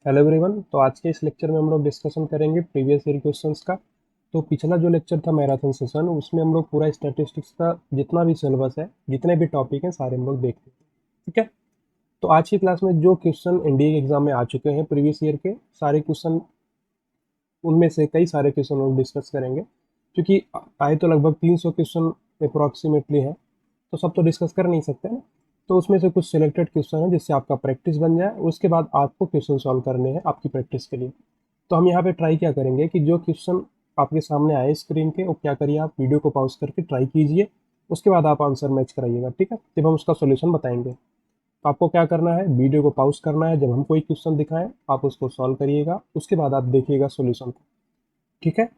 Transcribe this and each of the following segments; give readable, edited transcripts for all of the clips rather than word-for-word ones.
Hello everyone. तो आज के इस लेक्चर में हम लोग डिस्कशन करेंगे प्रीवियस ईयर क्वेश्चंस का। तो पिछला जो लेक्चर था मैराथन सेशन, उसमें हम लोग पूरा स्टैटिस्टिक्स का जितना भी सिलेबस है, जितने भी टॉपिक हैं, सारे हम लोग देखते हैं। ठीक है। तो आज की क्लास में जो क्वेश्चन एनडीए एग्जाम में आ चुके हैं प्रीवियस ईयर के सारे क्वेश्चन, उनमें से कई सारे क्वेश्चन लोग डिस्कस करेंगे। क्योंकि आए तो लगभग 300 क्वेश्चन अप्रॉक्सीमेटली है, तो सब तो डिस्कस कर नहीं सकते ना। तो उसमें से कुछ सिलेक्टेड क्वेश्चन है जिससे आपका प्रैक्टिस बन जाए, उसके बाद आपको क्वेश्चन सॉल्व करने हैं आपकी प्रैक्टिस के लिए। तो हम यहाँ पे ट्राई क्या करेंगे कि जो क्वेश्चन आपके सामने आए स्क्रीन के, वो क्या करिए, आप वीडियो को पॉज करके ट्राई कीजिए। उसके बाद आप आंसर मैच कराइएगा। ठीक है। जब हम उसका सोल्यूशन बताएंगे, तो आपको क्या करना है, वीडियो को पॉज करना है। जब हम कोई क्वेश्चन दिखाएं, आप उसको सॉल्व करिएगा, उसके बाद आप देखिएगा सोल्यूशन को। ठीक है।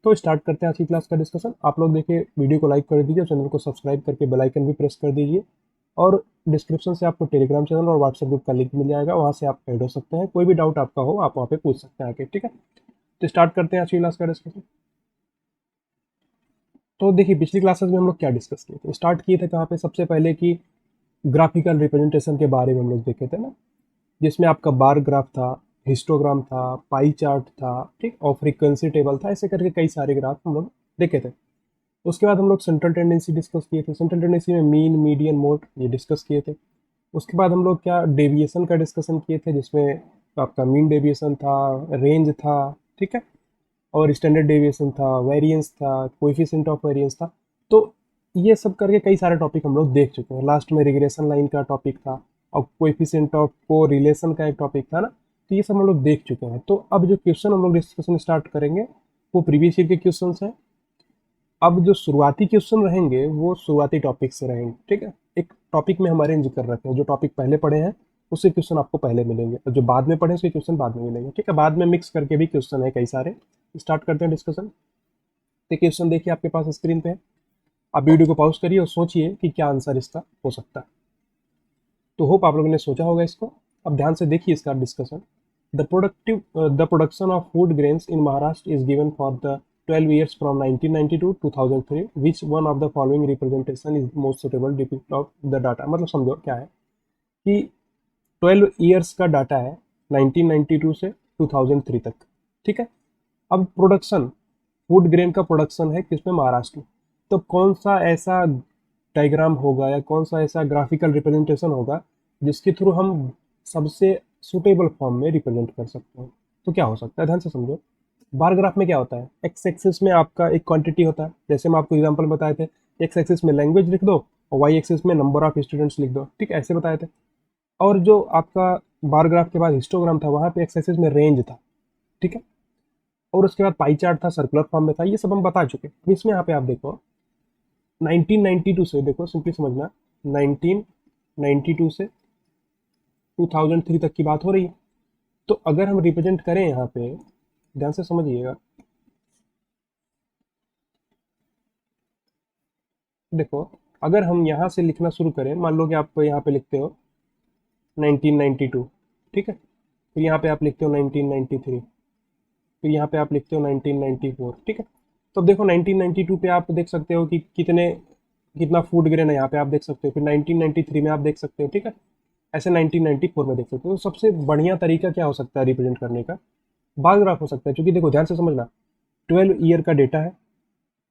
तो स्टार्ट करते हैं आज की क्लास का डिस्कशन। आप लोग देखिए, वीडियो को लाइक कर दीजिए, चैनल को सब्सक्राइब करके बेल आइकन भी प्रेस कर दीजिए। और डिस्क्रिप्शन से आपको टेलीग्राम चैनल और व्हाट्सएप ग्रुप का लिंक मिल जाएगा, वहाँ से आप ऐड हो सकते हैं। कोई भी डाउट आपका हो, आप वहाँ पे पूछ सकते हैं आके। ठीक है। तो स्टार्ट करते हैं आज की क्लास का डिस्कशन। तो देखिए, पिछली क्लासेस में हम लोग क्या डिस्कस किए थे, स्टार्ट किए थे कहाँ पे, सबसे पहले कि ग्राफिकल रिप्रेजेंटेशन के बारे में हम लोग देखे थे ना, जिसमें आपका बार ग्राफ था, हिस्टोग्राम था, पाई चार्ट था, ठीक, और फ्रीक्वेंसी टेबल था। ऐसे करके कई सारे ग्राफ हम लोग देखे थे। उसके बाद हम लोग सेंट्रल टेंडेंसी डिस्कस किए थे। सेंट्रल टेंडेंसी में मीन, मीडियन, मोड ये डिस्कस किए थे। उसके बाद हम लोग क्या डेविएशन का डिस्कशन किए थे, जिसमें आपका मीन डेविएशन था, रेंज था, ठीक है, और स्टैंडर्ड डेविएशन था, वेरिएंस था, कोएफिशिएंट ऑफ वेरिएंस था। तो ये सब करके कई सारे टॉपिक हम लोग देख चुके हैं। लास्ट में रिग्रेशन लाइन का टॉपिक था, और कोएफिशिएंट ऑफ को रिलेशन का एक टॉपिक था ना। तो ये सब हम लोग देख चुके हैं। तो अब जो क्वेश्चन हम लोग डिस्कशन स्टार्ट करेंगे, वो प्रीवियस ईयर के क्वेश्चन हैं। अब जो शुरुआती क्वेश्चन रहेंगे, वो शुरुआती टॉपिक से रहेंगे। ठीक है। एक टॉपिक में हमारे अरेंज कर रखे हैं, जो टॉपिक पहले पढ़े हैं उससे क्वेश्चन आपको पहले मिलेंगे, और जो बाद में पढ़े उसके क्वेश्चन बाद में मिलेंगे। ठीक है। बाद में मिक्स करके भी क्वेश्चन है कई सारे। स्टार्ट करते हैं डिस्कशन। तो क्वेश्चन देखिए आपके पास स्क्रीन पे है। आप वीडियो को पॉज करिए और सोचिए कि क्या आंसर इसका हो सकता है। तो होप आप लोगों ने सोचा होगा इसको। अब ध्यान से देखिए इसका discussion. The production of food grains in Maharashtra is given for the 12 years from 1992 to 2003, which one of the following representation is most suitable depict of the data। मतलब समझो क्या है कि 12 ईयर्स का डाटा है, 1992 से 2003 तक। ठीक है। अब प्रोडक्शन, फूड ग्रेन का प्रोडक्शन है किसमें, महाराष्ट्र में। तो कौन सा ऐसा डायग्राम होगा या कौन सा ऐसा ग्राफिकल रिप्रेजेंटेशन होगा जिसके थ्रू हम सबसे सुटेबल फॉर्म में रिप्रेजेंट कर सकते हैं। तो क्या हो सकता है, ध्यान से समझो। बार ग्राफ में क्या होता है, एक्स एक्सिस में आपका एक क्वांटिटी होता है, जैसे हम आपको एग्जांपल बताए थे। एक्स एक्सिस में लैंग्वेज लिख दो, और वाई एक्सिस में नंबर ऑफ स्टूडेंट्स लिख दो। ठीक, ऐसे बताए थे। और जो आपका बार ग्राफ के बाद हिस्टोग्राम था, वहाँ पे एक्स एक्सिस में रेंज था। ठीक है। और उसके बाद पाई चार्ट था, सर्कुलर फॉर्म में था। ये सब हम बता चुके। अब इसमें यहाँ पे आप देखो, 1992 से देखो, सिंपली समझना, 1992 से 2003 तक की बात हो रही है। तो अगर हम रिप्रेजेंट करें यहाँ पे, ध्यान से समझिएगा, देखो, अगर हम यहाँ से लिखना शुरू करें, मान लो कि आप यहाँ पे लिखते हो 1992, ठीक है, फिर यहाँ पे आप लिखते हो 1993, फिर यहाँ पे आप लिखते हो 1994। ठीक है। तो अब देखो 1992 पे आप देख सकते हो कि कितना फूड ग्रेन है, यहाँ पे आप देख सकते हो। फिर 1993 में आप देख सकते हो। ठीक है। ऐसे 1994 में देख सकते हो। तो सबसे बढ़िया तरीका क्या हो सकता है रिप्रेजेंट करने का, बार ग्राफ हो सकता है। क्योंकि देखो, ध्यान से समझना, 12 ईयर का डेटा है।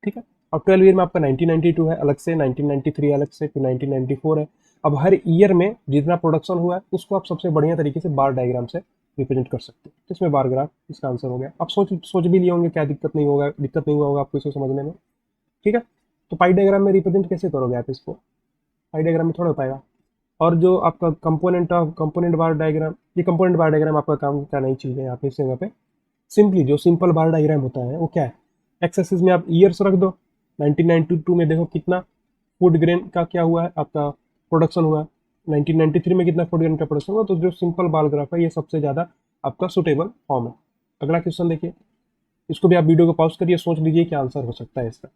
ठीक है। और 12 ईयर में आपका 1992 है अलग से, 1993 अलग से, फिर 1994 है। अब हर ईयर में जितना प्रोडक्शन हुआ है, उसको आप सबसे बढ़िया तरीके से बार डायग्राम से रिप्रेजेंट कर सकते हो। इसमें बार ग्राफ इसका आंसर हो गया। आप सोच सोच भी लिए होंगे, क्या दिक्कत नहीं होगा, दिक्कत नहीं हुआ होगा आपको इसको समझने में। ठीक है। तो पाई डायग्राम में रिप्रेजेंट कैसे करोगे आप इसको, पाई डायग्राम में थोड़ा हो पाएगा। और जो आपका कंपोनेंट बार डायग्राम, ये कंपोनेंट बार डायग्राम आपका काम क्या नहीं चीज़ है यहाँ पे, इस जगह पे सिंपली जो सिंपल बार डायग्राम होता है वो क्या है, एक्स एक्सिस में आप ईयर्स रख दो। 1992 में देखो कितना फूड ग्रेन का क्या हुआ है, आपका प्रोडक्शन हुआ है। 1993 में कितना फूड ग्रेन का प्रोडक्शन हुआ। तो जो सिंपल बार ग्राफ है, ये सबसे ज़्यादा आपका सुटेबल फॉर्म है। अगला क्वेश्चन देखिए, इसको भी आप वीडियो को पॉज करिए, सोच लीजिए क्या आंसर हो सकता है इसका।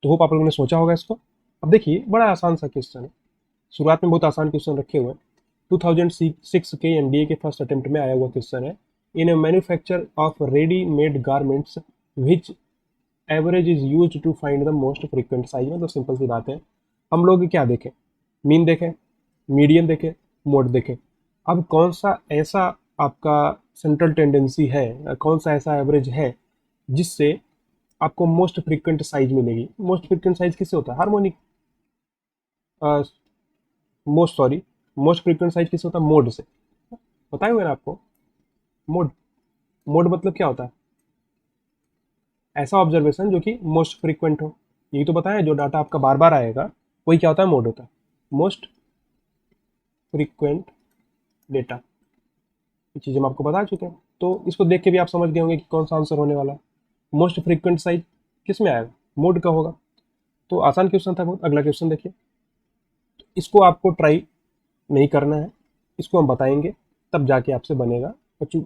तो होप आप लोगों ने सोचा होगा इसको। अब देखिए, बड़ा आसान सा क्वेश्चन है। शुरुआत में बहुत आसान क्वेश्चन रखे हुए हैं। 2006 के एनडीए के फर्स्ट अटेम्प्ट में आया हुआ क्वेश्चन है। In a manufacture of ready made garments which average is use to find the most frequent size. मतलब सिंपल सी बात है, हम लोग क्या देखें, मीन देखें, मीडियन देखें, मोड देखें। अब कौन सा ऐसा आपका सेंट्रल टेंडेंसी है, कौन सा ऐसा एवरेज है जिससे आपको मोस्ट फ्रीक्वेंट साइज मिलेगी। मोस्ट फ्रीक्वेंट साइज किससे होता है? हार्मोनिक, मोस्ट फ्रीक्वेंट साइज किससे होता है? मोड से। बताए हुए ना आपको, मोड। मोड मतलब क्या होता है? ऐसा ऑब्जर्वेशन जो कि मोस्ट फ्रीक्वेंट हो। यही तो बताया, जो डाटा आपका बार बार आएगा वही क्या होता है? मोड होता है, मोस्ट फ्रीक्वेंट डेटा। ये चीज़ हम आपको बता चुके हैं, तो इसको देख के भी आप समझ गए होंगे कि कौन सा आंसर होने वाला है। मोस्ट फ्रीक्वेंट साइज किस में आएगा? मोड का होगा। तो आसान क्वेश्चन था बहुत। अगला क्वेश्चन देखिए, इसको आपको ट्राई नहीं करना है, इसको हम बताएंगे तब जाके आपसे बनेगा।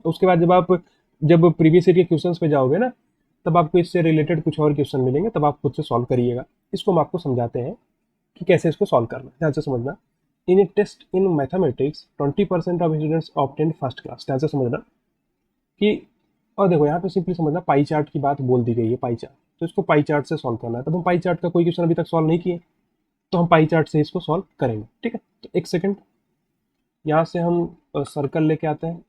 उसके बाद जब प्रीवियस ईयर के क्वेश्चंस पे जाओगे ना, तब आपको इससे रिलेटेड कुछ और क्वेश्चन मिलेंगे, तब आप खुद से सॉल्व करिएगा। इसको हम आपको समझाते हैं कि कैसे इसको सॉल्व करना है। ध्यान से समझना। In a test in mathematics 20% of students obtain first class. ध्यान से समझना कि, और देखो यहाँ पे सिंपली समझना, पाई चार्ट की बात बोल दी गई है, पाई चार्ट। तो इसको पाई चार्ट से सॉल्व करना है। तब हम पाई चार्ट का कोई क्वेश्चन अभी तक सॉल्व नहीं किए, तो हम पाई चार्ट से इसको सॉल्व करेंगे। ठीक है, तो एक सेकेंड, यहाँ से हम सर्कल लेके आते हैं।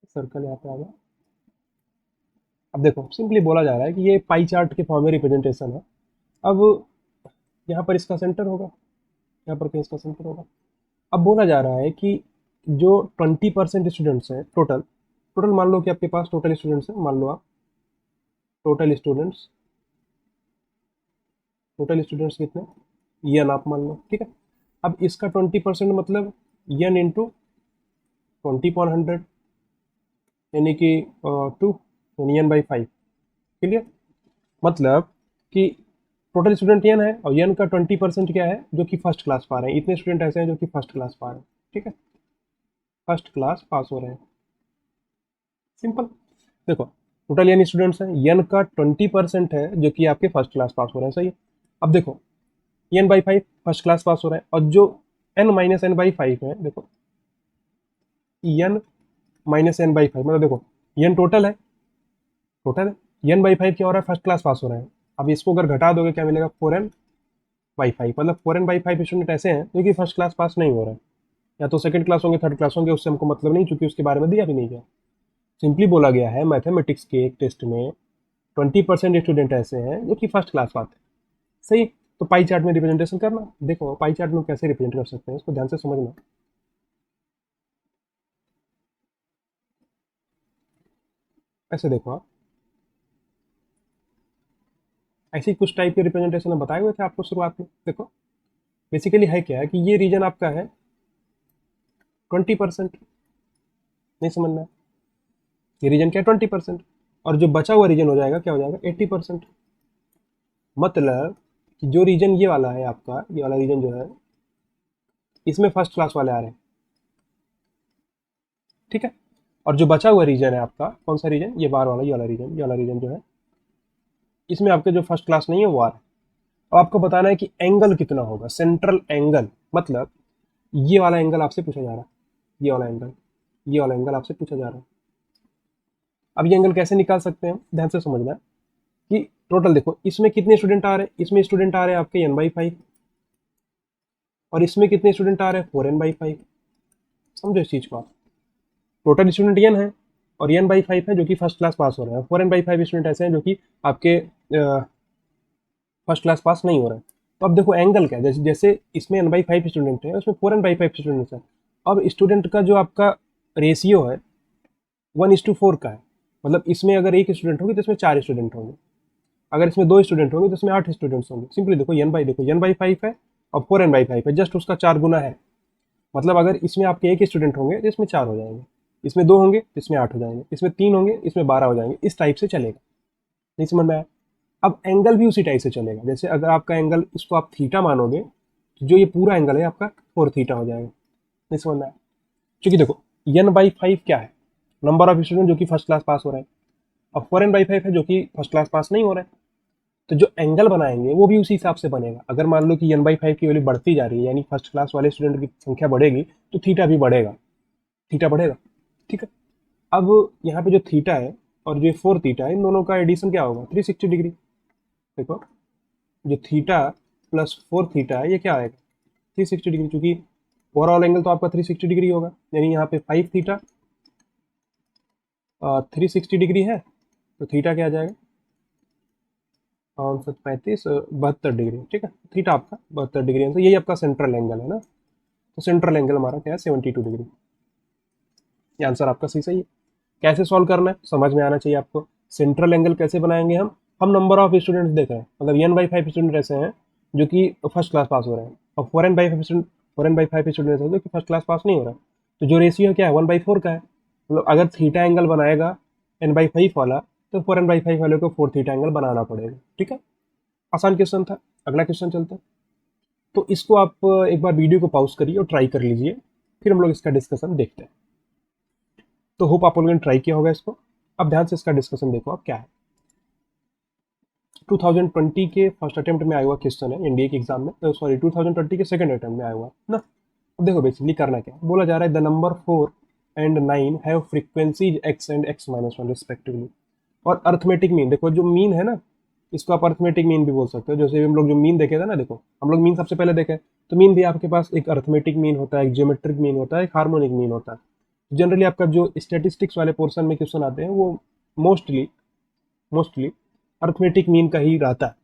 सर्कल यहाँ पे आ गया। अब देखो सिंपली बोला जा रहा है कि ये पाई चार्ट के फॉर्म में रिप्रेजेंटेशन है। अब यहाँ पर इसका सेंटर होगा, यहाँ पर कहीं इसका सेंटर होगा। अब बोला जा रहा है कि जो 20% स्टूडेंट्स हैं, टोटल टोटल मान लो कि आपके पास टोटल स्टूडेंट्स हैं, मान लो आप टोटल स्टूडेंट्स कितने, एन आप मान लो। ठीक है, अब इसका 20% मतलब एन इंटू 20/100, यानी कि 2, यानी एन बाई 5। क्लियर? मतलब कि टोटल स्टूडेंट एन है और एन का 20% क्या है? जो कि फर्स्ट क्लास पा रहे हैं। इतने स्टूडेंट ऐसे हैं जो कि फर्स्ट क्लास पा रहे हैं। ठीक है, फर्स्ट क्लास पास हो रहे हैं। सिंपल। देखो टोटल एन स्टूडेंट्स हैं, एन का 20% है जो कि आपके फर्स्ट क्लास पास हो रहे हैं। सही है। अब देखो n by 5 first class pass हो रहे हैं, और जो एन माइनस एन बाई 5 है, देखो एन माइनस एन बाई 5 मतलब देखो एन टोटल है एन बाई 5 क्या हो रहा है? फर्स्ट क्लास पास हो रहे हैं। अब इसको अगर घटा दोगे क्या मिलेगा? 4n/5। मतलब 4n/5 स्टूडेंट ऐसे हैं जो कि फर्स्ट क्लास पास नहीं हो रहे हैं, या तो सेकंड क्लास होंगे, थर्ड क्लास होंगे, उससे हमको मतलब नहीं, चूंकि उसके बारे में दिया भी नहीं गया। सिंपली बोला गया है मैथमेटिक्स के एक टेस्ट में 20% स्टूडेंट ऐसे हैं जो कि फर्स्ट क्लास पाते हैं। सही। तो पाई चार्ट में रिप्रेजेंटेशन करना। देखो पाई चार्ट में कैसे रिप्रेजेंट कर सकते हैं, इसको ध्यान से समझना। ऐसे देखो आप, ऐसे ही कुछ टाइप के रिप्रेजेंटेशन हम बताए हुए थे आपको शुरुआत में। देखो बेसिकली है क्या है कि ये रीजन आपका है 20%, नहीं समझना है? ये रीजन क्या है? 20%। और जो बचा हुआ रीजन हो जाएगा क्या हो जाएगा? 80%। मतलब कि जो रीजन ये वाला है आपका, ये वाला रीजन जो है, इसमें फर्स्ट क्लास वाले आ रहे हैं। ठीक है, और जो बचा हुआ रीजन है आपका, कौन सा रीजन? ये बार वाला, ये वाला रीजन जो है, इसमें आपके जो फर्स्ट क्लास नहीं है वो आ रहा है। अब आपको बताना है कि एंगल कितना होगा, सेंट्रल एंगल। मतलब ये वाला एंगल आपसे पूछा जा रहा है, ये वाला एंगल आपसे पूछा जा रहा है। अब ये एंगल कैसे निकाल सकते हैं, ध्यान से समझना है कि टोटल देखो इसमें कितने स्टूडेंट आ रहे हैं। इसमें स्टूडेंट आ रहे हैं आपके n/5, और इसमें कितने स्टूडेंट आ रहे हैं? 4n/5। समझो इस चीज को आप। टोटल स्टूडेंट एन है और n/5 है जो कि फर्स्ट क्लास पास हो रहे हैं। 4n/5 स्टूडेंट ऐसे हैं जो कि आपके फर्स्ट क्लास पास नहीं हो रहे हैं। तो अब देखो एंगल क्या है, जैसे जैसे इसमें n/5 स्टूडेंट है, उसमें 4n/5 स्टूडेंट्स है। अब स्टूडेंट का जो आपका रेशियो है 1:4 का है। मतलब इसमें अगर एक स्टूडेंट होंगे तो इसमें 4 स्टूडेंट होंगे, अगर इसमें 2 स्टूडेंट होंगे तो इसमें 8 स्टूडेंट्स होंगे। सिंपली देखो n/5 है और 4n/5 है, जस्ट उसका 4 गुना है। मतलब अगर इसमें आपके एक स्टूडेंट होंगे तो इसमें 4 हो जाएंगे, इसमें 2 होंगे तो इसमें 8 हो जाएंगे, इसमें 3 होंगे इसमें 12 हो जाएंगे। इस टाइप से चलेगा। नहीं समझ में आया? अब एंगल भी उसी टाइप से चलेगा। जैसे अगर आपका एंगल, इसको आप थीटा मानोगे, तो जो ये पूरा एंगल है आपका 4 थीटा हो जाएगा। नहीं समझ में आया? क्योंकि देखो n/5 क्या है? नंबर ऑफ स्टूडेंट जो कि फर्स्ट क्लास पास हो रहे हैं, और 4n/5 है जो कि फर्स्ट क्लास पास नहीं हो रहे हैं। तो जो एंगल बनाएंगे वो भी उसी हिसाब से बनेगा। अगर मान लो कि n/5 की वैल्यू बढ़ती जा रही है, यानी फर्स्ट क्लास वाले स्टूडेंट की संख्या बढ़ेगी, तो थीटा भी बढ़ेगा, थीटा बढ़ेगा। ठीक है। अब यहाँ पे जो थीटा है और जो 4 थीटा है, इन दोनों का एडिशन क्या होगा, 360 डिग्री। देखो जो थीटा प्लस 4 थीटा है ये क्या आएगा, 360 डिग्री, क्योंकि ओवरऑल एंगल तो आपका 360 डिग्री होगा, यानी यहाँ पे 5 थीटा 360 डिग्री है, तो थीटा क्या आ जाएगा 35 72 डिग्री, ठीक है। थीटा आपका 72 डिग्री आंसर, यही आपका सेंट्रल एंगल है ना, तो सेंट्रल एंगल हमारा क्या है 72 डिग्री, ये आंसर आपका सही है। कैसे सॉल्व करना है समझ में आना चाहिए आपको। सेंट्रल एंगल कैसे बनाएंगे हम नंबर ऑफ स्टूडेंट्स देख रहे हैं, मतलब n/5 स्टूडेंट ऐसे हैं जो कि फर्स्ट क्लास पास हो रहे हैं, और 4n/5 स्टूडेंट 4n/5 स्टूडेंट ऐसे हैं जो कि फर्स्ट क्लास पास नहीं हो रहा है, तो जो रेशियो क्या है 1/4 का है, मतलब अगर थीटा एंगल बनाएगा n/5 वाला, तो 4n/5 वाले को 4 थीटा एंगल बनाना पड़ेगा, ठीक है। आसान क्वेश्चन था। अगला क्वेश्चन चलते हैं। तो इसको आप एक बार वीडियो को पॉज करिए और ट्राई कर लीजिए, फिर हम लोग इसका डिस्कशन देखते हैं। तो होप आप लोगों ने ट्राई किया होगा इसको। अब ध्यान से इसका डिस्कशन देखो आप क्या है। 2020 के फर्स्ट अटेम्प्ट में आया हुआ क्वेश्चन है इंडिया के एग्जाम में, सॉरी 2020 के सेकंड अटेम्प्ट में आया हुआ ना। अब देखो बेसिकली करना क्या है, बोला जा रहा है the number 4 and 9 have frequencies x and x-1 respectively. और अर्थमेटिक मीन, देखो जो मीन है ना, इसको आप अर्थमेटिक मीन भी बोल सकते हो। जैसे हम लोग जो मीन देखे थे ना, देखो हम लोग मीन सबसे पहले देखे, तो मीन भी आपके पास एक अर्थमेटिक मीन होता है, एक ज्योमेट्रिक मीन होता है, एक हार्मोनिक मीन होता है। जनरली आपका जो स्टैटिस्टिक्स वाले पोर्शन में क्वेश्चन आते हैं वो मोस्टली मोस्टली अर्थमेटिक मीन का ही रहता है।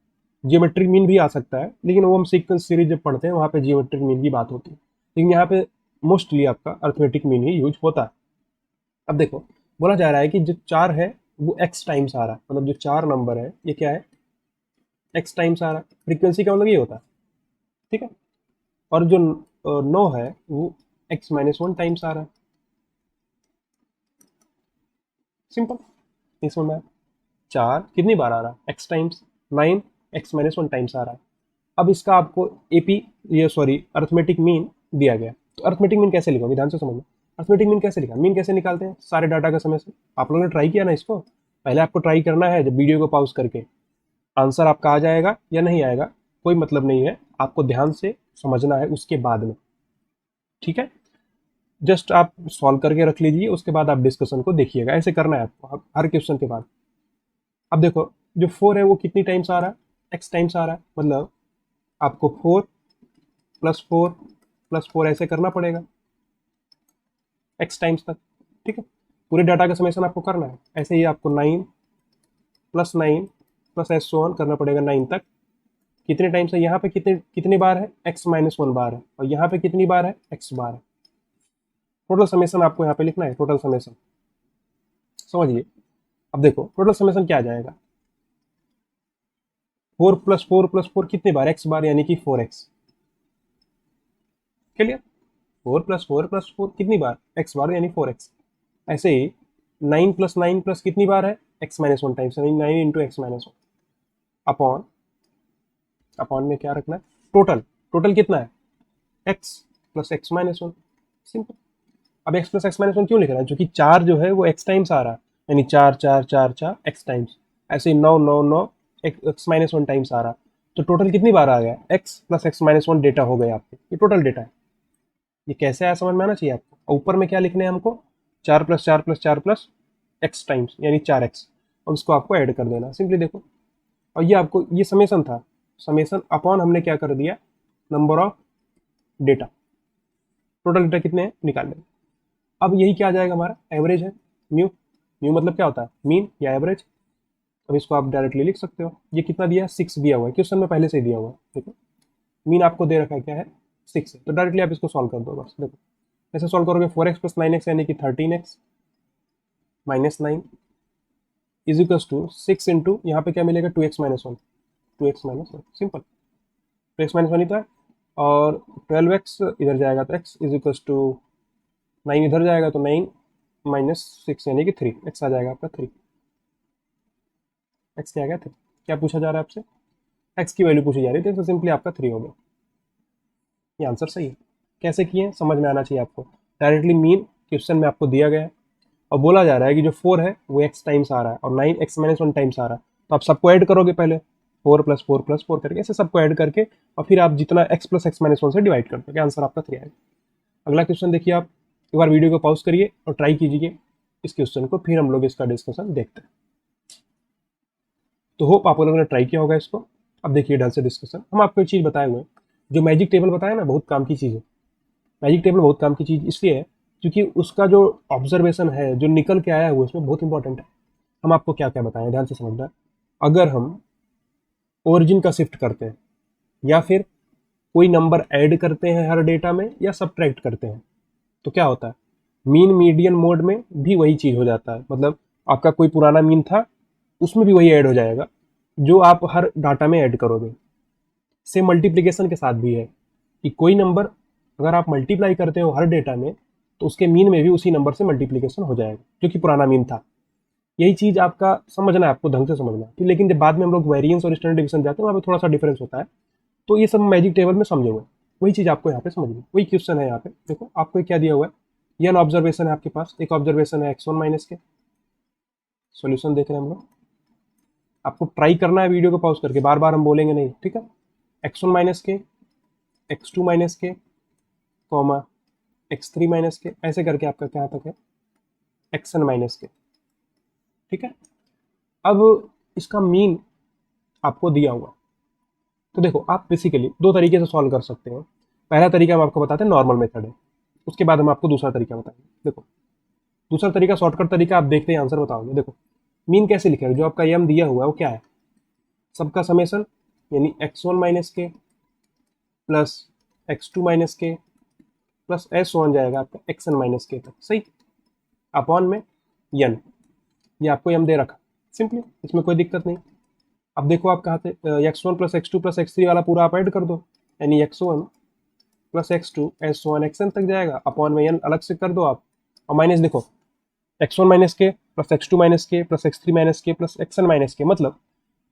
जियोमेट्रिक मीन भी आ सकता है, लेकिन वो हम सीक्वेंस सीरीज जब पढ़ते हैं वहाँ पे जियोमेट्रिक मीन की बात होती है, लेकिन यहाँ पे मोस्टली आपका अर्थमेटिक मीन ही यूज होता है। अब देखो बोला जा रहा है कि जो 4 है वो x टाइम्स आ रहा है, मतलब जो 4 नंबर है ये क्या है x टाइम्स आ रहा है। फ्रीक्वेंसी का मतलब ये होता है, ठीक है। और जो 9 है वो x-1 टाइम्स आ रहा है। सिंपल, इसमें मैं 4 कितनी बार आ रहा है x टाइम्स, 9 x-1 टाइम्स आ रहा है। अब इसका आपको एपी ये सॉरी अर्थमेटिक मीन दिया गया, तो अर्थमेटिक मीन कैसे लिखोगे, ध्यान से समझना। अर्थमेटिक मीन कैसे लिखा, मीन कैसे निकालते हैं सारे डाटा का समय से। आप लोगों ने ट्राई किया ना इसको, पहले आपको ट्राई करना है, जब वीडियो को पॉज करके आंसर आपका आ जाएगा या नहीं आएगा कोई मतलब नहीं है, आपको ध्यान से समझना है उसके बाद में, ठीक है। जस्ट आप सॉल्व करके रख लीजिए, उसके बाद आप डिस्कशन को देखिएगा, ऐसे करना है आपको हर क्वेश्चन के बाद। अब देखो जो 4 है वो कितनी टाइम्स आ रहा है, x टाइम्स आ रहा है, मतलब आपको 4 प्लस 4 प्लस 4 ऐसे करना पड़ेगा x टाइम्स तक, ठीक है। पूरे डाटा का समेशन आपको करना है। ऐसे ही आपको 9 प्लस s1 करना पड़ेगा 9 तक। कितने टाइम्स है यहाँ पे, कितने कितनी बार है x-1 बार है, और यहाँ पे कितनी बार है x बार है। टोटल समेशन आपको यहाँ पे लिखना है, टोटल समेशन समझिए। अब देखो टोटल समेशन क्या आ जाएगा, 4 प्लस 4 प्लस 4 कितनी बार x बार, यानी कि 4x। क्लियर, 4 प्लस 4 प्लस 4 कितनी बार x बार यानी 4x। ऐसे ही 9 प्लस 9 प्लस कितनी बार है x-1 टाइम्स, यानी 9 इंटू x-1 अपॉन अपॉन में क्या रखना है टोटल, टोटल कितना है x प्लस x-1, सिंपल। अब x प्लस x-1 क्यों लिख रहा है, क्योंकि 4 जो है वो x टाइम्स आ रहा है, यानी 4 4 4 4 x टाइम्स। ऐसे ही 9 9 9 x-1 टाइम्स आ रहा है, तो टोटल कितनी बार आ गया x प्लस x-1 डेटा हो गया आपके, ये टोटल डेटा है। ये कैसे आया समझ में आना चाहिए आपको। और ऊपर में क्या लिखने हैं हमको, 4 plus 4 plus 4 plus x times यानी 4x, और उसको आपको ऐड कर देना, सिंपली देखो। और ये आपको ये समेशन था, समेशन अपॉन हमने क्या कर दिया number of data, total data कितने हैं निकाल लेंगे। अब यही क्या आ जाएगा हमारा एवरेज है, म्यू। म्यू मतलब क्या होता है मीन या एवरेज। अब इसको आप डायरेक्टली लिख सकते हो। ये कितना दिया है 6 दिया हुआ है, क्वेश्चन में पहले से ही दिया हुआ है, देखो मीन आपको दे रखा है क्या है 6 है, तो डायरेक्टली आप इसको सॉल्व कर दो बस। देखो ऐसे सॉल्व करोगे 4x प्लस 9x यानी कि 13x minus 9 is equal to 6 into यहाँ पे क्या मिलेगा 2x-1, 2x-1 सिंपल, 2x-1 ही तो है। और 12x इधर जाएगा तो x इज इक्वल टू 9 इधर जाएगा तो 9 माइनस 6 यानी कि 3, x आ जाएगा आपका 3। x क्या आ गया 3, क्या पूछा जा रहा है आपसे, x की वैल्यू पूछी जा रही थी, तो सिंपली आपका 3 हो गया। ये आंसर सही है। कैसे किए समझ में आना चाहिए आपको। डायरेक्टली मीन क्वेश्चन में आपको दिया गया है, और बोला जा रहा है कि जो 4 है वो x टाइम्स आ रहा है और 9 x-1 टाइम्स आ रहा है, तो आप सबको ऐड करोगे पहले 4 प्लस 4 प्लस 4 करके, ऐसे सबको ऐड करके, और फिर आप जितना x प्लस x-1 से डिवाइड कर दोगे, आंसर आपका 3 आएगा। अगला क्वेश्चन देखिए आप, एक बार वीडियो को पॉज करिए और ट्राई कीजिए। इस क्वेश्चन को, फिर हम लोग इसका डिस्कशन देखते हैं। तो होप आप लोगों ने ट्राई किया होगा इसको। अब देखिए ढंग से डिस्कशन। हम आपको एक चीज़ बताए हुए हैं, जो मैजिक टेबल बताया ना, बहुत काम की चीज़ है। मैजिक टेबल बहुत काम की चीज़ इसलिए है क्योंकि उसका जो ऑब्जर्वेशन है, जो निकल के आया हुआ है, उसमें बहुत इंपॉर्टेंट है। हम आपको क्या क्या बताएं, ध्यान से समझना। अगर हम ओरिजिन का शिफ्ट करते हैं, या फिर कोई नंबर ऐड करते हैं हर डेटा में, या सब्ट्रैक्ट करते हैं, तो क्या होता है, मीन मीडियन मोड में भी वही चीज़ हो जाता है। मतलब आपका कोई पुराना मीन था, उसमें भी वही ऐड हो जाएगा जो आप हर डाटा में ऐड करोगे। सेम मल्टीप्लिकेशन के साथ भी है कि कोई नंबर अगर आप मल्टीप्लाई करते हो हर डेटा में, तो उसके मीन में भी उसी नंबर से मल्टीप्लिकेशन हो जाएगा जो कि पुराना मीन था। यही चीज़ आपका समझना है, आपको ढंग से समझना है। फिर लेकिन जब बाद में हम लोग वेरिएंस और स्टैंडर्ड डिवीजन जाते हैं, वहाँ पे थोड़ा सा डिफरेंस होता है। तो ये सब मैजिक टेबल में समझे हुए, वही चीज़ आपको यहाँ पे समझनी। वही क्वेश्चन है यहाँ पे, देखो आपको क्या दिया हुआ है। एन ऑब्जर्वेशन है आपके पास, एक ऑब्जर्वेशन है x1 माइनस के। सॉल्यूशन देख रहे हैं हम लोग। आपको ट्राई करना है वीडियो को पॉज करके, बार बार हम बोलेंगे नहीं, ठीक है। x1 माइनस के, x2 माइनस के, कॉमा x3 माइनस के, ऐसे करके आपका क्या तक है xn माइनस के, ठीक है। अब इसका मीन आपको दिया हुआ। तो देखो आप बेसिकली दो तरीके से सॉल्व कर सकते हो। पहला तरीका हम आपको बताते हैं, नॉर्मल मेथड है। उसके बाद हम आपको दूसरा तरीका बताएंगे। देखो दूसरा तरीका, शॉर्टकट तरीका, आप देखते ही आंसर बताओगे। देखो मीन कैसे लिखेगा, जो आपका यम दिया हुआ है वो क्या है, सबका समेशन, यानी x1 माइनस के प्लस x2 माइनस के प्लस एस वन जाएगा आपका xn माइनस के तक, सही, अपॉन में यन। ये आपको यम दे रखा, सिंपली, इसमें कोई दिक्कत नहीं। अब देखो आप कहाँ से x1 plus x2 plus x3 वाला पूरा आप ऐड कर दो, यानी x1 plus x2 s1 xn तक जाएगा, अपॉन में n अलग से कर दो आप, और माइनस देखो x1 माइनस के प्लस x2 माइनस के प्लस x3 माइनस के प्लस xn माइनस के, मतलब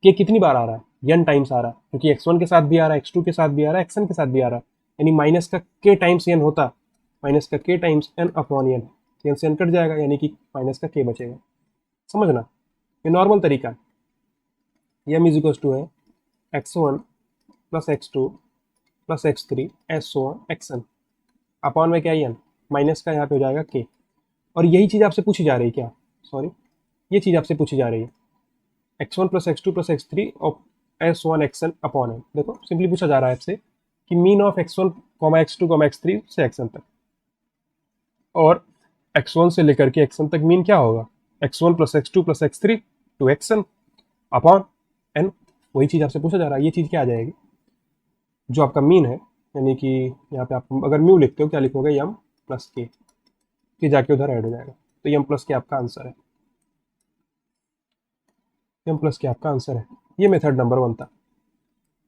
के कितनी बार आ रहा है, n टाइम्स आ रहा है, क्योंकि x1 के साथ भी आ रहा है, x2 के साथ भी आ रहा है, xn के साथ भी आ रहा है, यानी माइनस का k टाइम्स n होता, माइनस का k times n upon n, n से n कट जाएगा, यानी कि माइनस का k बचेगा। समझना, ये नॉर्मल तरीका है। m इज इक्वल टू है x1 plus x2 plus x3 s1 xn, upon में क्या है n, माइनस का यहाँ पे हो जाएगा k। और यही चीज़ आपसे पूछी जा रही है, क्या, सॉरी, ये चीज़ आपसे पूछी जा रही है, x1 plus x2 plus x3 और s1 xn अपॉन n। देखो सिंपली पूछा जा रहा है आपसे कि mean of x1 x2 x3 से xn तक, और x1 से लेकर के xn तक मीन क्या होगा, x1 plus x2 plus x3 to xn upon n। वही चीज़ आपसे पूछा जा रहा है। ये चीज़ क्या आ जाएगी, जो आपका मीन है, यानी कि यहाँ पे आप अगर म्यू लिखते हो, क्या लिखोगे, यम प्लस के, फिर जाके उधर ऐड हो जाएगा। तो यम प्लस के आपका आंसर है, यम प्लस के आपका आंसर है। ये मेथड नंबर 1 था।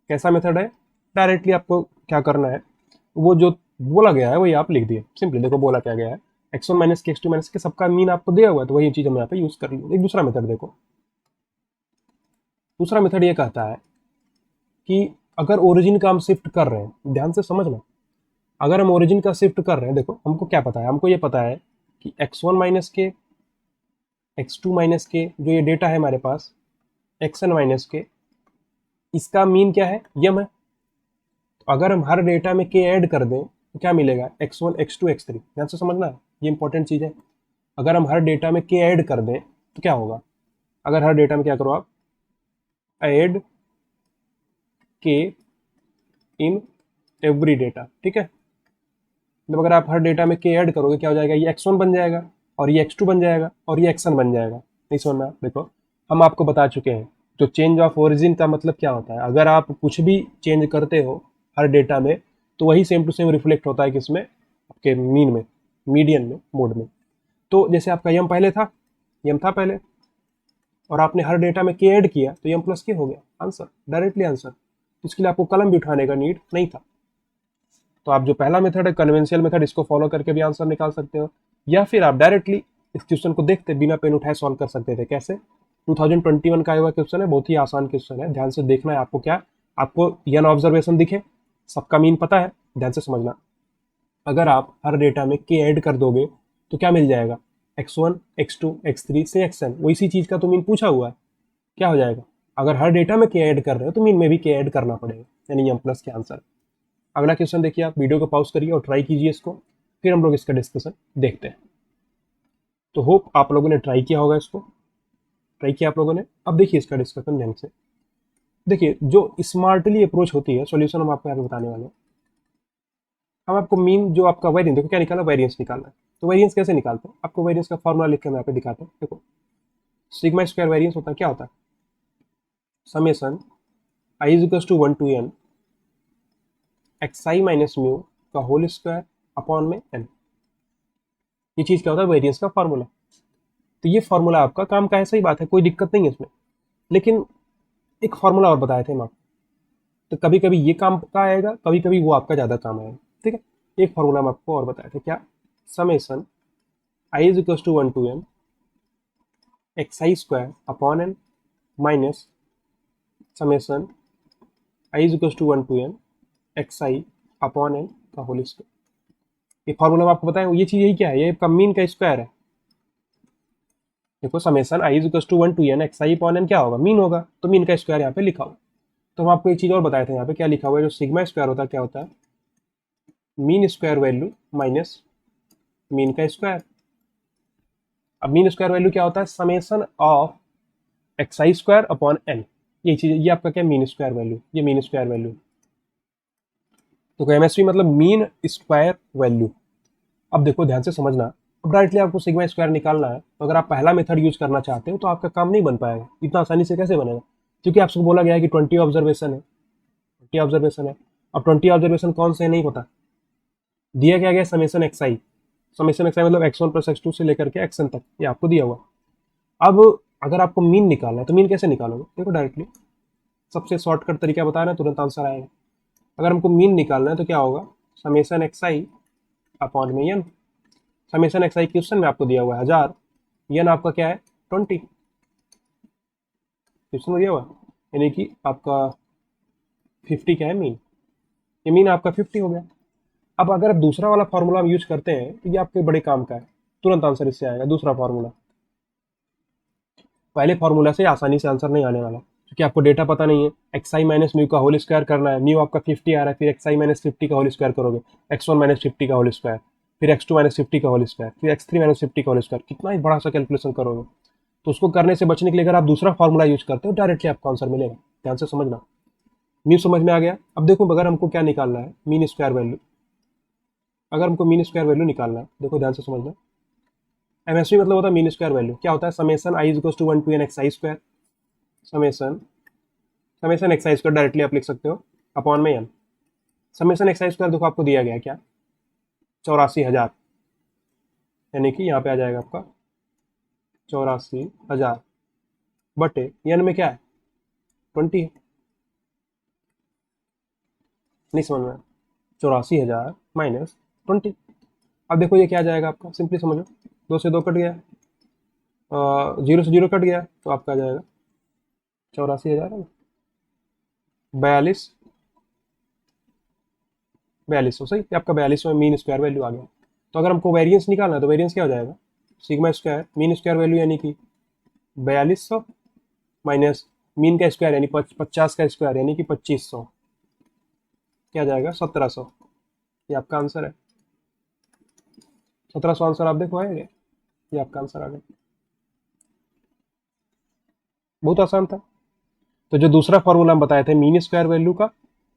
कैसा मेथड है, डायरेक्टली आपको क्या करना है, वो जो बोला गया है वही आप लिख दिए, सिंपली। देखो बोला क्या गया है, x1 माइनस के x2 माइनस के सबका मीन आपको दिया हुआ है, तो वही चीज़ हम यहाँ पे यूज़ कर ली। एक दूसरा मेथड देखो, दूसरा मेथड ये कहता है कि अगर ओरिजिन का हम शिफ्ट कर रहे हैं, ध्यान से समझना, अगर हम ओरिजिन का शिफ्ट कर रहे हैं, देखो हमको क्या पता है, हमको ये पता है कि x1 माइनस के, x2 माइनस के, जो ये डेटा है हमारे पास, xn माइनस के, इसका मीन क्या है, यम है। तो अगर हम हर डेटा में k ऐड कर दें तो क्या मिलेगा, x1 x2 x3। ध्यान से समझना है, ये इंपॉर्टेंट चीज़ है। अगर हम हर डेटा में k ऐड कर दें तो क्या होगा, अगर हर डेटा में क्या करो आप, add k in every data, ठीक है। मतलब अगर आप हर डेटा में k ऐड करोगे, क्या हो जाएगा, ये x1 बन जाएगा, और ये x2 बन जाएगा, और ये xn बन जाएगा। नहीं समझना, देखो हम आपको बता चुके हैं, जो चेंज ऑफ ओरिजिन का मतलब क्या होता है, अगर आप कुछ भी चेंज करते हो हर डेटा में, तो वही सेम टू सेम रिफ्लेक्ट होता है किसमें, आपके मीन में, मीडियन में, मोड में। तो जैसे आपका यम पहले था, यम था पहले, और आपने हर डेटा में के ऐड किया, तो यम प्लस के हो गया आंसर, डायरेक्टली आंसर। इसके लिए आपको कलम भी उठाने का नीड नहीं था। तो आप जो पहला मेथड है, कन्वेंशियल मेथड, इसको फॉलो करके भी आंसर निकाल सकते हो, या फिर आप डायरेक्टली इस क्वेश्चन को देखते बिना पेन उठाए सॉल्व कर सकते थे। कैसे, 2021 का हुआ क्वेश्चन है, बहुत ही आसान क्वेश्चन है। ध्यान से देखना है आपको, क्या आपको यन ऑब्जर्वेशन दिखे, सबका मीन पता है, ध्यान से समझना। अगर आप हर डेटा में के ऐड कर दोगे तो क्या मिल जाएगा, x1 x2 x3 से xn, वो इसी चीज़ का तो मीन पूछा हुआ है, क्या हो जाएगा। अगर हर डेटा में के ऐड कर रहे हो तो मीन में भी के ऐड करना पड़ेगा, यानी यम प्लस के आंसर। अगला क्वेश्चन देखिए, आप वीडियो को पॉज करिए और ट्राई कीजिए इसको, फिर हम लोग इसका डिस्कशन देखते हैं। तो होप आप लोगों ने ट्राई किया होगा इसको, ट्राई किया आप लोगों ने। अब देखिए इसका डिस्कशन ध्यान से देखिए, जो स्मार्टली अप्रोच होती है सॉल्यूशन हम आपको यहाँ पे बताने वाले हैं। हम आपको मीन जो आपका वेरियंस, देखो क्या निकाला, वेरियंस निकालना है। तो वेरियंस कैसे निकालते हैं, आपको वेरियंस का फॉर्मूला लिख के मैं यहाँ पे दिखाता हूँ। देखो सिग्मा स्क्वायर वेरियंस होता है, क्या होता है, summation i is equal to 1 to n x i minus mu का होल स्क्वायर अपॉन में n। ये चीज क्या होता है, वेरियंस का फॉर्मूला। तो ये फॉर्मूला आपका काम का है, सही बात है, कोई दिक्कत नहीं है इसमें। लेकिन एक फॉर्मूला और बताए थे हम आपको, तो कभी कभी ये काम का आएगा, कभी कभी वो आपका ज्यादा काम आएगा, ठीक है। एक फॉर्मूला हम आपको और बताए थे, क्या, summation i is equal to 1 to n x i square upon n minus summation i is equal to 1 to n x i upon n का होल स्क्वायर। ये फॉर्मूला मैं आपको बताया, ये चीज यही क्या है, ये आपका मीन का स्क्वायर है। देखो summation i is equal to 1 to n x i upon n क्या होगा, मीन होगा, तो मीन का स्क्वायर यहाँ पे लिखा हुआ। तो हम आपको एक चीज और बताए थे, यहाँ पे क्या लिखा हुआ है, जो सिग्मा स्क्वायर होता है क्या होता है, mean square value minus mean का स्क्वायर। अब मीन स्क्वायर वैल्यू क्या होता है, summation of x i square upon n। ये चीज, ये आपका क्या, मीन स्क्वायर वैल्यू, ये मीन स्क्वायर वैल्यू। तो एमएसवी मतलब मीन स्क्वायर वैल्यू। अब देखो ध्यान से समझना, अब डायरेक्टली आपको सिग्मा स्क्वायर निकालना है, तो अगर आप पहला मेथड यूज करना चाहते हो तो आपका काम नहीं बन पाएगा, इतना आसानी से कैसे बनेगा, क्योंकि आपको बोला गया है कि 20 ऑब्जर्वेशन है, 20 ऑब्जर्वेशन है। अब 20 ऑब्जर्वेशन कौन से है नहीं पता, दिया क्या गया, समेसन एक्स आई, समेसन एक्स आई मतलब x1 प्लस x2 से लेकर के xn तक, ये आपको दिया हुआ। अब अगर आपको मीन निकालना है तो मीन कैसे निकालोगे, देखो डायरेक्टली सबसे शॉर्टकट तरीका बता रहे हैं, तुरंत आंसर आएगा। अगर हमको मीन निकालना है तो क्या होगा, समेसन एक्स आई अपॉन में एन। समेसन एक्स आई क्वेश्चन में आपको दिया हुआ है 1000, एन आपका क्या है 20, क्वेश्चन में दिया हुआ, यानी कि आपका 50 क्या है मीन, ये मीन आपका 50 हो गया। अब अगर आप दूसरा वाला फॉर्मूला हम यूज करते हैं तो ये आपके बड़े काम का है, तुरंत आंसर इससे आएगा, दूसरा फॉर्मूला। पहले फॉर्मूला से आसानी से आंसर नहीं आने वाला, क्योंकि आपको डेटा पता नहीं है। एक्स आई माइनस म्यू का होल स्क्वायर करना है, म्यू आपका 50 आ रहा है, फिर एक्स आई माइनस 50 का होल स्क्वायर करोगे, x1 माइनस 50 का होल स्क्वायर, फिर x2 माइनस 50 का होल स्क्वायर, फिर x3 माइनस 50 का होल स्क्वायर, कितना ही बड़ा सा कैलकुलेशन करोगे। तो उसको करने से बचने के लिए अगर आप दूसरा फॉर्मूला यूज करते हो, डायरेक्टली आपका आंसर मिलेगा। ध्यान से समझना, म्यू समझ में आ गया। अब देखो अगर हमको क्या निकालना है, मीन स्क्वायर वैल्यू, अगर हमको मीन स्क्वायर वैल्यू निकालना है, देखो ध्यान से समझना, एमएसवी मतलब होता है मीन स्क्वायर वैल्यू, क्या होता है, summation i is equal to 1 to n x i square, summation summation x i square directly आप लिख सकते हो अपॉन में n. Summation x i square देखो आपको दिया गया है क्या, 84,000, यानी कि यहाँ पे आ जाएगा आपका 84,000 बटे एन में क्या है 20 है, नहीं समझ में, 84,000 माइनस 20। अब देखो ये क्या आ जाएगा आपका, सिंपली समझो, 2 से 2 कट गया, 0 से 0 कट गया, तो आपका आ जाएगा 84,000 है, 42, 4200 सही, ये आपका 4200 मीन स्क्वायर वैल्यू आ गया। तो अगर हमको वेरिएंस निकालना है तो वेरिएंस क्या हो जाएगा, sigma square mean square value यानी कि 4200 माइनस मीन का स्क्वायर यानी 50 का स्क्वायर यानी कि 2500, क्या आ जाएगा 1700। ये आपका आंसर है, 1700 आंसर आप देखो आएगा, ये आपका आंसर आ गया, बहुत आसान था। तो जो दूसरा फॉर्मूला हम बताए थे मीन स्क्वायर वैल्यू का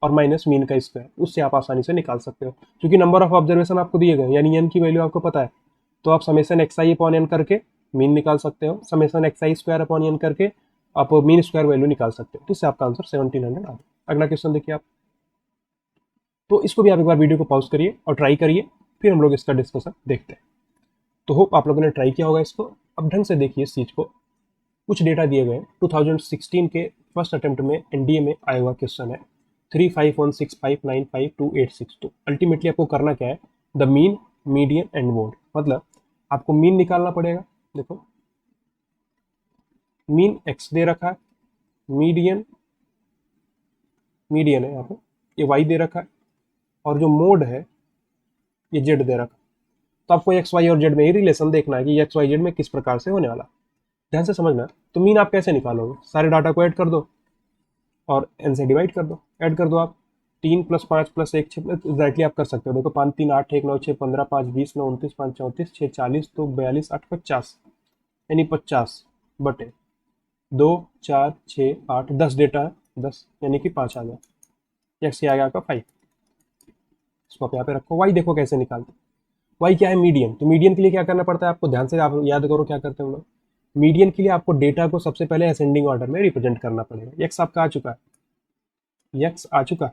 और माइनस मीन का स्क्वायर, उससे आप आसानी से निकाल सकते हो, क्योंकि नंबर ऑफ ऑब्जर्वेशन आपको दिए गए यानी एन की वैल्यू आपको पता है, तो आप summation x i upon N करके मीन निकाल सकते हो, summation x i square upon N करके आप मीन स्क्वायर वैल्यू निकाल सकते हो, तो इससे आपका आंसर 1700 आ गया। अगला क्वेश्चन देखिए आप, तो इसको भी आप एक बार वीडियो को पॉज करिए और ट्राई करिए, फिर हम लोग इसका डिस्कशन देखते हैं। तो होप आप लोगों ने ट्राई किया होगा इसको। अब ढंग से देखिए इस चीज़ को, कुछ डेटा दिए गए 2016 के फर्स्ट अटेम्प्ट में एनडीए में आया हुआ क्वेश्चन है 35165952862। अल्टीमेटली आपको करना क्या है, the mean median and mode, मतलब आपको मीन निकालना पड़ेगा। देखो मीन एक्स दे रखा है, मीडियन मीडियन है यहाँ पे, ये वाई दे रखा है, और जो मोड है ये जेड दे रखा है। तो आपको एक्स वाई और जेड में ही रिलेशन देखना है कि एक्स वाई जेड में किस प्रकार से होने वाला। ध्यान से समझना, तो मीन आप कैसे निकालोगे, सारे डाटा को ऐड कर दो और एन से डिवाइड कर दो, ऐड कर दो आप, 3 + 5 + 1 6 डायरेक्टली आप कर सकते हो। देखो 5 3 8 1 9 6 15 5 20 9 29 5 34 6 40 तो 42 8 50 यानी 50 बटे 2 4 6 8 10 डेटा है, 10 यानी कि 5 आ गया। एक्स ये आ गया आपका 5। इसको आप यहाँ पे रखो। वाई देखो कैसे निकालते हैं। वाई क्या है? मीडियन। तो मीडियन के लिए क्या करना पड़ता है आपको? ध्यान से आप याद करो क्या करते हैं हम लोग। मीडियन के लिए आपको डेटा को सबसे पहले असेंडिंग ऑर्डर में रिप्रेजेंट करना पड़ेगा। एक्स आपका आ चुका है, एक्स आ चुका है।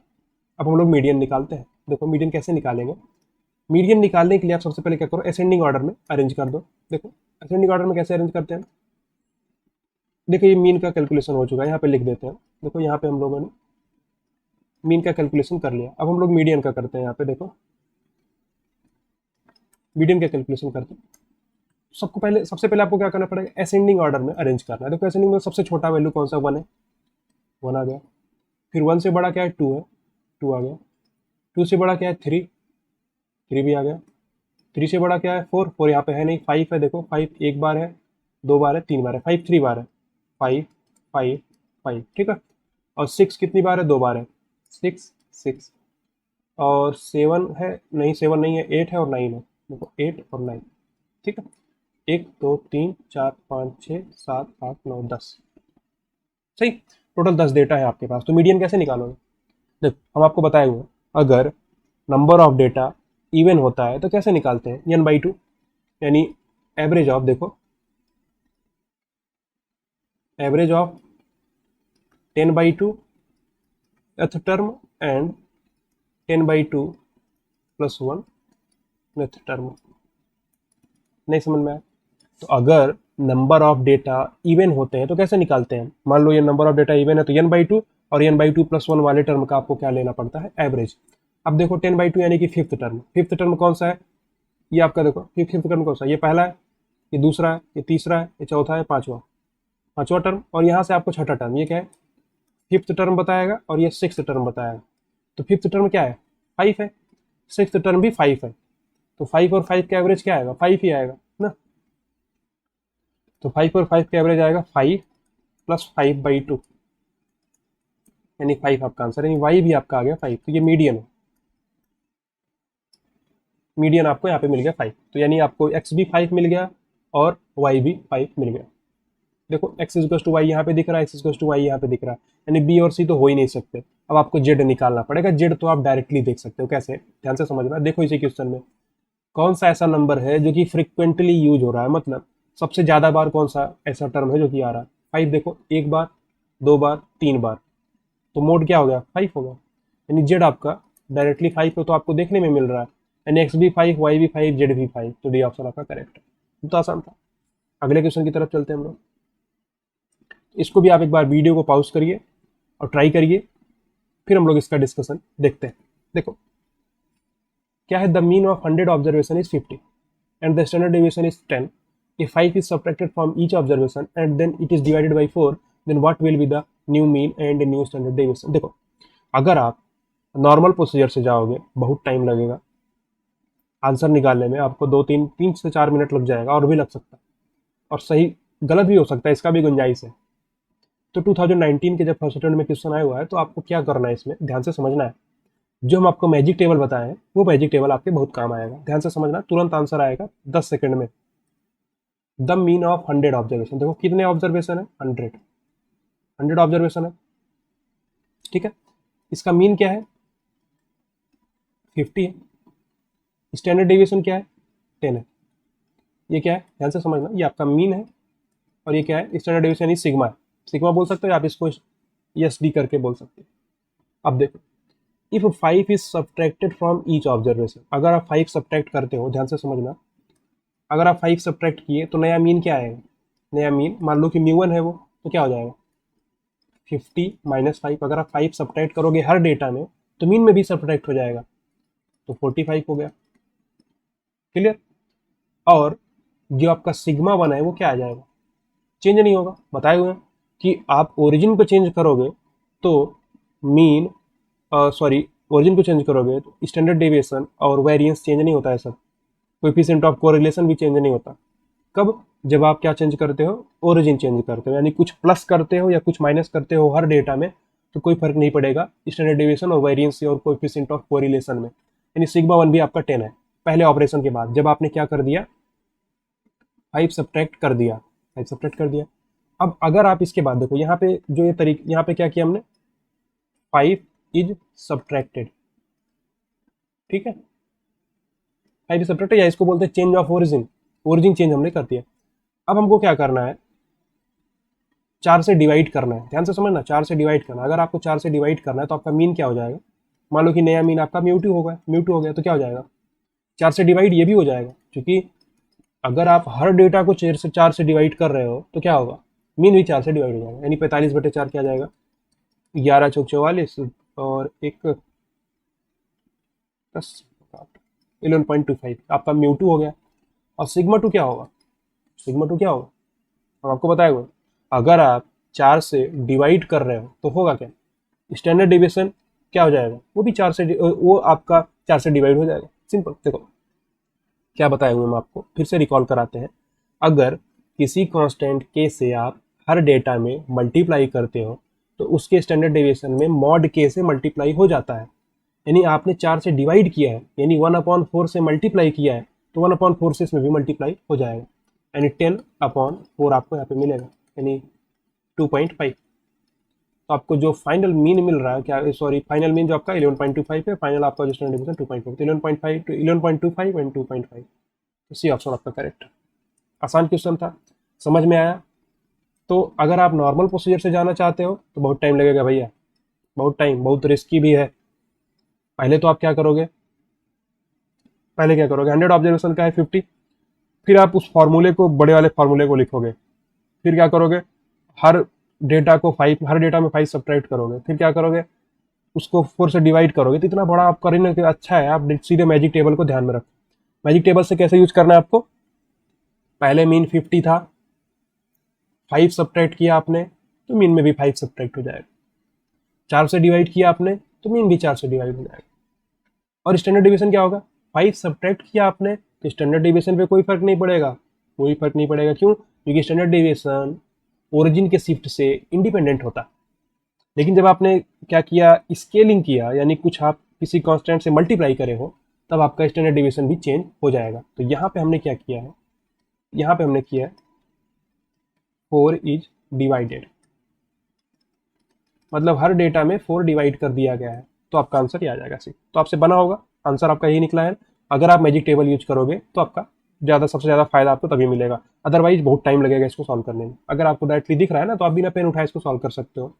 अब हम लोग मीडियन निकालते हैं। देखो मीडियन कैसे निकालेंगे। मीडियन निकालने के लिए आप सबसे पहले क्या करो, असेंडिंग ऑर्डर में अरेंज कर दो। देखो असेंडिंग ऑर्डर में कैसे अरेंज करते हैं। देखो ये मीन का कैलकुलेशन हो चुका है, यहाँ पे लिख देते हैं। देखो यहाँ पे हम लोगों ने मीन का कैलकुलेशन कर लिया। अब हम लोग मीडियन का करते हैं। यहाँ पे देखो मीडियन का कैलकुलेशन करते हैं। सबसे पहले आपको क्या करना पड़ेगा, असेंडिंग ऑर्डर में अरेंज करना है। देखो असेंडिंग में सबसे छोटा वैल्यू कौन सा? 1 है, 1 आ गया। फिर 1 से बड़ा क्या है? 2 है, 2 आ गया। 2 से बड़ा क्या है? 3, 3 भी आ गया। 3 से बड़ा क्या है? 4, 4 यहाँ पे है नहीं। 5 है, देखो 5 एक बार है, 2 बार है, 3 बार है। 5 3 बार है, 5 5 5, ठीक है। और 6 कितनी बार है? 2 बार है, 6 6। और 7 है नहीं, 7 नहीं है, 8 है और 9 है। देखो 8 और 9, ठीक है। 1 2 3 4 5 6 7 8 9 10, सही। टोटल 10 डेटा है आपके पास। तो मीडियन कैसे निकालोगे? देखो हम आपको बताए हुए हैं, अगर नंबर ऑफ डेटा इवन होता है तो कैसे निकालते हैं? n/2 यानी एवरेज ऑफ, देखो average of 10/2 nth term and 10/2 + 1 nth term. नहीं समझ में आया? तो अगर नंबर ऑफ डेटा इवन होते हैं तो कैसे निकालते हैं? मान लो ये नंबर ऑफ डेटा इवन है तो n/2 और n/2 + 1 वाले टर्म का आपको क्या लेना पड़ता है? एवरेज। अब देखो 10/2 यानी कि फिफ्थ टर्म। फिफ्थ टर्म कौन सा है? ये आपका देखो फिफ्थ टर्म कौन सा है? ये पहला है, ये दूसरा है, ये तीसरा है, ये चौथा है, पांचवा, पांचवा टर्म। और यहाँ से आपको छठा टर्म, ये क्या है? फिफ्थ टर्म बताएगा और ये सिक्स्थ टर्म बताएगा। तो फिफ्थ टर्म क्या है? 5 है। सिक्स्थ टर्म भी 5 है। तो 5 और 5 का एवरेज क्या आएगा? 5 ही आएगा ना। तो 5 और 5 का एवरेज आएगा 5 + 5/2 यानी 5 आपका आंसर, यानी वाई भी आपका आ गया 5। तो ये मीडियन है। मीडियन आपको यहाँ पे मिल गया 5। तो यानी आपको एक्स भी 5 मिल गया और वाई भी 5 मिल गया। देखो एक्स इज टू वाई यहाँ पे दिख रहा है, एक्स इज टू वाई यहाँ पे दिख रहा है, यानी बी और सी तो हो ही नहीं सकते। अब आपको जेड निकालना पड़ेगा। जेड तो आप डायरेक्टली देख सकते हो। कैसे? ध्यान से समझना। देखो इसी क्वेश्चन में कौन सा ऐसा नंबर है जो कि फ्रिक्वेंटली यूज हो रहा है, मतलब सबसे ज्यादा बार कौन सा ऐसा टर्म है जो कि आ रहा है? 5। देखो एक बार, 2 बार, 3 बार, तो मोड क्या हो गया? 5 हो गया। यानी जेड आपका डायरेक्टली 5 है, तो आपको देखने में मिल रहा है। यानी एक्स भी 5, वाई भी 5, जेड भी 5। तो डी ऑप्शन आपका करेक्ट है। तो आसान था। अगले क्वेश्चन की तरफ चलते हैं हम लोग। इसको भी आप एक बार वीडियो को पॉज करिए और ट्राई करिए, फिर हम लोग इसका डिस्कशन देखते हैं। देखो क्या है? The mean of 100 observation is 50 and the standard deviation is 10। If 5 is subtracted from each observation and then it is divided by 4, then what will be the new mean and new standard deviation? देखो अगर आप normal procedure से जाओगे बहुत time लगेगा answer निकालने में। आपको 3 से 4 मिनट लग जाएगा, और भी लग सकता है, और सही गलत भी हो सकता है, इसका भी गुंजाइश है। तो 2019 के जब फर्स्ट अटेम्प्ट में क्वेश्चन आया हुआ है तो आपको क्या करना है, इसमें ध्यान से समझना है। जो हम आपको मैजिक टेबल बताए हैं वो मैजिक टेबल आपके बहुत काम आएगा। ध्यान से समझना, तुरंत आंसर आएगा 10 सेकंड में। The mean of 100 observation. देखो कितने ऑब्जर्वेशन है? 100 ऑब्जर्वेशन है, ठीक है। इसका मीन क्या है? 50 है। स्टैंडर्ड डेविएशन क्या है? 10 है। ये क्या है? ध्यान से समझना, ये आपका मीन है और ये क्या है? स्टैंडर्ड डेविएशन यानी सिग्मा है। सिग्मा बोल सकते हो, आप इसको एस डी करके बोल सकते हो। अब देखो if 5 is subtracted from each observation, अगर आप 5 सब्ट्रैक्ट करते हो, ध्यान से समझना, अगर आप 5 सब्ट्रैक्ट किए तो नया मीन क्या आएगा? नया मीन मान लो कि μ1 है वो, तो क्या हो जाएगा? 50 - 5। अगर आप 5 सब्ट्रैक्ट करोगे हर डेटा में तो मीन में भी सब्ट्रैक्ट हो जाएगा, तो 45 हो गया। क्लियर? और जो आपका सिग्मा 1 है वो क्या आ जाएगा? चेंज नहीं होगा। बताए हुए हैं कि आप ओरिजिन को चेंज करोगे तो मीन, सॉरी, ओरिजिन को चेंज करोगे तो स्टैंडर्ड डेविएशन और वेरिएंस चेंज नहीं होता है सब। कोएफिशिएंट ऑफ कोरिलेशन भी चेंज नहीं होता। कब? जब आप क्या चेंज करते हो? ओरिजिन चेंज करते हो, यानी कुछ प्लस करते हो या कुछ माइनस करते हो हर डेटा में, तो कोई फर्क नहीं पड़ेगा स्टैंडर्ड डेविएशन और वेरिएंस से और कोएफिशिएंट ऑफ कोरिलेशन में, यानी सिग्मा 1 भी आपका 10 है पहले ऑपरेशन के बाद। जब आपने क्या कर दिया, 5 सब्ट्रैक्ट कर दिया, 5 सब्ट्रैक्ट कर दिया। अब अगर आप इसके बाद देखो यहाँ पे जो ये तरीका, यहाँ पे क्या किया हमने, 5 इज सब्ट्रैक्टेड, ठीक है, 5 इज सब्ट्रैक्टेड, या इसको बोलते हैं change of origin, origin change हमने कर दिया। अब हमको क्या करना है, 4 से डिवाइड करना है, ध्यान से समझना, 4 से डिवाइड करना है। अगर आपको 4 से डिवाइड करना है तो आपका मीन क्या हो जाएगा, मान लो कि नया मीन आपका म्यू2 होगा, म्यू2 हो गया तो क्या हो जाएगा, 4 से डिवाइड ये भी हो जाएगा, क्योंकि अगर आप हर डेटा को 4 से डिवाइड कर रहे हो तो क्या होगा, मीन भी 4 से डिवाइड हो जाएगा, यानी 45/4 क्या जाएगा, 11 चौक 44 और एक 10 11.25 आपका म्यू2 हो गया। और सिग्मा 2 क्या होगा, सिग्मा 2 क्या होगा, हम आपको बताएगा। अगर आप 4 से डिवाइड कर रहे हो तो होगा क्या, स्टैंडर्ड डेविएशन क्या हो जाएगा, वो भी 4 से, वो आपका 4 से डिवाइड हो जाएगा। सिंपल, देखो क्या बताए हुए हम आपको फिर से रिकॉल कराते हैं। अगर किसी कांस्टेंट के से आप हर डेटा में मल्टीप्लाई करते हो तो उसके स्टैंडर्ड डेविएशन में मॉड के से मल्टीप्लाई हो जाता है, यानी आपने 4 से डिवाइड किया है, यानी 1/4 से मल्टीप्लाई किया है तो 1/4 से इसमें भी मल्टीप्लाई हो जाएगा, यानी 10/4 आपको यहाँ पे मिलेगा, यानी 2.5। तो आपको जो फाइनल मीन मिल रहा है, क्या सॉरी, फाइनल मीन जो आपका 11.25 है, फाइनल आपका जो स्टैंडर्ड डेविएशन 2.5, तो 11.5 to 11.25 एंड 2.5, तो सी ऑप्शन आपका करेक्ट। आसान क्वेश्चन था, समझ में आया। तो अगर आप नॉर्मल प्रोसीजर से जाना चाहते हो तो बहुत टाइम लगेगा भैया, बहुत टाइम, बहुत रिस्की भी है। पहले तो आप क्या करोगे, पहले क्या करोगे, 100 ऑब्जर्वेशन का है 50, फिर आप उस फार्मूले को, बड़े वाले फार्मूले को लिखोगे, फिर क्या करोगे, हर डेटा को 5, हर डेटा में 5 सब्ट्रैक्ट करोगे, फिर क्या करोगे, उसको 4 से डिवाइड करोगे। तो इतना बड़ा आप करेंगे कि अच्छा है, आप सीधे मैजिक टेबल को ध्यान में रखो। मैजिक टेबल से कैसे यूज करना है आपको, पहले मीन 50 था, 5 सब्ट्रैक्ट किया आपने तो मीन में भी 5 सब्ट्रैक्ट हो जाएगा, 4 से डिवाइड किया आपने तो मीन भी 4 से डिवाइड हो जाएगा। और स्टैंडर्ड डिविएशन क्या होगा, 5 सब्ट्रैक्ट किया आपने तो स्टैंडर्ड डिविएशन पे कोई फर्क नहीं पड़ेगा, कोई फर्क नहीं पड़ेगा। क्यों, क्योंकि स्टैंडर्ड डिविएशन ओरिजिन के शिफ्ट से इंडिपेंडेंट होता है। लेकिन जब आपने क्या किया, स्केलिंग किया, यानी कुछ आप किसी कांस्टेंट से मल्टीप्लाई करे हो, तब आपका स्टैंडर्ड डिविएशन भी चेंज हो जाएगा। तो यहाँ पे हमने क्या किया है, यहाँ पे हमने किया है 4 इज डिवाइडेड, मतलब हर डेटा में 4 डिवाइड कर दिया गया है, तो आपका आंसर ये आ जाएगा सी। तो आपसे बना होगा, आंसर आपका यही निकला है। अगर आप मैजिक टेबल यूज करोगे तो आपका सबसे ज़्यादा फायदा आपको तभी मिलेगा, अदरवाइज बहुत टाइम लगेगा इसको सॉल्व करने में। अगर आपको डायरेक्टली दिख रहा है ना, तो आप बिना पेन उठाए इसको सॉल्व कर सकते हो।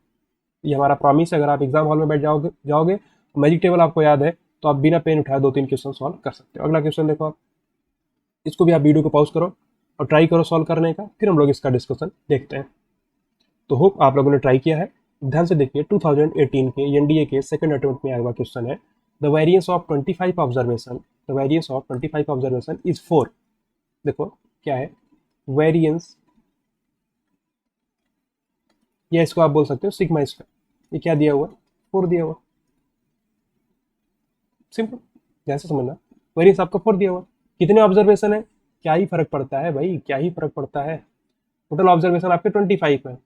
ये हमारा प्रॉमिस है, अगर आप एग्जाम हॉल में बैठ जाओगे मैजिक टेबल आपको याद है तो आप बिना पेन उठाए 2-3 क्वेश्चन सॉल्व कर सकते हो। अगला क्वेश्चन देखो आप, इसको भी आप वीडियो को पॉज करो और ट्राई करो सॉल्व करने का, फिर हम लोग इसका डिस्कशन देखते हैं। तो होप आप लोगों ने ट्राई किया है। ध्यान से देखिए, 2018 के एनडीए के सेकंड अटेम्प्ट में आया हुआ क्वेश्चन है, the variance of 25 observation, the variance of 25 observation is 4। देखो क्या है वेरिएंस, या इसको आप बोल सकते हो सिग्मा स्क्वायर। ये क्या दिया हुआ, 4 दिया हुआ, सिंपल, ध्यान से समझना। वेरिएंस आपका 4 दिया हुआ, कितने ऑब्जर्वेशन है, क्या ही फर्क पड़ता है भाई, क्या ही फर्क पड़ता है। टोटल ऑब्जर्वेशन आपके 25 है,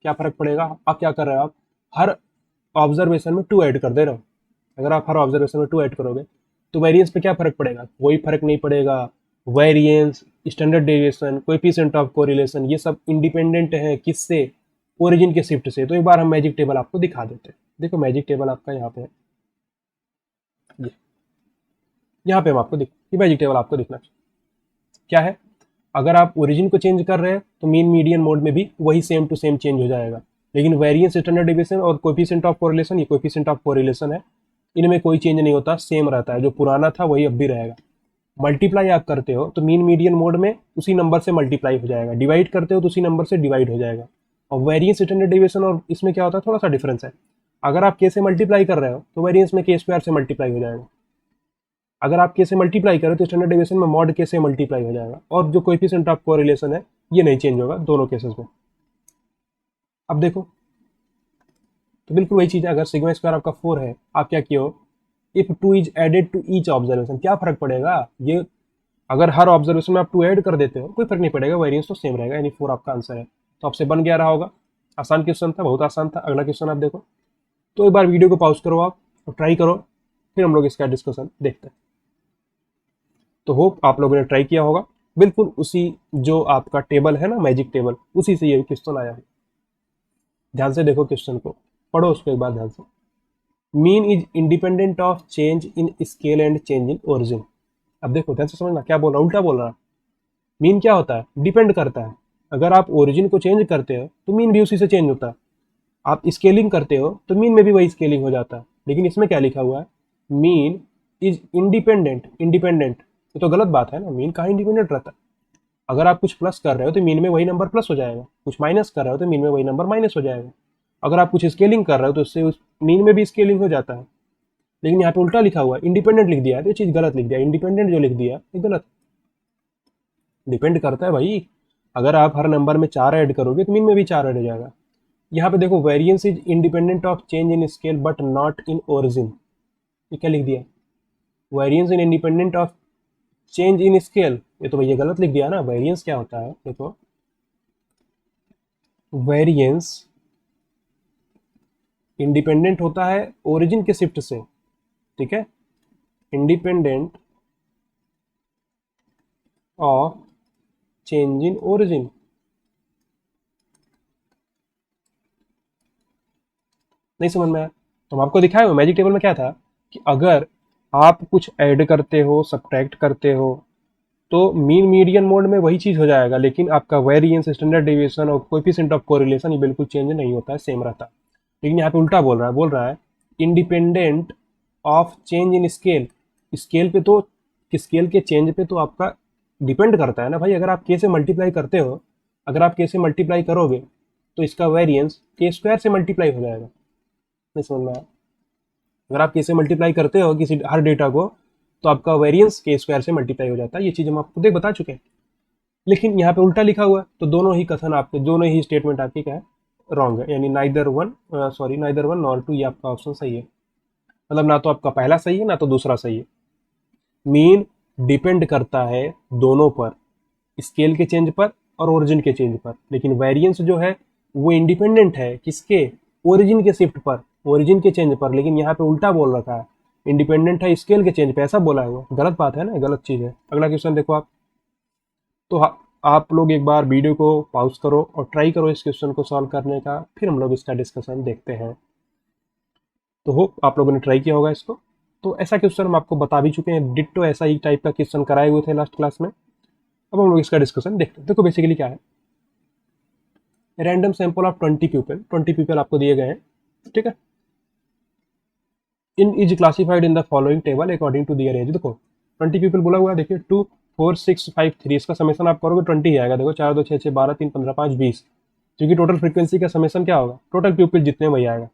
क्या फर्क पड़ेगा। आप क्या कर रहे हो, आप हर ऑब्जर्वेशन में 2 ऐड कर दे रहे हो। अगर आप हर ऑब्जर्वेशन में 2 ऐड करोगे तो वेरिएंस पे क्या फर्क पड़ेगा, कोई फर्क नहीं पड़ेगा। Variance, standard deviation, coefficient of correlation, ये सब इंडिपेंडेंट है किससे, ओरिजिन के शिफ्ट से। तो एक बार हम मैजिक टेबल आपको दिखा देते हैं। देखो मैजिक टेबल आपका यहाँ पे है, ये यहाँ पे हम आपको ये मैजिक टेबल आपको दिखना चाहिए। क्या है, अगर आप ओरिजिन को चेंज कर रहे हैं तो मीन मीडियन मोड में भी वही सेम टू सेम चेंज हो जाएगा। लेकिन वेरिएंस, स्टैंडर्ड डेविएशन और कोएफिशिएंट ऑफ कोरिलेशन, ये कोएफिशिएंट ऑफ कोरिलेशन है, इनमें कोई चेंज नहीं होता, सेम रहता है, जो पुराना था वही अब भी रहेगा। मल्टीप्लाई आप करते हो तो मीन मीडियन मोड में उसी नंबर से मल्टीप्लाई हो जाएगा, डिवाइड करते हो तो उसी नंबर से डिवाइड हो जाएगा। और वेरिएंस, स्टैंडर्ड डेविएशन और इसमें क्या होता है, थोड़ा सा डिफरेंस है। अगर आप के से मल्टीप्लाई कर रहे हो तो वेरिएंस में के स्क्वायर से मल्टीप्लाई हो जाएगा, अगर आप के से मल्टीप्लाई करें तो स्टैंडर्ड डेविएशन में मॉड के से मल्टीप्लाई हो जाएगा। और जो कोएफिशिएंट ऑफ कोरिलेशन है ये नहीं चेंज होगा दोनों केसेस में। अब देखो, तो बिल्कुल वही चीज़ है। अगर सिग्मा स्क्वायर आपका 4 है, आप क्या किए हो, if 2 is added to each observation, क्या फर्क पड़ेगा, ये अगर हर ऑब्जर्वेशन में आप 2 ऐड कर देते हो कोई फर्क नहीं पड़ेगा, वेरिएंस तो सेम रहेगा, यानी 4 आपका आंसर है। तो आपसे बन गया रहा होगा, आसान क्वेश्चन था, बहुत आसान था। अगला क्वेश्चन आप देखो, तो एक बार वीडियो को पॉज करो आप और ट्राई करो, फिर हम लोग इसका डिस्कशन देखते हैं। तो होप आप लोगों ने ट्राई किया होगा। बिल्कुल उसी जो आपका टेबल है ना, मैजिक टेबल, उसी से ये क्वेश्चन आया है। ध्यान से देखो क्वेश्चन को, पढ़ो उसको एक बार ध्यान से। Mean is independent of change in scale and change in origin. अब देखो ध्यान से समझना, क्या बोल रहा है, उल्टा बोल रहा है। मीन क्या होता है, डिपेंड करता है। अगर आप ओरिजिन को चेंज करते हो तो मीन भी उसी से चेंज होता है। आप स्केलिंग करते हो तो मीन में भी वही स्केलिंग हो जाता है। लेकिन इसमें क्या लिखा हुआ है, मीन इज इंडिपेंडेंट। इंडिपेंडेंट तो गलत बात है ना, मीन कहाँ इंडिपेंडेंट रहता है। अगर आप कुछ प्लस कर रहे हो तो मीन में वही नंबर प्लस हो जाएगा, कुछ माइनस कर रहे हो तो मीन में वही नंबर माइनस हो जाएगा। अगर आप कुछ स्केलिंग कर रहे हो तो उससे उस मीन में भी स्केलिंग हो जाता है। लेकिन यहाँ पे उल्टा लिखा हुआ है, इंडिपेंडेंट लिख दिया है तो ये चीज़ गलत लिख दिया। इंडिपेंडेंट जो लिख दिया ये गलत। डिपेंड करता है भाई। अगर आप हर नंबर में 4 ऐड करोगे तो मीन में भी 4 ऐड हो जाएगा। यहाँ पे देखो, variance is independent of change in scale but not in origin. ये क्या लिख दिया, variance in independent of change in scale. ये तो भैया गलत लिख दिया ना। वेरिएंस क्या होता है, देखो, वेरिएंस इंडिपेंडेंट होता है ओरिजिन के शिफ्ट से, ठीक है, independent of change in origin. नहीं समझ में आया तो हम आपको दिखाए हुए मैजिक टेबल में क्या था कि अगर आप कुछ ऐड करते हो, सब्ट्रैक्ट करते हो, तो मीन मीडियन मोड में वही चीज़ हो जाएगा, लेकिन आपका वेरिएंस, स्टैंडर्ड डेविएशन और कोएफिशिएंट ऑफ कोरिलेशन ये बिल्कुल चेंज नहीं होता है, सेम रहता है। लेकिन यहाँ पे उल्टा बोल रहा है independent of change in scale. Scale पे तो, स्केल के चेंज पे तो आपका डिपेंड करता है ना भाई। अगर आप के से मल्टीप्लाई करते हो, अगर आप के से मल्टीप्लाई करोगे तो इसका वेरिएंस के स्क्वायर से मल्टीप्लाई हो जाएगा। नहीं समझ में आया, अगर आप के से मल्टीप्लाई करते हो किसी हर डेटा को तो आपका वेरिएंस के स्क्वायर से मल्टीप्लाई हो जाता है। ये चीज़ हम आपको देख बता चुके हैं। लेकिन यहाँ पे उल्टा लिखा हुआ है तो दोनों ही कथन आपके, दोनों ही स्टेटमेंट आपके क्या है, रॉन्ग है। यानी नाइदर वन नॉर टू, ये आपका ऑप्शन सही है। मतलब ना तो आपका पहला सही है ना तो दूसरा सही है। मीन डिपेंड करता है दोनों पर, स्केल के चेंज पर और ओरिजिन के चेंज पर। लेकिन वेरिएंस जो है वो इंडिपेंडेंट है किसके, ओरिजिन के शिफ्ट पर, ओरिजिन के चेंज पर। लेकिन यहाँ पे उल्टा बोल रखा है, इंडिपेंडेंट है स्केल के चेंज पे, ऐसा बोला है वो। गलत बात है ना, गलत चीज़ है। अगला क्वेश्चन देखो आप। तो आप लोग एक बार वीडियो को पॉज करो और ट्राई करो इस क्वेश्चन को सॉल्व करने का, फिर हम लोग इसका डिस्कशन देखते हैं। तो होप आप लोगों ने ट्राई किया होगा इसको। तो ऐसा क्वेश्चन हम आपको बता भी चुके हैं, डिट्टो ऐसा ही टाइप का क्वेश्चन कराए हुए थे लास्ट क्लास में। अब हम लोग इसका डिस्कशन देखते हैं। देखो बेसिकली क्या है, random sample of 20 people, 20 people आपको दिए गए हैं, ठीक है। In is classified in the following table according to their age. देखो 20 पीपल बोला हुआ है, देखिए 2 4 6 5 3, इसका समेशन आप करोगे 20 ही आएगा। देखो 4 2 6 6 12 3 15 5 20, क्योंकि टोटल फ्रीक्वेंसी का समेशन क्या होगा, टोटल पीपल जितने वही आएगा।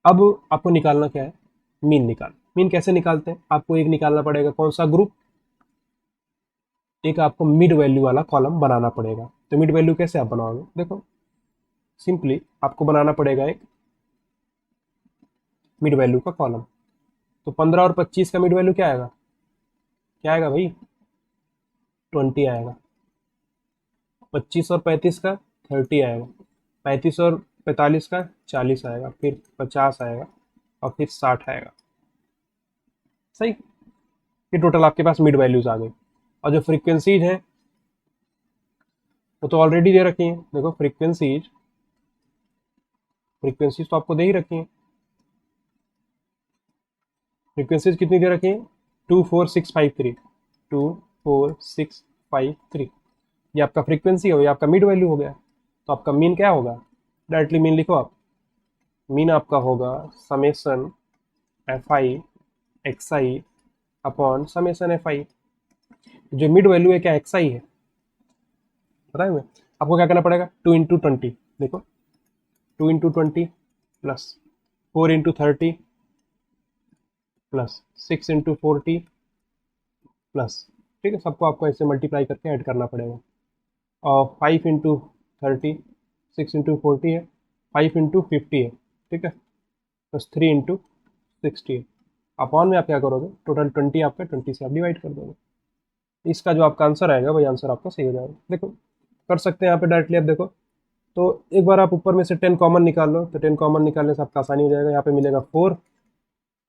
अब आपको निकालना क्या है, मीन निकाल। मीन कैसे निकालते हैं, आपको एक निकालना पड़ेगा कौन सा ग्रुप, एक आपको मिड वैल्यू वाला कॉलम बनाना पड़ेगा। तो मिड वैल्यू कैसे आप बनाओगे, देखो सिंपली आपको बनाना पड़ेगा एक मिड वैल्यू का कॉलम। तो 15 और 25 का मिड वैल्यू क्या आएगा, क्या आएगा भाई, 20 आएगा। 25 और 35 का 30 आएगा। 35 और 45 का 40 आएगा। फिर 50 आएगा और फिर 60 आएगा। सही, ये टोटल आपके पास मिड वैल्यूज आ गई। और जो फ्रीक्वेंसीज हैं वो तो ऑलरेडी दे रखी हैं। देखो फ्रीक्वेंसीज तो आपको दे ही रखी हैं। फ्रीक्वेंसीज कितनी दे रखी हैं, 24653, 24653, ये आपका फ्रीक्वेंसी हो, ये आपका मिड वैल्यू हो गया। तो आपका मीन क्या होगा, डायरेक्टली मीन लिखो आप। मीन आपका होगा summation F I x i upon summation F I. जो मिड वैल्यू है क्या, एक्स आई है, पता है। आपको क्या करना पड़ेगा, 2 × 20, देखो 2 × 20 प्लस 4 × 30 प्लस 6 × 40 प्लस, ठीक है, सबको आपको ऐसे मल्टीप्लाई करके ऐड करना पड़ेगा। और 5 × 30, 6 × 40 है, 5 × 50 है, ठीक है, प्लस 3 × 60 है। अपॉन में आप क्या करोगे, टोटल 20 आपका 20 से आप डिवाइड कर दोगे। इसका जो आपका आंसर आएगा वही आंसर आपका सही हो जाएगा। देखो कर सकते हैं यहाँ पे डायरेक्टली आप देखो, तो एक बार आप ऊपर में से 10 कॉमन निकाल लो, तो 10 कॉमन निकालने से आपका आसानी हो जाएगा। यहाँ पे मिलेगा 4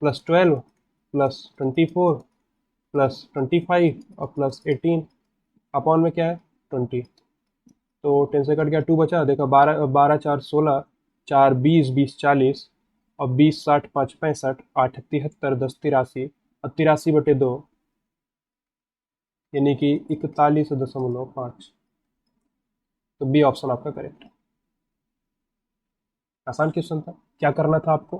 + 12 + 24 + 25 और + 18 अपॉन में क्या है 20। तो 10 से कट गया 2 बचा, देखो 12 12 4 16, 4 20 20 40 और 20 60 5 65 8 73 10 83 और 83/2 यानी कि 41.5। तो बी ऑप्शन आपका करेक्ट है। आसान क्वेश्चन था। क्या करना था आपको,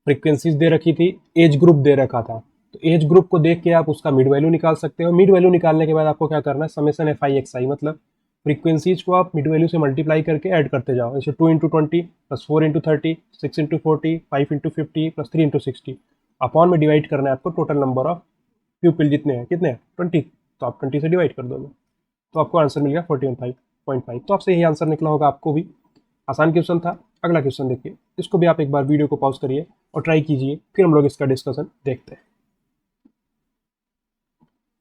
फ्रीक्वेंसीज दे रखी थी, एज ग्रुप दे रखा था, तो एज ग्रुप को देख के आप उसका मिड वैल्यू निकाल सकते हो। मिड वैल्यू निकालने के बाद आपको क्या करना है, समेशन एफ आई एक्स आई, मतलब फ्रीक्वेंसीज को आप मिड वैल्यू से मल्टीप्लाई करके ऐड करते जाओ। जैसे 2 × 20 + 4 × 30 6 × 40 5 × 50 + 3 × 60 अपॉन में डिवाइड करना है आपको टोटल नंबर ऑफ प्यूपिल जितने हैं, कितने हैं 20, तो आप 20 से डिवाइड कर दोगे तो आपको आंसर मिल गया 41.5। तो आपसे यही आंसर निकला होगा आपको भी। आसान क्वेश्चन था। अगला क्वेश्चन देखिए, इसको भी आप एक बार वीडियो को पॉज करिए और ट्राई कीजिए, फिर हम लोग इसका डिस्कशन देखते हैं।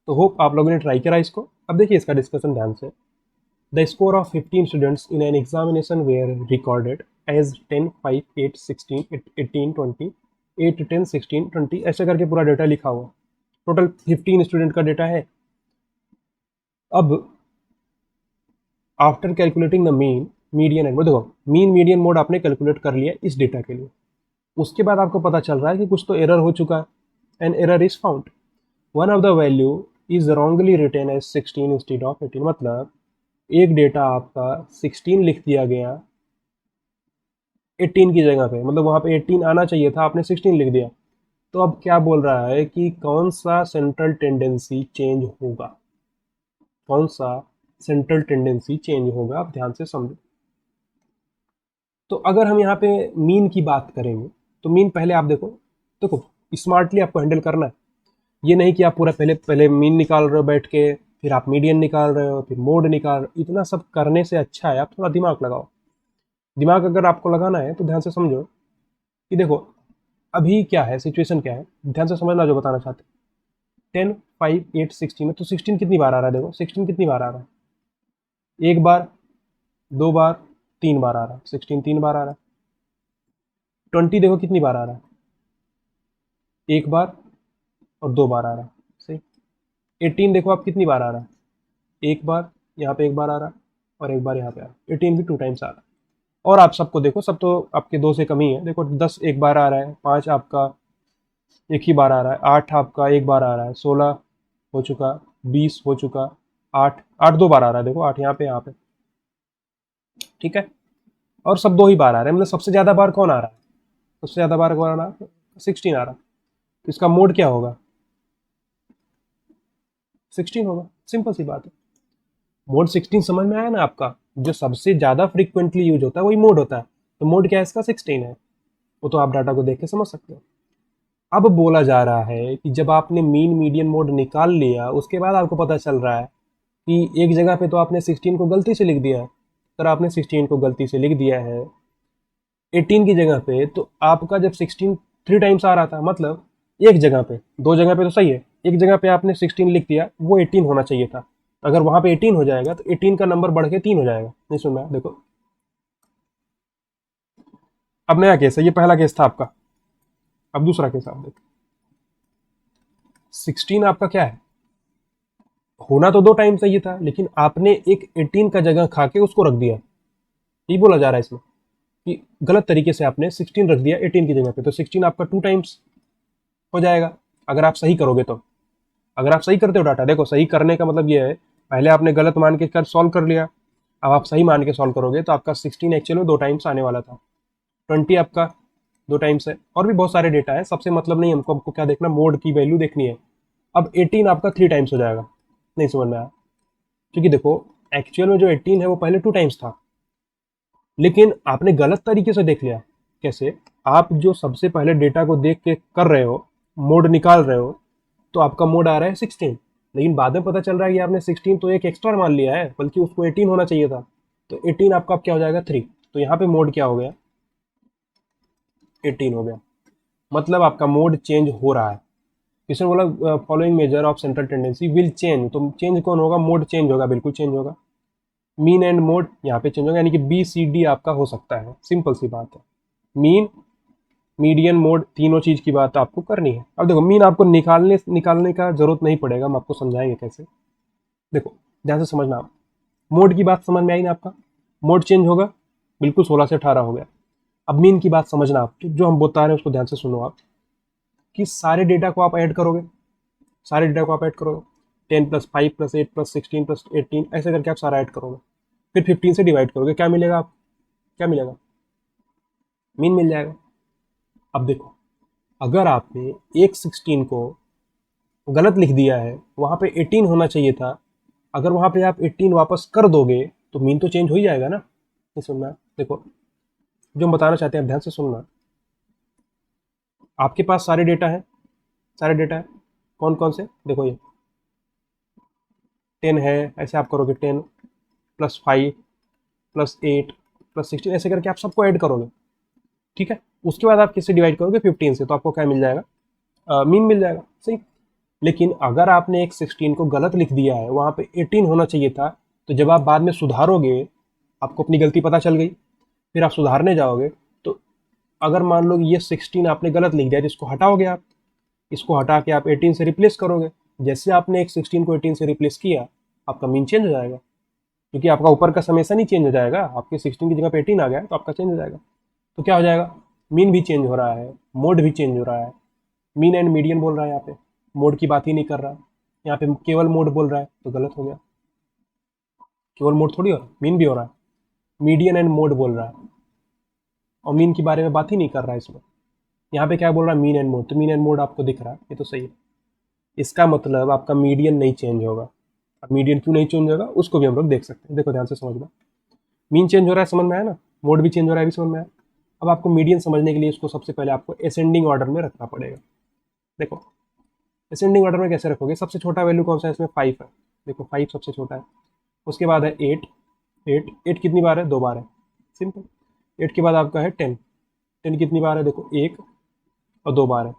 तो होप आप लोगों ने ट्राई करा इसको। अब देखिए इसका डिस्कशन ध्यान से। The score of 15 students in an examination were recorded as 10 5 8 16 18 20 8 10 16 20 ऐसे करके पूरा डेटा लिखा हुआ। टोटल 15 स्टूडेंट का डेटा है। अब after calculating the mean median and mode, देखो मीन मीडियन मोड आपने कैलकुलेट कर लिया इस डेटा के लिए। उसके बाद आपको पता चल रहा है कि कुछ तो एरर हो चुका है। An error is found, one of the value is wrongly written as 16 instead of 18। मतलब एक डेटा आपका 16 लिख दिया गया 18 की जगह पे, मतलब वहाँ पे 18 आना चाहिए था, आपने 16 लिख दिया। तो अब क्या बोल रहा है कि कौन सा सेंट्रल टेंडेंसी चेंज होगा, कौन सा सेंट्रल टेंडेंसी चेंज होगा, आप ध्यान से समझो। तो अगर हम यहाँ पे मीन की बात करेंगे तो मीन पहले आप देखो, देखो स्मार्टली आपको हैंडल करना है। ये नहीं कि आप पूरा पहले पहले मीन निकाल रहे हो बैठ के, फिर आप मीडियन निकाल रहे हो, फिर मोड निकाल रहे हो। इतना सब करने से अच्छा है आप थोड़ा दिमाग लगाओ। दिमाग अगर आपको लगाना है तो ध्यान से समझो कि देखो अभी क्या है, सिचुएशन क्या है, ध्यान से समझना जो बताना चाहते हैं। 10 5 8 16 है, तो 16 कितनी बार आ रहा है, देखो 16 कितनी बार आ रहा है, एक बार, दो बार, तीन बार आ रहा है। 16 तीन बार आ रहा है। 20 देखो कितनी बार आ रहा है, एक बार और दो बार आ रहा है। सही। 18 देखो आप कितनी बार आ रहा है, एक बार, यहाँ पे एक बार आ रहा है और एक बार यहाँ पे आ रहा है। 18 भी 2 टाइम्स आ रहा है। और आप सबको देखो, सब तो आपके दो से कम ही है। देखो 10 एक बार आ रहा है, 5 आपका एक ही बार आ रहा है, 8 आपका एक बार आ रहा है, 16 हो चुका, 20 हो चुका, 8 8 दो बार आ रहा है। देखो 8 यहाँ पे, ठीक है। और सब दो ही बार आ रहे हैं, मतलब सबसे ज़्यादा बार कौन आ रहा है, सबसे ज़्यादा बार कौन आ रहा है, 16 आ रहा है। तो इसका मोड क्या होगा, 16 होगा। सिंपल सी बात है। मोड 16 समझ में आया ना आपका। जो सबसे ज़्यादा फ्रीक्वेंटली यूज होता है वही मोड होता है। तो मोड क्या है इसका, 16 है। वो तो आप डाटा को देख के समझ सकते हो। अब बोला जा रहा है कि जब आपने मीन मीडियन मोड निकाल लिया, उसके बाद आपको पता चल रहा है कि एक जगह पे तो आपने 16 को गलती से लिख दिया है। अगर आपने 16 को गलती से लिख दिया है 18 की जगह पे, तो आपका जब 16 3 टाइम्स आ रहा था, मतलब एक जगह पे, दो जगह पे तो सही है, एक जगह पे आपने 16 लिख दिया, वो 18 होना चाहिए था। अगर वहां पे 18 हो जाएगा तो 18 का नंबर बढ़ के 3 हो जाएगा। नहीं सुन रहा है, देखो अब नया केस है, ये पहला केस था आपका। अब दूसरा केस आप देखो। 16 आपका क्या है, होना तो दो टाइम चाहिए था, लेकिन आपने एक 18 का जगह खा के उसको रख दिया। ये बोला जा रहा है इसमें कि गलत तरीके से आपने 16 रख दिया 18 की जगह पे, तो 16 आपका 2 टाइम्स हो जाएगा अगर आप सही करोगे तो। अगर आप सही करते हो डाटा, देखो सही करने का मतलब ये है, पहले आपने गलत मान के कर सॉल्व कर लिया, अब आप सही मान के सॉल्व करोगे तो आपका 16 एक्चुअल में 2 टाइम्स आने वाला था। 20 आपका 2 टाइम्स है। और भी बहुत सारे डेटा है, सबसे मतलब नहीं हमको, हमको क्या देखना, मोड की वैल्यू देखनी है। अब 18 आपका 3 टाइम्स हो जाएगा। नहीं समझ में आया, क्योंकि देखो एक्चुअल में जो 18 है वो पहले 2 टाइम्स था, लेकिन आपने गलत तरीके से देख लिया। कैसे, आप जो सबसे पहले डेटा को देख के कर रहे हो, मोड निकाल रहे हो, तो आपका मोड आ रहा है 16, लेकिन बाद में पता चल रहा है कि आपने 16 तो एक एक्स्ट्रा मान लिया है, बल्कि उसको 18 होना चाहिए था। तो 18 आपका अब क्या हो जाएगा 3। तो यहाँ पे मोड क्या हो गया, 18 हो गया। मतलब आपका मोड चेंज हो रहा है। इसने बोला following measure of central tendency will change, तो चेंज कौन होगा, मोड चेंज होगा, बिल्कुल चेंज होगा। मीन एंड मोड यहाँ पे चेंज होगा, यानी कि बी सी डी आपका हो सकता है, सिंपल सी बात है। मीन, मीडियन, मोड, तीनों चीज़ की बात आपको करनी है। अब देखो मीन आपको निकालने का जरूरत नहीं पड़ेगा, हम आपको समझाएंगे कैसे। देखो ध्यान से समझना आप, मोड की बात समझ में आई ना आपका, मोड चेंज होगा, बिल्कुल 16 से 18 हो गया। अब मीन की बात समझना आप, तो जो हम बता रहे हैं उसको ध्यान से सुनो आप, कि सारे डेटा को आप ऐड करोगे, सारे डेटा को आप ऐड करोगे, 10 प्लस 5 प्लस 8 प्लस 16 प्लस 18 ऐसे करके आप सारा ऐड करोगे, फिर 15 से डिवाइड करोगे, क्या मिलेगा आप, क्या मिलेगा, मीन मिल जाएगा। अब देखो, अगर आपने एक 16 को गलत लिख दिया है, वहां पे 18 होना चाहिए था, अगर वहां पे आप 18 वापस कर दोगे तो मीन तो चेंज हो ही जाएगा ना। नहीं सुनना, देखो जो हम बताना चाहते हैं आप ध्यान से सुनना। आपके पास सारे डेटा है, सारे डेटा है, कौन कौन से, देखो ये 10 है, ऐसे आप करोगे 10 प्लस 5 प्लस 8 प्लस 16 ऐसे करके आप सबको ऐड करोगे, ठीक है। उसके बाद आप किससे डिवाइड करोगे, 15 से, तो आपको क्या मिल जाएगा, मीन मिल जाएगा, सही। लेकिन अगर आपने एक 16 को गलत लिख दिया है, वहां पे 18 होना चाहिए था, तो जब आप बाद में सुधारोगे, आपको अपनी गलती पता चल गई, फिर आप सुधारने जाओगे, तो अगर मान लो ये 16 आपने गलत लिख दिया तो इसको हटाओगे आप, इसको हटा के आप 18 से रिप्लेस करोगे, जैसे आपने एक 16 को 18 से रिप्लेस किया, आपका मीन चेंज हो जाएगा, क्योंकि आपका ऊपर का समेसन ही चेंज हो जाएगा, आपके 16 की जगह पे 18 आ गया तो आपका चेंज हो जाएगा। तो क्या हो जाएगा, मीन भी चेंज हो रहा है, मोड भी चेंज हो रहा है। मीन एंड मीडियन बोल रहा है यहाँ पे, मोड की बात ही नहीं कर रहा, यहाँ पे केवल मोड बोल रहा है तो गलत हो गया, केवल मोड थोड़ी हो रहा है, मीन भी हो रहा है, मीडियन एंड मोड बोल रहा है, और मीन के बारे में बात ही नहीं कर रहा है इसमें। यहाँ पे क्या बोल रहा है, मीन एंड मोड, तो मीन एंड मोड आपको दिख रहा है, ये तो सही है। इसका मतलब आपका मीडियन नहीं चेंज होगा। अब मीडियन क्यों नहीं चेंज होगा उसको भी हम लोग देख सकते हैं, देखो ध्यान से समझना। मीन चेंज हो रहा है, समझ में आया ना, मोड भी चेंज हो रहा है, भी समझ में आया। अब आपको मीडियन समझने के लिए इसको सबसे पहले आपको असेंडिंग ऑर्डर में रखना पड़ेगा। देखो असेंडिंग ऑर्डर में कैसे रखोगे, सबसे छोटा वैल्यू कौन सा है इसमें, 5 है, देखो 5 सबसे छोटा है, उसके बाद है 8, 8 कितनी बार है, 2 बार है, सिंपल। 8 के बाद आपका है 10, 10 कितनी बार है, देखो 1 और 2 बार है,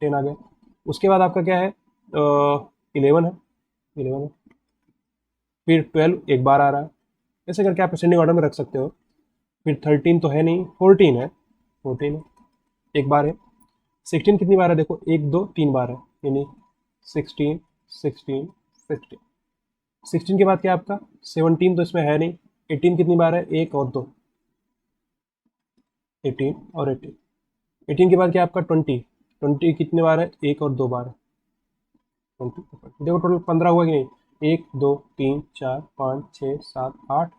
10 आ गया। उसके बाद आपका क्या है, 11 है, 11 है, फिर 12 एक बार आ रहा है, ऐसे करके आप असेंडिंग ऑर्डर में रख सकते हो। फिर 13 तो है नहीं, 14 है, 14 है, एक बार है। 16 कितनी बार है, देखो 1 2 3 बार है, यानी 16 16 16। 16 के बाद क्या है आपका, 17 तो इसमें है नहीं। 18 कितनी बार है, 1 और 2, 18 और 18। 18 के बाद क्या है आपका 20, 20 कितनी बार है, 1 और 2 बार है, 20। देखो टोटल 15 हुआ कि नहीं, 1 2 3 4 5 6 7 8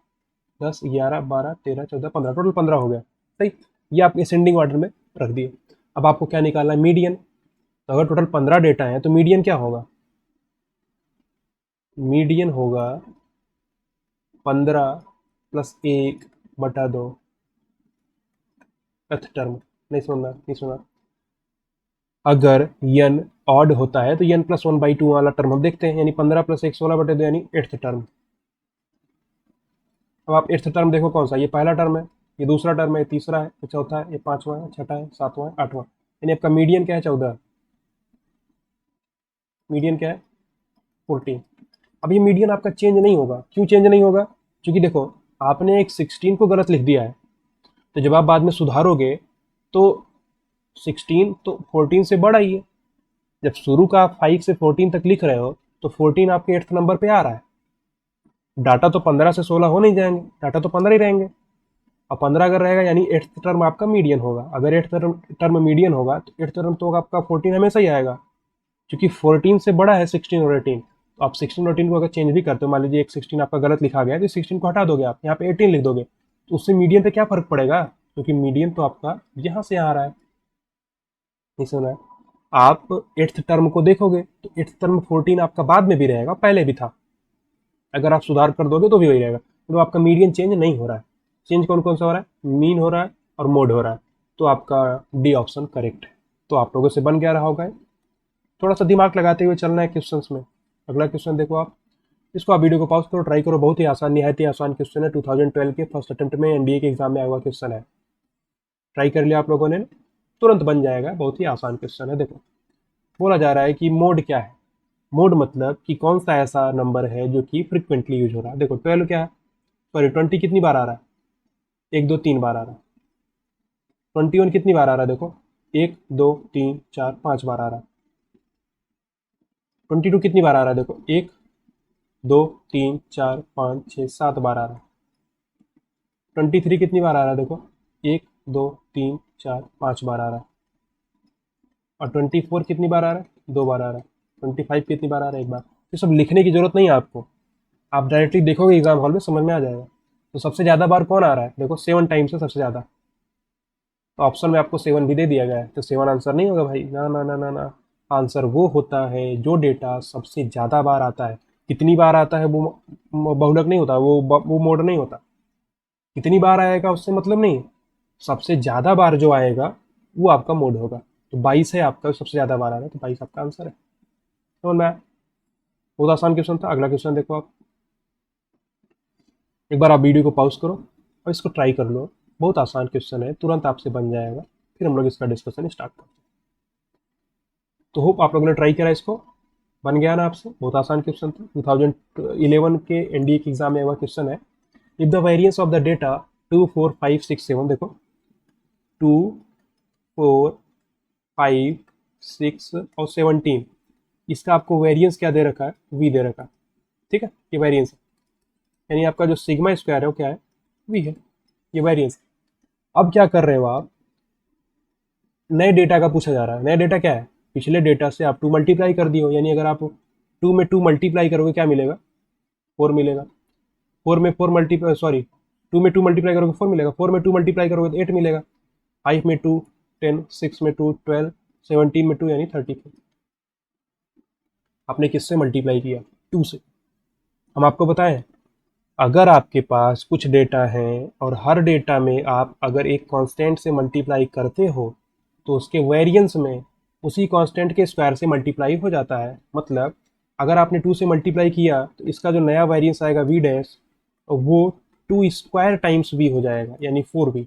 10 11 12 13 14 15, टोटल 15 हो गया, सही। ये आप असेंडिंग ऑर्डर में रख दिए। अब आपको क्या निकालना है, मीडियन। तो अगर टोटल 15 डेटा है तो मीडियन क्या होगा, मीडियन होगा 15 प्लस 1/2, एथ टर्म। नहीं सुनना, नहीं सुना। अगर यन ऑड होता है तो यन प्लस 1/2 वाला टर्म हम देखते हैं, यानी 15 प्लस 1 16/2, यानी एट्थ टर्म। अब आप एट्थ टर्म देखो कौन सा, ये पहला टर्म है, ये दूसरा टर्म है, ये तीसरा है, ये चौथा है, ये पांचवा है, छठा है, सातवां है, आठवां, यानी आपका मीडियन क्या है, 14। मीडियन क्या है, 14। अब ये मीडियन आपका चेंज नहीं होगा, क्यों चेंज नहीं होगा, क्योंकि देखो आपने एक 16 को गलत लिख दिया है, तो जब आप बाद में सुधारोगे तो 16 तो 14 से बड़ा ही है। जब शुरू का आप 5 से 14 तक लिख रहे हो तो 14 आपके एट्थ नंबर पे आ रहा है, डाटा तो 15 से 16 हो नहीं जाएंगे, डाटा तो 15 ही रहेंगे। अब 15 अगर रहेगा यानी एट्थ टर्म आपका मीडियन होगा, अगर एट्थ टर्म मीडियन होगा तो एट्थ टर्म तो आपका 14 हमेशा ही आएगा, क्योंकि 14 से बड़ा है 16 और 18। तो आप 16 और 18 को अगर चेंज भी करते हो, मान लीजिए एक 16 आपका गलत लिखा गया है तो 16 को हटा दोगे, आप यहाँ पे 18 लिख दोगे, तो उससे मीडियन पे क्या फर्क पड़ेगा, क्योंकि मीडियन तो आपका यहाँ से आ रहा है, नहीं सुना है। आप एट्थ टर्म को देखोगे तो एट्थ टर्म 14 आपका बाद में भी रहेगा, पहले भी था, अगर आप सुधार कर दोगे तो भी वही रहेगा, तो आपका मीडियन चेंज नहीं हो रहा है। चेंज कौन कौन सा हो रहा है, मीन हो रहा है और मोड हो रहा है, तो आपका डी ऑप्शन करेक्ट है। तो आप लोगों से बन गया रहा होगा। थोड़ा सा दिमाग लगाते हुए चलना है क्वेश्चंस में। अगला क्वेश्चन देखो आप, इसको आप वीडियो को पॉज करो, ट्राई करो, बहुत ही आसान, निहायत ही आसान क्वेश्चन है, 2012 के फर्स्ट अटेम्प्ट में एनडीए के एग्जाम में आया हुआ क्वेश्चन है। ट्राई कर लिया आप लोगों ने, तुरंत बन जाएगा, बहुत ही आसान क्वेश्चन है। देखो बोला जा रहा है कि मोड क्या है, मोड मतलब कि कौन सा ऐसा नंबर है जो कि फ्रिक्वेंटली यूज हो रहा है। देखो 12 क्या है, सॉरी 20 कितनी बार आ रहा है, 1 2 3 बार आ रहा है। 21 कितनी बार आ रहा है, देखो 1 2 3 4 5 बार आ रहा है। 22 कितनी बार आ रहा है, देखो 1 2 3 4 5 6 7 बार आ रहा है। 23 कितनी बार आ रहा है, देखो 1 2 3 4 5 बार आ रहा है। और 24 कितनी बार आ रहा है, 2 बार आ रहा है। 25 कितनी बार आ रहा है, 1 बार। ये सब लिखने की जरूरत नहीं है आपको, आप डायरेक्टली देखोगे एग्जाम हॉल में, समझ में आ जाएगा। तो सबसे ज़्यादा बार कौन आ रहा है, देखो 7 टाइम्स है सबसे ज़्यादा। तो ऑप्शन में आपको 7 भी दे दिया गया है, तो 7 आंसर नहीं होगा भाई, ना ना ना ना ना। आंसर वो होता है जो डेटा सबसे ज़्यादा बार आता है। कितनी बार आता है वो बहुलक नहीं होता, वो मोड नहीं होता। कितनी बार आएगा उससे मतलब नहीं, सबसे ज़्यादा बार जो आएगा वो आपका मोड होगा। तो 22 है आपका, सबसे ज़्यादा बार आ रहा है, तो 22 आपका आंसर है। तो मैं बहुत आसान क्वेश्चन था। अगला क्वेश्चन देखो आप, एक बार आप वीडियो को पॉज करो और इसको ट्राई कर लो। बहुत आसान क्वेश्चन है, तुरंत आपसे बन जाएगा। फिर हम लोग इसका डिस्कशन स्टार्ट करते हैं। तो होप आप लोगों ने ट्राई करा, इसको बन गया ना आपसे। बहुत आसान क्वेश्चन था, 2011 के एनडीए के एग्जाम में हुआ क्वेश्चन है। If the variance of the data 2 4 5 6 7, देखो 2 4 5 6 और 17, इसका आपको वेरिएंस क्या दे रखा है, वी दे रखा है। ठीक है, ये वेरिएंस है, यानी आपका जो सिग्मा स्क्वायर है वो क्या है, वी है। ये वेरिएंस है। अब क्या कर रहे हो आप, नए डेटा का पूछा जा रहा है। नया डेटा क्या है, पिछले डेटा से आप 2 मल्टीप्लाई कर दिए हो, यानी अगर आप 2 में 2 मल्टीप्लाई करोगे क्या मिलेगा, 4 मिलेगा। 4 में 4 मल्टीप्लाई, सॉरी 2 में 2 मल्टीप्लाई करोगे 4 मिलेगा। 4 में 2 मल्टीप्लाई करोगे तो 8 मिलेगा। 5 में 2 10, 6 में 2 12, 17 में 2 यानी 34। आपने किससे मल्टीप्लाई किया, 2 से। हम आपको बताएं, अगर आपके पास कुछ डेटा है और हर डेटा में आप अगर एक कांस्टेंट से मल्टीप्लाई करते हो तो उसके वेरिएंस में उसी कांस्टेंट के स्क्वायर से मल्टीप्लाई हो जाता है। मतलब अगर आपने 2 से मल्टीप्लाई किया तो इसका जो नया वेरिएंस आएगा वी डैश, वो 2 स्क्वायर टाइम्स वी हो जाएगा, यानी 4 वी।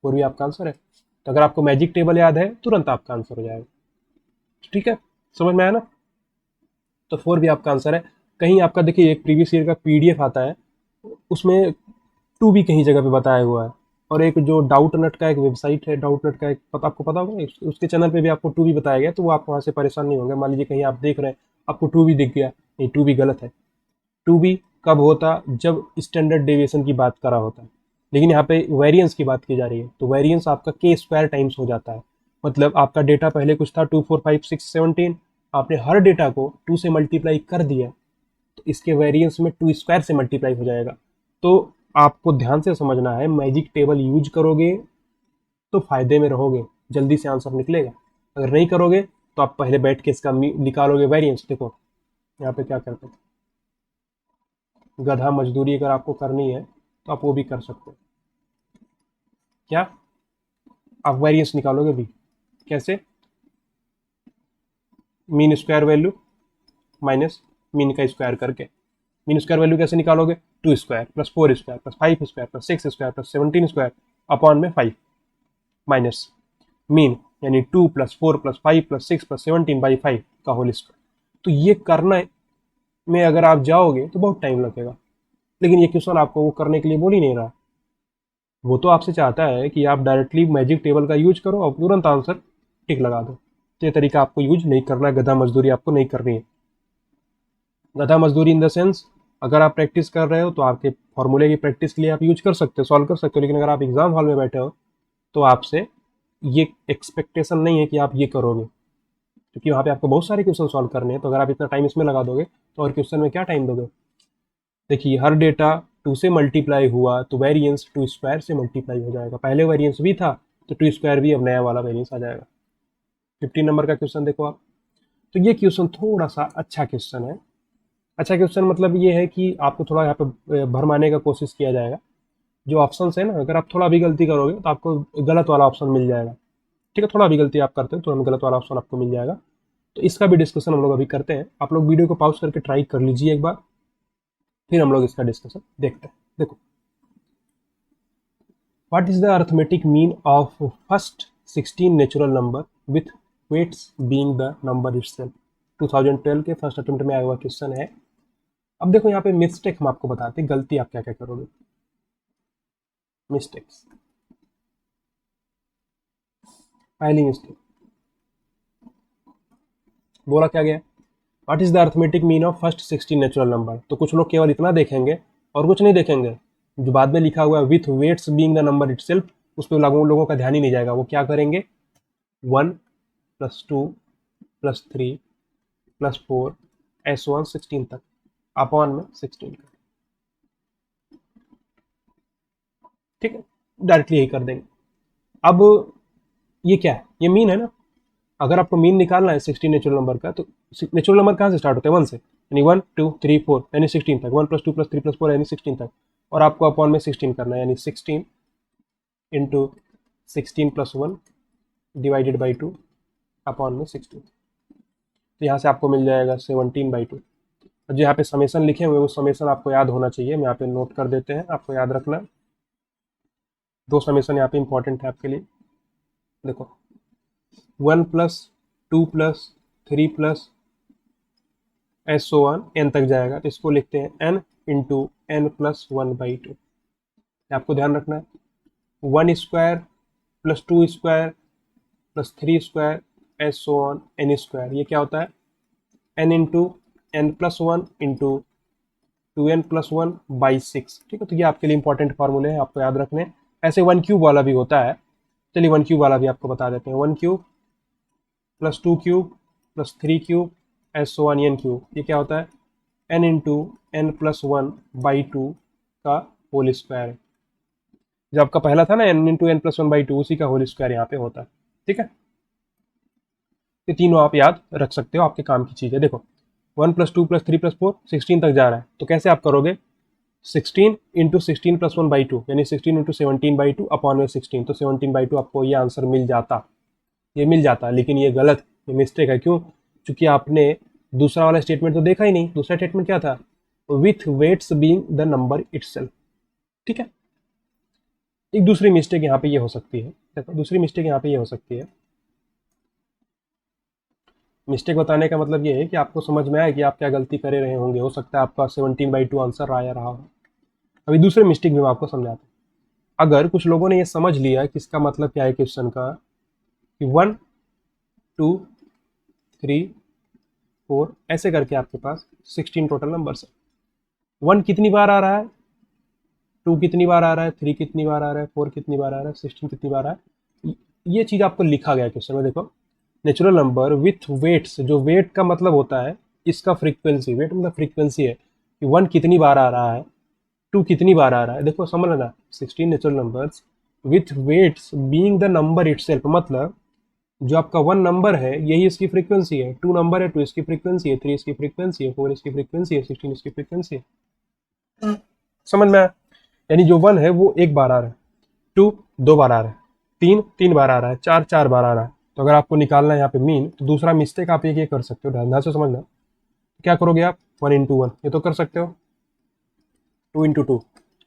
4 वी आपका आंसर है। तो अगर आपको मैजिक टेबल याद है तुरंत आपका आंसर हो जाएगा। ठीक है, समझ में आया ना। तो 4 भी आपका आंसर है। कहीं आपका देखिए एक प्रीवियस ईयर का पीडीएफ आता है, उसमें 2 भी कहीं जगह पे बताया हुआ है। और एक जो डाउट नट का एक वेबसाइट है, डाउट नट का एक आपको पता होगा, उसके चैनल पे भी आपको 2 भी बताया गया, तो वो आप वहाँ से परेशान नहीं होंगे। मान लीजिए कहीं आप देख रहे हैं आपको 2 भी दिख गया, नहीं 2 भी गलत है। 2 भी कब होता, जब स्टैंडर्ड डेविएशन की बात करा होता है। लेकिन यहाँ पे वेरिएंस की बात की जा रही है, तो वेरिएंस आपका के स्क्वायर टाइम्स हो जाता है। मतलब आपका डेटा पहले कुछ था 2 4 5 6 17, आपने हर डेटा को 2 से मल्टीप्लाई कर दिया, तो इसके वेरिएंस में 2 स्क्वायर से मल्टीप्लाई हो जाएगा। तो आपको ध्यान से समझना है, मैजिक टेबल यूज करोगे तो फायदे में रहोगे, जल्दी से आंसर निकलेगा। अगर नहीं करोगे तो आप पहले बैठ के इसका निकालोगे वेरिएंस। देखो यहाँ पे क्या करते हैं, गधा मजदूरी अगर आपको करनी है तो आप वो भी कर सकते हो। क्या, आप वेरिएंस निकालोगे भी, कैसे, mean square value minus mean का स्क्वायर करके। मीन स्क्वायर वैल्यू कैसे निकालोगे, 2 square plus 4 square plus 5 square plus 6 square plus 17 square upon में 5 माइनस मीन, यानी 2 प्लस 4 प्लस 5 प्लस 6 प्लस 17/5 का होल स्क्वायर। तो ये करना में अगर आप जाओगे तो बहुत टाइम लगेगा, लेकिन ये क्वेश्चन आपको वो करने के लिए बोल ही नहीं रहा। वो तो आपसे चाहता है कि आप डायरेक्टली मैजिक टेबल का यूज करो और तुरंत आंसर टिक लगा दो। तो ये तरीका आपको यूज नहीं करना है, गधा मजदूरी आपको नहीं करनी है। गधा मजदूरी इन द सेंस, अगर आप प्रैक्टिस कर रहे हो तो आपके फॉर्मूले की प्रैक्टिस के लिए आप यूज कर सकते हो, सॉल्व कर सकते हो। लेकिन अगर आप एग्जाम हॉल में बैठे हो तो आपसे ये एक्सपेक्टेशन नहीं है कि आप ये करोगे, क्योंकि वहाँ पे आपको बहुत सारे क्वेश्चन सॉल्व करने हैं। तो अगर आप इतना टाइम इसमें लगा दोगे तो और क्वेश्चन में क्या टाइम दोगे। देखिए हर डेटा 2 से मल्टीप्लाई हुआ तो वेरिएंस 2 स्क्वायर से मल्टीप्लाई हो जाएगा। पहले वेरिएंस भी था तो 2 स्क्वायर भी अब नया वाला वेरिएंस आ जाएगा। 15 नंबर का क्वेश्चन देखो आप। तो ये क्वेश्चन थोड़ा सा अच्छा क्वेश्चन है। अच्छा क्वेश्चन मतलब ये है कि आपको थोड़ा यहाँ पे भरमाने का कोशिश किया जाएगा। जो ऑप्शन है ना, अगर आप थोड़ा भी गलती करोगे तो आपको गलत वाला ऑप्शन मिल जाएगा। ठीक है, थोड़ा भी गलती आप करते हो तो हम गलत वाला ऑप्शन आपको मिल जाएगा। तो इसका भी डिस्कशन हम लोग अभी करते हैं। आप लोग वीडियो को पॉज करके ट्राई कर लीजिए एक बार, फिर हम लोग इसका डिस्कशन देखते हैं। देखो, what is the arithmetic mean of first 16 natural number with weights being the number itself. 2012 के फर्स्ट अटेम्प्ट में आया हुआ क्वेश्चन है। अब देखो यहाँ पे मिस्टेक हम आपको बताते हैं, गलती आप क्या क्या करोगे। मिस्टेक्स, पहली मिस्टेक बोला क्या गया, what is the arithmetic mean of first 16 natural number. तो कुछ लोग केवल इतना देखेंगे और कुछ नहीं देखेंगे, जो बाद में लिखा हुआ है with weights being the number itself, उस पर लोगों का ध्यान ही नहीं जाएगा। वो क्या करेंगे, 1 + 2 + 3 + 4 S1 16 तक अपॉन में 16 का, ठीक है, डायरेक्टली यही कर देंगे। अब ये क्या है, ये मीन है ना। अगर आपको मीन निकालना है 16 नेचुरल नंबर का, तो नेचुरल नंबर कहाँ से स्टार्ट होते हैं, 1 से, यानी 1 2 3 4 यानी 16 तक, 1 + 2 + 3 + 4 यानी 16 तक, और आपको अपॉन में 16 करना है, यानी 16 इंटू 16 + 1 डिवाइडेड बाई 2 अपॉन में 16। तो यहाँ से आपको मिल जाएगा 17/2। और जो यहाँ पे समेसन लिखे हुए वो समेसन आपको याद होना चाहिए, मैं यहाँ पे नोट कर देते हैं, आपको याद रखना। दो समेसन यहाँ पे इंपॉर्टेंट है आपके लिए, देखो 1 + 2 + 3 + S1 n तक जाएगा, तो इसको लिखते हैं n इंटू n+1/2। आपको ध्यान रखना है 1² + 2² + 3² S1 n², ये क्या होता है, n into n+1 into 2n+1/6, ठीक है। तो ये आपके लिए इंपॉर्टेंट फार्मूले हैं, आपको याद रखने। ऐसे 1³ वाला भी होता है, चलिए 1³ वाला भी आपको बता देते हैं। 1³ + 2³ + 3³ S1 n³, ये क्या होता है, n इंटू n+1/2 का होल स्क्वायर है। जो आपका पहला था ना n इंटू n+1/2, उसी का होल स्क्वायर यहाँ पे होता है, ठीक है। ये तीनों आप याद रख सकते हो, आपके काम की चीज़ है। देखो 1 + 2 + 3 + 4 16 तक जा रहा है, तो कैसे आप करोगे, 16 इंटू 16 + 1/2 यानी 16 इंटू 17/2 अपॉन में 16, तो 17/2 आपको ये आंसर मिल जाता, ये मिल जाता। लेकिन ये गलत, ये मिस्टेक है। क्यों, क्योंकि आपने दूसरा वाला स्टेटमेंट तो देखा ही नहीं। दूसरा स्टेटमेंट क्या था, with weights being the number itself, ठीक है। एक दूसरी मिस्टेक यहाँ पे ये हो सकती है, देखो दूसरी मिस्टेक यहाँ पे ये हो सकती है। मिस्टेक बताने का मतलब ये है कि आपको समझ में आए कि आप क्या गलती करे रहे होंगे। हो सकता है आपका 17/2 आंसर आया रहा हो। अभी दूसरे मिस्टेक भी मैं आपको समझाता हूँ। अगर कुछ लोगों ने ये समझ लिया कि इसका मतलब क्या है क्वेश्चन का, कि 1 2 3 4 ऐसे करके आपके पास 16 टोटल नंबर्स है। 1 कितनी बार आ रहा है, 2 कितनी बार आ रहा है, 3 कितनी बार आ रहा है, 4 कितनी बार आ रहा है, 16 कितनी बार आ रहा है, ये चीज़ आपको लिखा गया क्वेश्चन में। देखो नेचुरल नंबर विथ वेट्स, जो वेट का मतलब होता है इसका फ्रीक्वेंसी, वेट मतलब फ्रीक्वेंसी है कि 1 कितनी बार आ रहा है, 2 कितनी बार आ रहा है। देखो समझ लेना, 16 natural numbers with weights being the number itself, मतलब जो आपका 1 नंबर है यही इसकी फ्रीक्वेंसी है, 2 नंबर है 2 इसकी फ्रीक्वेंसी है, 3 इसकी फ्रीक्वेंसी है, 4 इसकी फ्रीक्वेंसी है, 16 इसकी फ्रीक्वेंसी है। समझ में आया, यानी जो 1 है वो एक बार आ रहा है, 2 2 बार आ रहा है, 3 3 बार आ रहा है, 4 4 बार आ रहा है। तो अगर आपको निकालना है यहाँ पे मीन, तो दूसरा मिस्टेक आप ये कर सकते हो, ध्यान से समझना। क्या करोगे आप, 1 इंटू 1, ये तो कर सकते हो, 2 इंटू 2,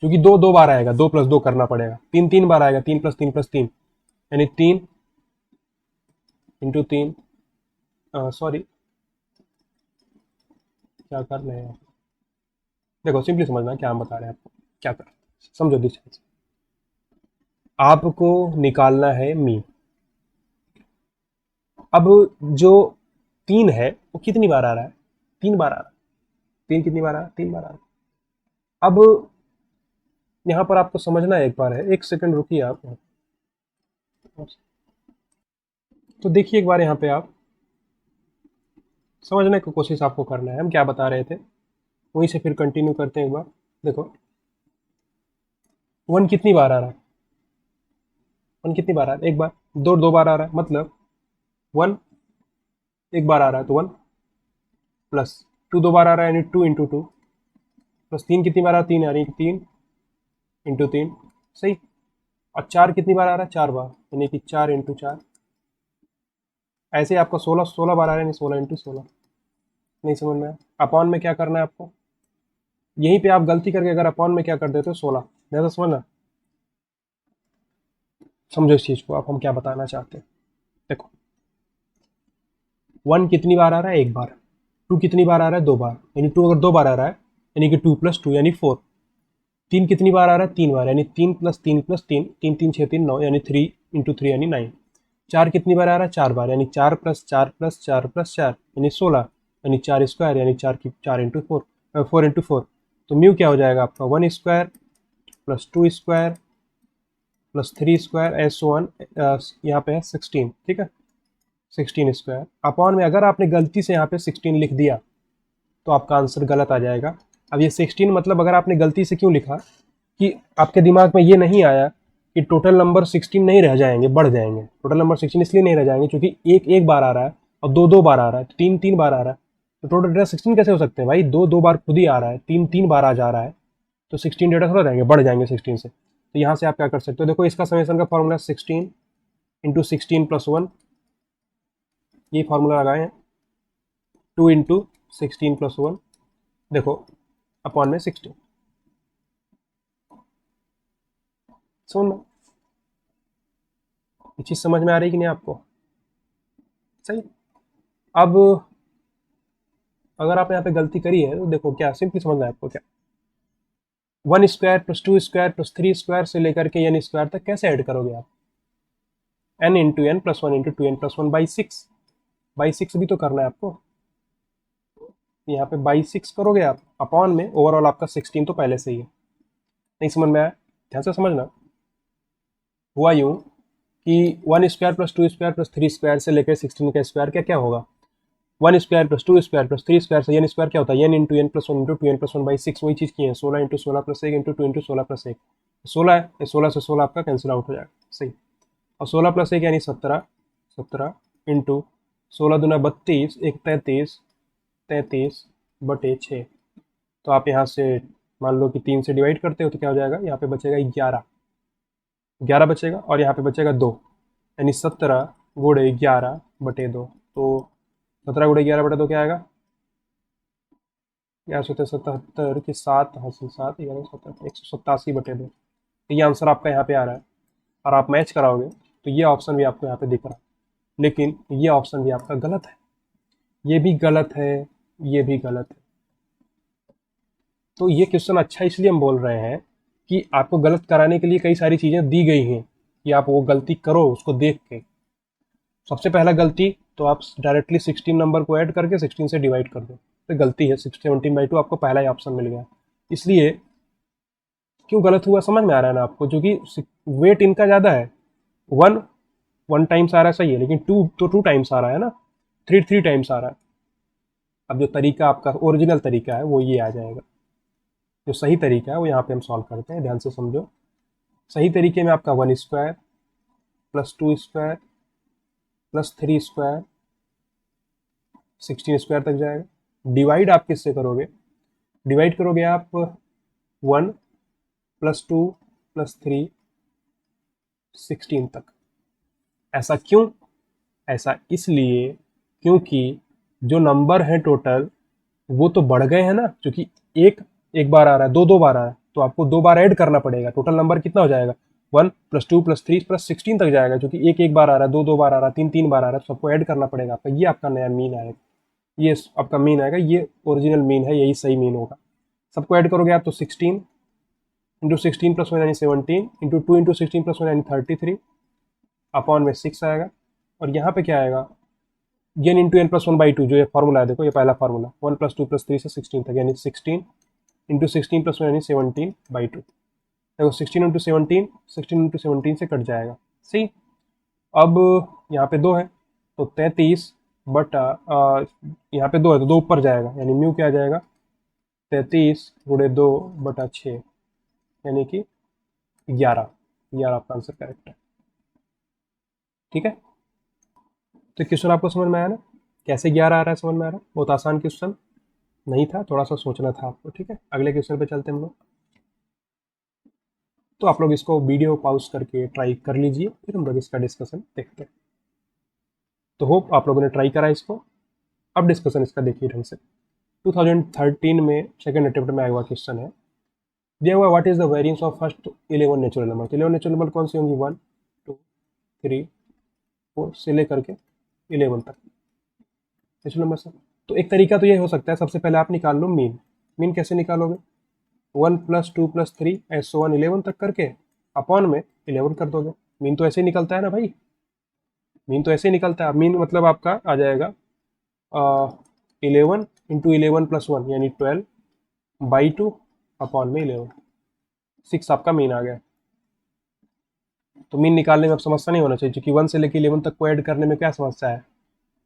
क्योंकि 2 2 बार आएगा, 2 + 2 करना पड़ेगा, 3 3 बार आएगा, 3 + 3 + 3 यानी 3 इंटू 3, सॉरी क्या कर रहे हैं आप, देखो सिंपली समझना क्या हम बता रहे हैं आपको, क्या कर, समझो दिस। आपको निकालना है मीन। अब जो 3 है वो कितनी बार आ रहा है, 3 बार आ रहा है। 3 कितनी बार आ रहा है, 3 बार आ रहा है। अब यहाँ पर आपको समझना एक बार है, एक सेकंड रुकिए आप। तो देखिए एक बार यहाँ पे आप समझने की कोशिश आपको करना है, हम क्या बता रहे थे, वहीं से फिर कंटिन्यू करते हैं एक बार। देखो 1 कितनी बार आ रहा है, 1 कितनी बार आ रहा है, एक बार, 2 2 बार आ रहा है, मतलब 1 एक बार आ रहा है तो 1 प्लस 2 2 बार आ रहा है यानी 2 इंटू 2 प्लस 3 कितनी बार आ रहा है, 3 यानी 3 इंटू 3, सही। और 4 कितनी बार आ रहा है, 4 बार यानी कि 4 इंटू 4। ऐसे ही आपका 16 16 बार आ रहा है यानी 16 इंटू 16। नहीं समझ में आया, अपॉन में क्या करना है आपको, यहीं पे आप गलती करके अगर अपॉन में क्या कर देते हो 16, ज़्यादा समझना, समझो इस चीज़ को आप, हम क्या बताना चाहते हैं। देखो 1 कितनी बार आ रहा है, एक बार, 2 कितनी बार आ रहा है, 2 बार, यानी 2 अगर 2 बार आ रहा है यानी कि 2 + 2 यानी 4। 3 कितनी बार आ रहा है? 3 बार, यानी 3 + 3 + 3, 3 3 6 3 9, यानी 3 × 3 यानी 9। 4 कितनी बार आ रहा है? 4 बार, यानी 4 + 4 + 4 + 4 यानी 16, यानी 4 स्क्वायर, यानी 4 की 4 × 4, 4 × 4। तो म्यू क्या हो जाएगा आपका? 1 square + 2 square +3 square S one, यहाँ पे है 16, ठीक है, 16 स्क्वायर अपॉन में, अगर आपने गलती से यहाँ पे 16 लिख दिया तो आपका आंसर गलत आ जाएगा। अब ये 16 मतलब अगर आपने गलती से क्यों लिखा कि आपके दिमाग में ये नहीं आया कि टोटल नंबर 16 नहीं रह जाएंगे, बढ़ जाएंगे। टोटल नंबर 16 इसलिए नहीं रह जाएंगे क्योंकि एक एक बार आ रहा है और दो दो बार आ रहा है, तीन तीन बार आ रहा है। तो टोटल डेटा 16 कैसे हो सकते हैं भाई? दो दो बार खुद ही आ रहा है, तीन तीन बार आ जा रहा है, तो 16 डेटा थोड़ा रहेंगे, बढ़ जाएंगे 16 से। तो यहाँ से आप क्या कर सकते हो? देखो इसका समेशन का फॉर्मूला 16 × 16 + 1, ये फॉर्मूला लगाए हैं। 2 × 16 + 1, देखो अपॉन में 16। सुन, ये चीज़ समझ में आ रही है कि नहीं आपको? सही। अब अगर आप यहाँ पे गलती करी है तो देखो क्या सिंपली समझना है आपको। क्या 1 स्क्वायर + 2 स्क्वायर + 3 स्क्वायर से लेकर के n स्क्वायर तक कैसे ऐड करोगे आप? n × n + 1 × 2n + 1 / 6, बाई 6 भी तो करना है आपको। यहाँ पे बाई 6 करोगे आप, अपॉन में ओवरऑल आपका 16 तो पहले से ही है। नहीं समझ में आया? ध्यान से समझना। हुआ यूँ कि 1 स्क्वायर + 2 स्क्वायर + 3 स्क्वायर से लेकर 16 का स्क्वायर क्या क्या होगा? 1 स्क्वायर + 2 स्क्वायर + 3 स्क्वायर से n स्क्वायर क्या होता है? n × n + 1 × 2n + 1 / 6, वही चीज़ की है। 16 × 16 + 1 × 2 × 16 + 1, 16 है, 16 से 16 आपका कैंसिल आउट हो जाएगा। सही। और 16 + 1 यानी 17, 17 × 16 दूना 32, 1 33, 33/6। तो आप यहाँ से मान लो कि 3 से डिवाइड करते हो तो क्या हो जाएगा? यहाँ पे बचेगा 11, 11 बचेगा, और यहाँ पे बचेगा 2, यानी 17 × 11/2। तो 17 × 11/2 क्या आएगा? यहाँ से 77 की 7 हासिल 7, 11 17, 187/2। तो ये आंसर आपका यहाँ पे आ रहा है, और आप मैच कराओगे तो ये ऑप्शन भी आपको यहाँ पे दिख रहा है, लेकिन ये ऑप्शन भी आपका गलत है, ये भी गलत है, ये भी गलत है। तो ये क्वेश्चन अच्छा इसलिए हम बोल रहे हैं कि आपको गलत कराने के लिए कई सारी चीज़ें दी गई हैं कि आप वो गलती करो उसको देख के। सबसे पहला गलती तो आप डायरेक्टली 16 नंबर को ऐड करके 16 से डिवाइड कर दो, तो गलती है 17/2, आपको पहला ही ऑप्शन मिल गया। इसलिए क्यों गलत हुआ समझ में आ रहा है ना आपको? क्योंकि वेट इनका ज़्यादा है। 1 1 टाइम्स आ रहा है, सही है, लेकिन 2 तो 2 टाइम्स आ रहा है ना, 3 3 टाइम्स आ रहा है। अब जो तरीका आपका ओरिजिनल तरीका है वो ये आ जाएगा। जो सही तरीका है वो यहाँ पे हम सॉल्व करते हैं, ध्यान से समझो। सही तरीके में आपका 1 स्क्वायर + 2 स्क्वायर + 3 स्क्वायर 16 स्क्वायर तक जाएगा। डिवाइड आप किससे करोगे? डिवाइड करोगे आप 1 + 2 + 3 16 तक। ऐसा क्यों? ऐसा इसलिए क्योंकि जो नंबर है टोटल वो तो बढ़ गए हैं ना, क्योंकि एक एक बार आ रहा है, दो दो बार आ रहा है, तो आपको दो बार ऐड करना पड़ेगा। टोटल नंबर कितना हो जाएगा? 1 + 2 + 3 + 16 तक जाएगा, क्योंकि एक एक बार आ रहा है, दो दो बार आ रहा है, तीन तीन बार आ रहा है, तो सबको ऐड करना पड़ेगा आपका। ये आपका नया मीन आएगा, ये आपका मीन आएगा, ये ओरिजिनल मीन है, यही सही मीन होगा। सबको ऐड करोगे आप तो 16 × 16 + 1 यानी 17, × 2 × 16 + 1 यानी 33, अपॉन में 6 आएगा। और यहाँ पे क्या आएगा? n × n + 1/2, जो ये फॉर्मूला है, देखो ये पहला फॉर्मूला 1 + 2 + 3 से 16 तक, यानी 16 × 16 + 1 यानी 17/2। देखो 16 × 17, 16 × 17 से कट जाएगा। सही। अब यहाँ पे 2 है तो 33 बटा यहाँ पे 2 है तो 2 ऊपर जाएगा, यानी म्यू क्या आ जाएगा? 33 × 2/6, यानी कि 11। 11 आपका आंसर करेक्ट है। ठीक है, तो क्वेश्चन आपको समझ में आया ना? कैसे 11 आ रहा है, समझ में आ रहा है? बहुत आसान क्वेश्चन नहीं था, थोड़ा सा सोचना था आपको। ठीक है, अगले क्वेश्चन पे चलते हैं हम लोग। तो आप लोग इसको वीडियो पॉज करके ट्राई कर लीजिए, फिर हम लोग इसका डिस्कशन देखते हैं। तो होप आप लोगों ने ट्राई करा इसको। अब डिस्कशन इसका देखिए ढंग से। 2013 में सेकंड अटेम्प्ट में आया हुआ क्वेश्चन है। दिया हुआ what is the variance of first 11 natural number. तो 11 नेचुरल नंबर कौन सी होंगी? 1 2 3 4 से लेकर के 11 तक नेचुरल नंबर से। तो एक तरीका तो ये हो सकता है, सबसे पहले आप निकाल लो मीन। मीन कैसे निकालोगे? 1 + 2 + 3 ऐसो 1 11 तक करके अपॉन में 11 कर दोगे। मीन तो ऐसे ही निकलता है ना भाई, मीन तो ऐसे ही निकलता है। मीन मतलब आपका आ जाएगा 11 × 11 + 1 यानी 12/2 अपॉन में 11, 6 आपका मीन आ गया। तो मीन निकालने में अब समस्या नहीं होना चाहिए, क्योंकि 1 से लेकर 11 तक को ऐड करने में क्या समस्या है?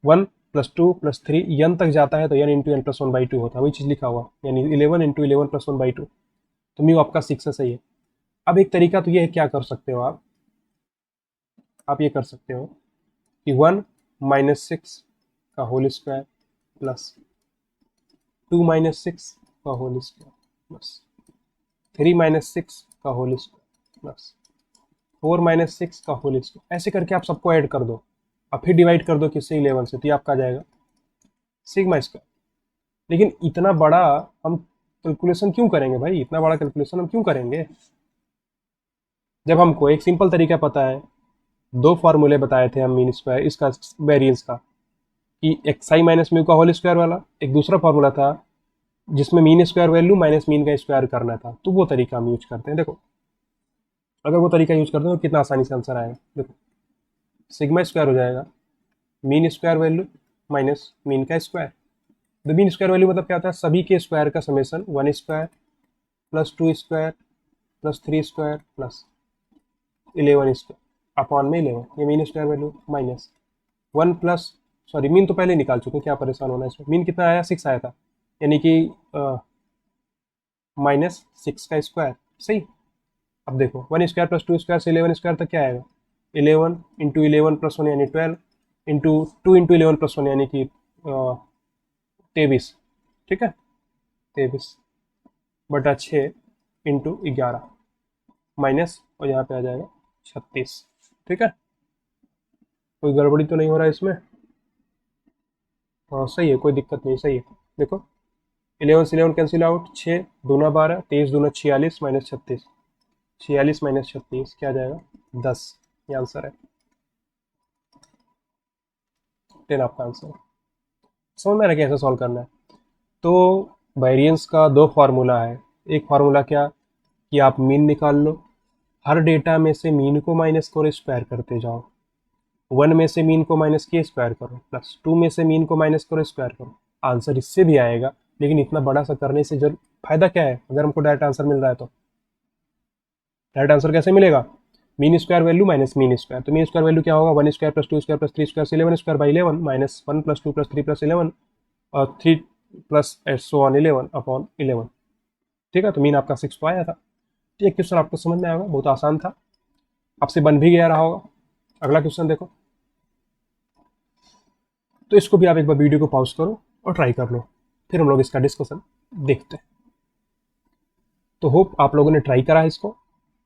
1 + 2 + 3 n तक जाता है तो n × n + 1/2 होता है, वही चीज़ लिखा हुआ, यानी 11 × 11 + 1/2। तो म्यू आपका 6 है, सही है। अब एक तरीका तो ये है, क्या कर सकते हो आप ये कर सकते हो कि 1 - 6 का होल स्क्वायर प्लस 2 - 6 का होल स्क्वायर प्लस 3 - 6 का होल स्क्वायर प्लस 4 - 6 का होल स्क्वायर, ऐसे करके आप सबको ऐड कर दो और फिर डिवाइड कर दो किससे? 11 से, तो ये आपका आ जाएगा सिग्मा स्क्वायर। लेकिन इतना बड़ा हम कैलकुलेशन क्यों करेंगे भाई? इतना बड़ा कैलकुलेशन हम क्यों करेंगे जब हमको एक सिंपल तरीका पता है? दो फार्मूले बताए थे हम मीन स्क्वायर इसका, वेरिएंस का, कि एक्स आई माइनस म्यू का होल स्क्वायर वाला एक दूसरा फार्मूला था जिसमें mean square value minus mean का स्क्वायर करना था, तो वो तरीका हम यूज करते हैं। देखो, अगर वो तरीका यूज करते हैं तो कितना आसानी से आंसर आएगा। देखो, सिग्मा स्क्वायर हो जाएगा mean square value minus mean का square. The mean square value मतलब क्या होता है? सभी के स्क्वायर का summation, 1 square plus 2 square plus 3 square plus 11 square upon में 11, ये mean square value minus 1 plus, sorry mean तो पहले निकाल चुके हैं, क्या परेशान होना है इसमें। मीन कितना आया? 6 आया था, यानी कि -6 का स्क्वायर, सही। अब देखो 1 स्क्वायर प्लस 2 स्क्वायर से 11 स्क्वायर तक क्या आएगा? 11 × 11 + 1 यानी 12 इंटू 2 × 11 + 1 यानी कि 23, ठीक है, 23/6 इंटू 11 माइनस, और यहाँ पे आ जाएगा 36, ठीक है। कोई गड़बड़ी तो नहीं हो रहा है इसमें? हाँ सही है, कोई दिक्कत नहीं, सही है। देखो 11 से 11 कैंसिल आउट, 6 दूना 12, 23 दूना 46 माइनस 36, 46 माइनस 36 क्या आ जाएगा? 10, ये आंसर है, 10 आपका आंसर है। समझ में आ रहा है कैसे सॉल्व करना है? तो वेरिएंस का दो फार्मूला है। एक फार्मूला क्या, कि आप मीन निकाल लो, हर डेटा में से मीन को माइनस करो, स्क्वायर करते जाओ, 1 में से मीन को माइनस किए स्क्वायर करो, प्लस 2 में से मीन को माइनस करो स्क्वायर करो, आंसर इससे भी आएगा। लेकिन इतना बड़ा सा करने से जरूर फायदा क्या है? अगर हमको डायरेक्ट आंसर मिल रहा है तो डायरेक्ट आंसर कैसे मिलेगा? Mean square value minus mean square, तो मीन स्क्वायर वैल्यू क्या होगा? 1 square plus 2 square plus 3 square से 11 स्क्वायर बाई 11 माइनस 1 + 2 + 3 + 11 और 3 प्लस सो ऑन 11 अपॉन 11, ठीक है। तो मीन आपका 6 तो आया था। तो ये क्वेश्चन आपको समझ में आएगा, बहुत आसान था, आपसे बन भी गया रहा होगा। अगला क्वेश्चन देखो, तो इसको भी आप एक बार वीडियो को पॉज करो और ट्राई कर लो, फिर हम लोग इसका डिस्कशन देखते हैं। तो होप आप लोगों ने ट्राई करा है इसको,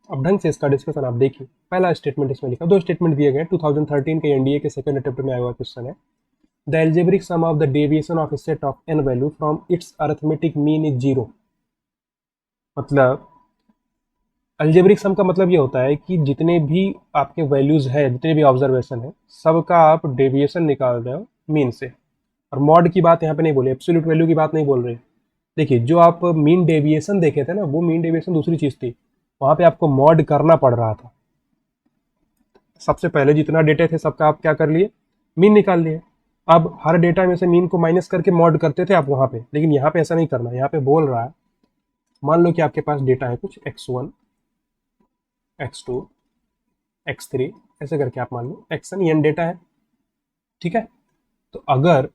अब ढंग से इसका डिस्कशन आप देखिए। पहला स्टेटमेंट इसमें लिखा, दो स्टेटमेंट दिए गए, 2013 के एनडीए के सेकंड अटेम्प्ट में आया हुआ क्वेश्चन है। The algebraic sum of the deviation of A set of n value from its arithmetic mean is 0। मतलब अल्जेब्रिक सम का मतलब ये होता है कि जितने भी आपके वैल्यूज है, जितने भी ऑब्जर्वेशन है, सबका आप डेविएशन निकाल रहे हो मीन से। और मॉड की बात यहाँ पे नहीं बोली, एब्सोल्यूट वैल्यू की बात नहीं बोल रही। देखिए, जो आप मीन डेविएशन देखे थे ना, वो मीन डेविएशन दूसरी चीज थी, वहां पे आपको मॉड करना पड़ रहा था। सबसे पहले जितना डेटा थे सबका आप क्या कर लिए? मीन निकाल लिए। अब हर डेटा में से मीन को माइनस करके मॉड करते थे आप वहां पे, लेकिन यहाँ पे ऐसा नहीं करना। यहाँ पे बोल रहा है, मान लो कि आपके पास डेटा है कुछ x1 x2 x3, ऐसे करके आप मान लो xn n डेटा है, ठीक है। तो अगर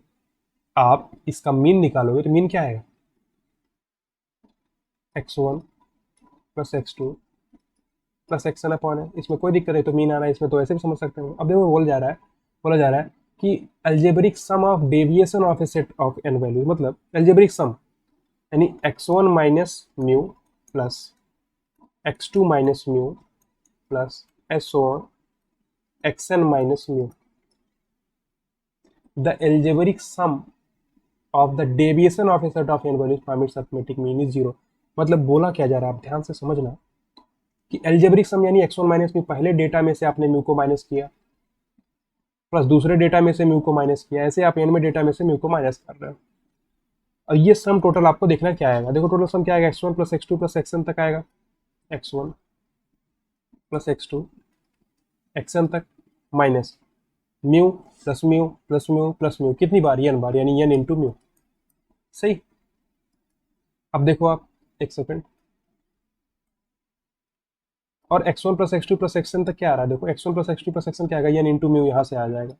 आप इसका मीन निकालोगे तो मीन क्या आएगा? x1 plus x2 plus xn upon है, इसमें कोई दिक्कत नहीं, तो मीन आना है इसमें, तो ऐसे भी समझ सकते हैं। अब देखो बोला जा रहा है कि algebraic sum of deviation of A set of n value, मतलब अल्जेब्रिक सम यानी x1 minus mu plus x2 minus mu plus so on xn minus mu, the algebraic sum of the deviation of A set of n values from its arithmetic mean is 0। मतलब बोला क्या जा रहा है, आप ध्यान से समझना कि एल्जेब्रिक सम यानी x1 माइनस म्यू, पहले डेटा में से आपने म्यू को माइनस किया, प्लस दूसरे डेटा में से म्यू को माइनस किया, ऐसे आप n में डेटा में से म्यू को माइनस कर रहे हो। और ये सम टोटल आपको देखना क्या आएगा। देखो टोटल सम क्या आएगा, x1 plus x2 plus xn तक आएगा, x1 प्लस x2 xn तक minus mu plus mu plus mu plus mu, कितनी बार, n बार, यानी n इंटू म्यू। सही। अब देखो आप, एक सेकेंड, और x1 plus x2 plus xn तक क्या आ रहा है, देखो x1 plus x2 plus xn क्या आएगा, n इंटू म्यू यहाँ से आ जाएगा,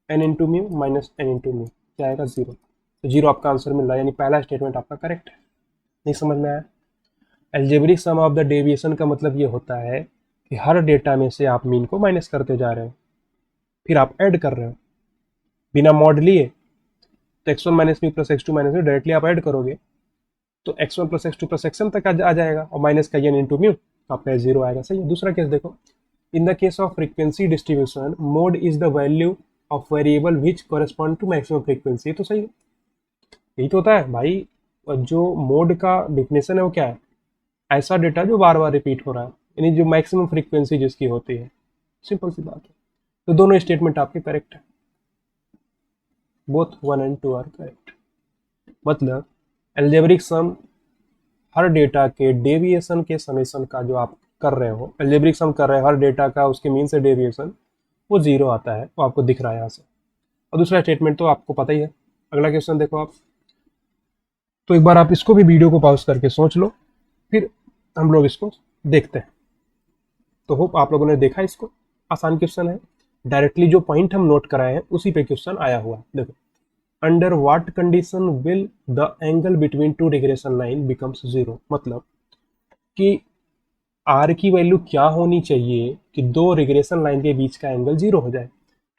n into mu minus n into mu क्या आएगा, जीरो। तो जीरो आपका आंसर मिल रहा है, यानी पहला स्टेटमेंट आपका करेक्ट है। नहीं समझ में आया? Algebraic sum of the deviation का मतलब ये होता है कि हर डेटा में से आप मीन को माइनस करते जा रहे हो, फिर आप ऐड कर रहे हो बिना मॉड लिए। तो x1 minus mu plus x2 minus mu directly आप ऐड करोगे तो x1 plus x2 plus xn तक आ जाएगा, और माइनस का n इंटू म्यू, तो आपका जीरो आएगा। सही है। दूसरा केस देखो, in the case of frequency distribution mode is the value of variable which correspond to maximum frequency. तो सही है, यही तो होता है भाई। और जो मोड का डिफिनेशन है वो क्या है, ऐसा डेटा जो बार बार रिपीट हो रहा है, यानी जो मैक्सिमम फ्रीक्वेंसी जिसकी होती है। सिंपल सी बात है। तो दोनों स्टेटमेंट आपके करेक्ट है, बोथ 1 एंड 2 आर करेक्ट। मतलब एल्जेब्रिक सम हर डेटा के डेविएशन के समेशन का जो आप कर रहे हो, एल्जेब्रिक सम कर रहे हो हर डेटा का, उसके मीन से डेविएशन वो जीरो आता है, वो आपको दिख रहा है यहाँ से। और दूसरा स्टेटमेंट तो आपको पता ही है। अगला क्वेश्चन देखो आप, तो एक बार आप इसको भी वीडियो को पॉज करके सोच लो, फिर हम लोग इसको देखते हैं। तो होप आप लोगों ने देखा इसको। आसान क्वेश्चन है, डायरेक्टली जो पॉइंट हम नोट कराए हैं उसी पे क्वेश्चन आया हुआ है। देखो, under what condition will the angle between two regression line becomes zero. मतलब कि आर की वैल्यू क्या होनी चाहिए कि दो रिग्रेशन लाइन के बीच का एंगल जीरो हो जाए।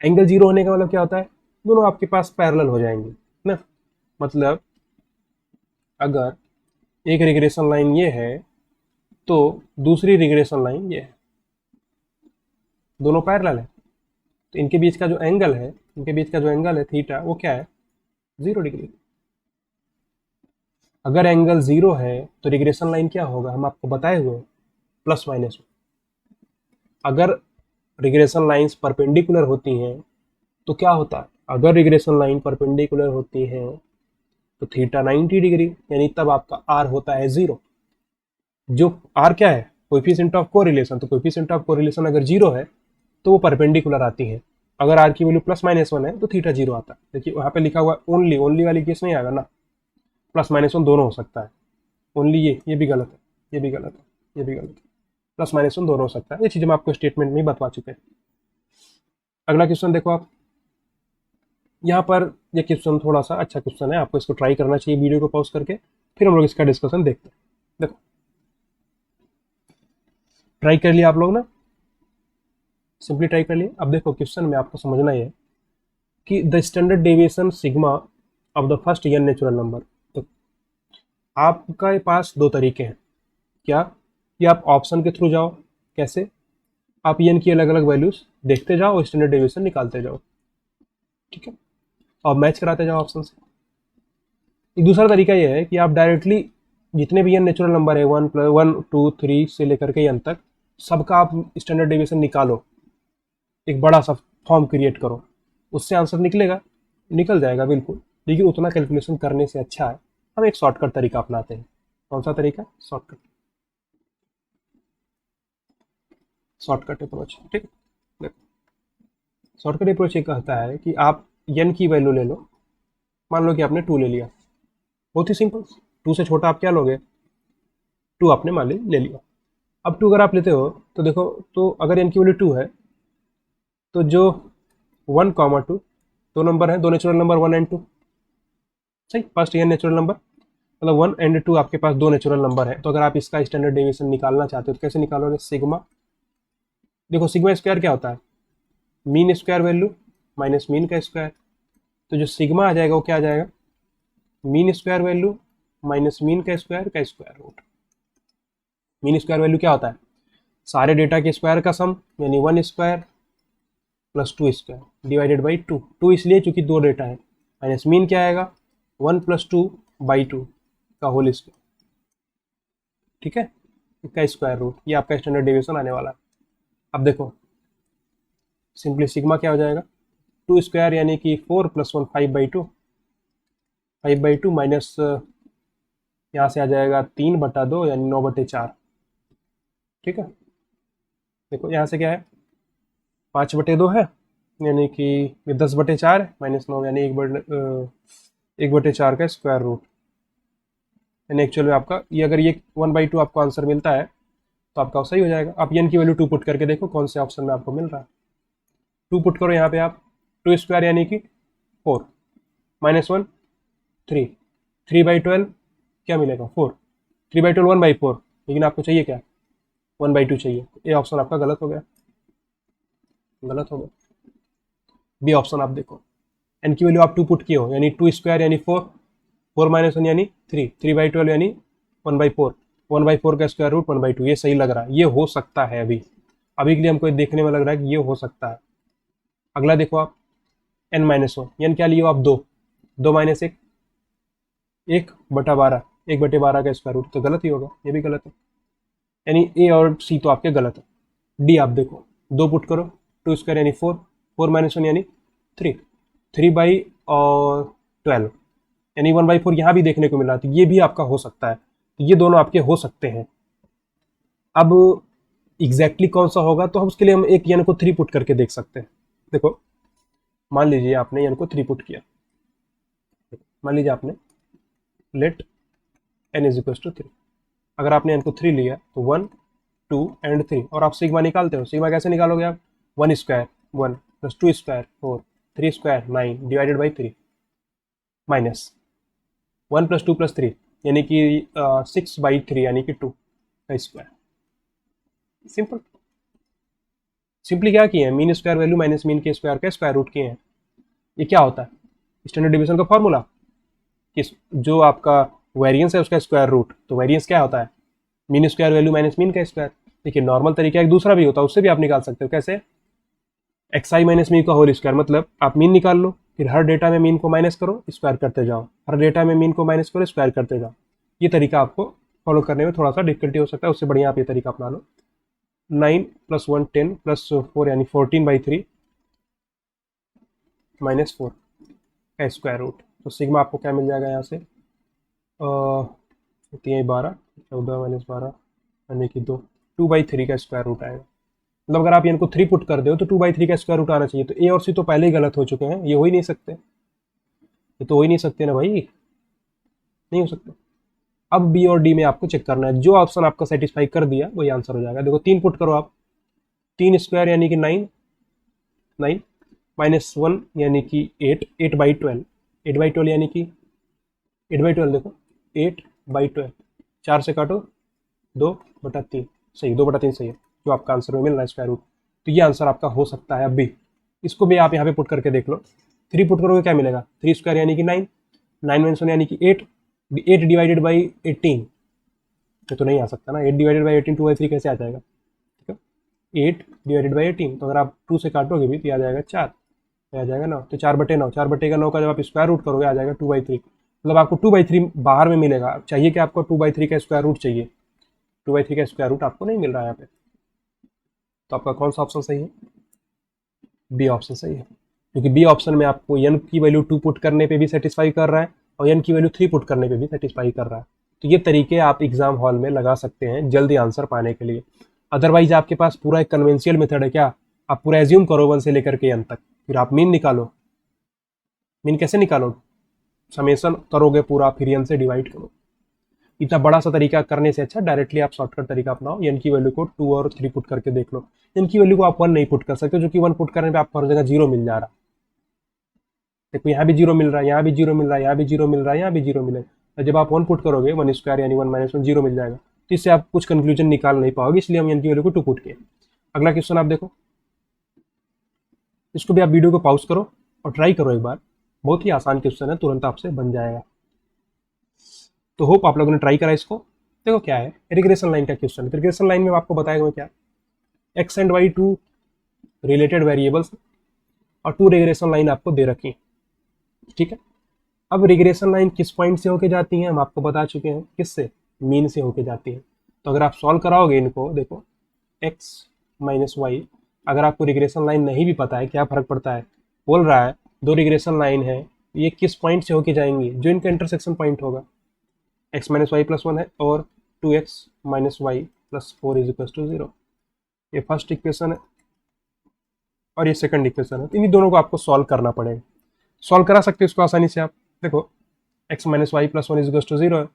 एंगल जीरो होने का मतलब क्या होता है, दोनों आपके पास पैरेलल हो जाएंगे ना। मतलब अगर एक रिग्रेशन लाइन ये है तो दूसरी रिग्रेशन लाइन ये है, दोनों पैरेलल है, तो इनके बीच का जो एंगल है, इनके बीच का जो एंगल है थीटा, वो क्या है, 0 डिग्री। अगर एंगल जीरो है तो रिग्रेशन लाइन क्या होगा, हम आपको बताए हुए प्लस माइनस। अगर रिग्रेशन लाइंस परपेंडिकुलर होती हैं तो क्या होता है, अगर रिग्रेशन लाइन परपेंडिकुलर होती है तो थीटा 90 डिग्री, यानी तब आपका आर होता है जीरो। जो आर क्या है, कोएफिशिएंट ऑफ कोरिलेशन, तो कोएफिशिएंट ऑफ कोरिलेशन अगर जीरो है तो वो परपेंडिकुलर आती है। अगर आर की वैल्यू प्लस माइनस वन है तो थीटा जीरो आता है। देखिए वहां पे लिखा हुआ ओनली, ओनली वाली केस नहीं आएगा ना, प्लस माइनस वन दोनों हो सकता है। ओनली ये भी गलत है, ये भी गलत है, ये भी गलत है, प्लस माइनस वन दोनों हो सकता है। ये चीज़ हम आपको स्टेटमेंट में ही बता चुके हैं। अगला क्वेश्चन देखो आप, यहाँ पर ये क्वेश्चन थोड़ा सा अच्छा क्वेश्चन है, आपको इसको ट्राई करना चाहिए वीडियो को पॉज करके, फिर हम लोग इसका डिस्कशन देखते हैं। देखो ट्राई कर लिया आप लोग ना, सिंपली ट्राई कर लिए। अब देखो क्वेश्चन में आपको समझना है कि the standard deviation sigma of the first n natural number. तो आपके पास दो तरीके हैं, क्या कि आप ऑप्शन के थ्रू जाओ, कैसे, आप n की अलग अलग वैल्यूज देखते जाओ और स्टैंडर्ड डेविएशन निकालते जाओ, ठीक है, और मैच कराते जाओ ऑप्शन से। एक दूसरा तरीका यह है कि आप डायरेक्टली जितने भी n नेचुरल नंबर है, 1 2 3 से लेकर के n तक, सबका आप स्टैंडर्ड डेविएशन निकालो, एक बड़ा सा फॉर्म क्रिएट करो, उससे आंसर निकलेगा, निकल जाएगा बिल्कुल। लेकिन उतना कैलकुलेशन करने से अच्छा है हम एक शॉर्टकट तरीका अपनाते हैं। कौन सा तरीका, शॉर्टकट, शॉर्टकट अप्रोच, ठीक। देखो शॉर्टकट अप्रोच ये कहता है कि आप n की वैल्यू ले लो, मान लो कि आपने 2 ले लिया, बहुत ही सिंपल, 2 से छोटा आप क्या लोगे, 2 आपने मान ली ले लिया। अब 2 अगर आप लेते हो तो देखो, तो अगर n की वैल्यू 2 है तो जो 1, 2 दो नंबर है, दो नेचुरल नंबर 1 एंड 2, सही, फर्स्ट n नेचुरल नंबर, मतलब 1 एंड 2 आपके पास दो नेचुरल नंबर है। तो अगर आप इसका स्टैंडर्ड डेविएशन निकालना चाहते हो तो कैसे निकालोगे, सिग्मा, देखो सिग्मा स्क्वायर क्या होता है, mean square value minus mean का स्क्वायर। तो जो सिग्मा आ जाएगा वो क्या आ जाएगा, mean square value minus mean का square root. Mean square value क्या होता है, सारे डेटा के स्क्वायर का सम, यानी 1 square plus 2 square divided by 2, 2 इसलिए चूंकि दो डेटा है, माइनस मीन क्या आएगा, 1 + 2/2 का होल स्क्वायर, ठीक है, इसका स्क्वायर रूट, ये आपका स्टैंडर्ड डेविएशन आने वाला है। अब देखो सिंपली सिग्मा क्या हो जाएगा, 2 स्क्वायर यानी कि 4 + 1 5/2, 5/2 माइनस यहाँ से आ जाएगा 3/2 यानी 9/4। ठीक है, देखो यहाँ से क्या है, 5/2 है यानी कि ये 10/4 है, -9 यानी 1/4 का स्क्वायर रूट। यानी एक्चुअल में आपका ये, अगर ये 1/2 आपको आंसर मिलता है तो आपका सही हो जाएगा। आप n की वैल्यू 2 पुट करके देखो कौन से ऑप्शन में आपको मिल रहा है। 2 पुट करो यहाँ पे आप, 2 स्क्वायर यानी कि 4, -1 3, 3/12 क्या मिलेगा 4, 3/12 1/4, लेकिन आपको चाहिए क्या 1/2 चाहिए। ये ऑप्शन आपका गलत हो गया, गलत हो गया। बी ऑप्शन आप देखो, एन की वैल्यू आप 2 पुट किए हो यानी 2 स्क्वायर यानी 4, 4 -1 यानी 3, 3/12 यानी 1/4, 1/4 का स्क्वायर रूट 1/2। ये सही लग रहा है, ये हो सकता है। अभी अभी के लिए हमको देखने में लग रहा है कि ये हो सकता है। अगला देखो आप, n-1, n क्या लिए हो आप 2, 2 - 1, 1/12, 1/12 का स्क्वायर रूट, तो गलत ही होगा, ये भी गलत है। यानी ए और सी तो आपके गलत है। डी आप देखो, 2 पुट करो, 2 स्क्वायर यानी 4, 4 -1 यानी 3, 3/12 यानी 1/4 यहाँ भी देखने को मिल रहा है, तो ये भी आपका हो सकता है। तो ये दोनों आपके हो सकते हैं। अब एग्जैक्टली कौन सा होगा, तो हम उसके लिए हम एक n को 3 पुट करके देख सकते हैं। देखो मान लीजिए आपने n को 3 पुट किया, मान लीजिए आपने let n is equal to 3। अगर आपने n को 3 लिया तो 1 2 एंड 3, और आप सिग्मा निकालते हो, सिग्मा कैसे निकालोगे आप, 1 square 1 plus 2 square 4, 3 square 9 divided by 3 minus 1 plus 2 plus 3 यानी कि 6/3 यानी कि 2 का स्क्वायर। सिंपल, सिंपली क्या किए हैं, mean square value minus mean के स्क्वायर का स्क्वायर रूट किए हैं। ये क्या होता है, स्टैंडर्ड डिवीजन का फॉर्मूला, कि जो आपका वेरिएंस है उसका स्क्वायर रूट, तो वेरिएंस क्या होता है, mean square value minus mean का स्क्वायर। देखिए नॉर्मल तरीका एक दूसरा भी होता है, उससे भी आप निकाल सकते हो। कैसे, एक्स माइनस मीन का होल स्क्वायर, मतलब आप मीन निकाल लो, फिर हर डेटा में मीन को माइनस करो, स्क्वायर करते जाओ, हर डेटा में मीन को माइनस करो, स्क्वायर करते जाओ। ये तरीका आपको फॉलो करने में थोड़ा सा डिफिकल्टी हो सकता है, उससे बढ़िया आप ये तरीका अपना लो। 9 + 1 10 + 4 यानी 14/3 -4 का स्क्वायर रूट। तो सिग्मा आपको क्या मिल जाएगा यहाँ से, 12 14 - 12 यानी कि 2/3 का स्क्वायर रूट आएगा। मतलब अगर आप इनको 3 पुट कर दो तो 2/3 का स्क्वायर रूट आना चाहिए। तो ए और सी तो पहले ही गलत हो चुके हैं, ये हो ही नहीं सकते, ये तो हो ही नहीं सकते ना भाई, नहीं हो सकते। अब बी और डी में आपको चेक करना है, जो ऑप्शन आपका सेटिस्फाई कर दिया वही आंसर हो जाएगा। देखो 3 पुट करो आप, 3 स्क्वायर यानी कि 9 9 -1 यानी कि 8, 8/12, 8/12 यानी कि 8/12, देखो 8/12, 4 से काटो 2/3, सही 2/3 सही है, जो आपका आंसर में मिल रहा है स्क्वायर रूट। तो ये आंसर आपका हो सकता है। अब भी इसको भी आप यहाँ पे पुट करके देख लो, 3 पुट करोगे क्या मिलेगा, 3 स्क्वायर यानी कि 9, 9 - 1 यानी कि 8, 8 डिवाइडेड बाई 18, ये तो नहीं आ सकता ना, 8 डिवाइडेड बाई 18 2/3 कैसे आ जाएगा, ठीक है, 8 डिवाइडेड बाई 18, तो अगर आप 2 से काटोगे भी तो आ जाएगा 4, आ जाएगा 9, तो 4/9, 4/9 का जब आप स्क्वायर रूट करोगे आ जाएगा 2/3। मतलब आपको 2/3 बाहर में मिलेगा। चाहिए कि आपको 2/3 का स्क्वायर रूट चाहिए, 2/3 का स्क्वायर रूट आपको नहीं मिल रहा है यहाँ पे। तो आपका कौन सा ऑप्शन सही है, बी ऑप्शन सही है, क्योंकि बी ऑप्शन में आपको n की वैल्यू 2 पुट करने पे भी सेटिस्फाई कर रहा है और n की वैल्यू 3 पुट करने पे भी सेटिस्फाई कर रहा है। तो ये तरीके आप एग्जाम हॉल में लगा सकते हैं जल्दी आंसर पाने के लिए। अदरवाइज आपके पास पूरा एक कन्वेंशियल मेथड है क्या, आप पूरा एज्यूम करो 1 से लेकर के n तक, फिर आप मीन निकालो। मीन कैसे निकालो, समेशन करोगे पूरा, फिर n से डिवाइड करो। इतना बड़ा सा तरीका करने से अच्छा डायरेक्टली आप शॉर्टकट तरीका अपनाओ, n की वैल्यू को 2 और 3 पुट करके देख लो। n की वैल्यू को आप 1 नहीं पुट कर सकते, जो कि 1 पुट करने पे आपको हर जगह 0 मिल जा रहा है। देखो यहाँ भी 0 मिल रहा है, यहाँ भी 0 मिल रहा है, यहाँ भी 0 मिल रहा है, यहाँ भी 0 मिलेगा। तो जब आप 1 पुट करोगे 1 स्क्वायर यानी 1 - 1 0 मिल जाएगा। तो इससे आप कुछ कंक्लूजन निकाल नहीं पाओगे, इसलिए हम n की वैल्यू को 2 पुट किए। अगला क्वेश्चन आप देखो, इसको भी आप वीडियो को पॉज करो और ट्राई करो एक बार, बहुत ही आसान क्वेश्चन है, तुरंत आपसे बन जाएगा। तो होप आप लोगों ने ट्राई करा इसको। देखो क्या है, रिग्रेशन लाइन का क्वेश्चन। रिग्रेशन लाइन में आपको बताएगा क्या, x and y 2 related variables और 2 रिग्रेशन लाइन आपको दे रखी है, ठीक है। अब रिग्रेशन लाइन किस पॉइंट से होके जाती है हम आपको बता चुके हैं, किससे, मीन से होके जाती है। तो अगर आप सॉल्व कराओगे इनको, देखो x - y, अगर आपको रिग्रेशन लाइन नहीं भी पता है क्या फर्क पड़ता है, बोल रहा है 2 रिग्रेशन लाइन है, ये किस पॉइंट से होके जाएंगी, जो इनका इंटरसेक्शन पॉइंट होगा, x minus y plus one है और 2x minus y plus four is equal to 0। ये फर्स्ट इक्वेशन है और ये सेकंड इक्वेशन है। तो इन्हीं दोनों को आपको सॉल्व करना पड़ेगा। सॉल्व करा सकते हो इसको आसानी से आप। देखो x minus y plus one is equal to 0 है।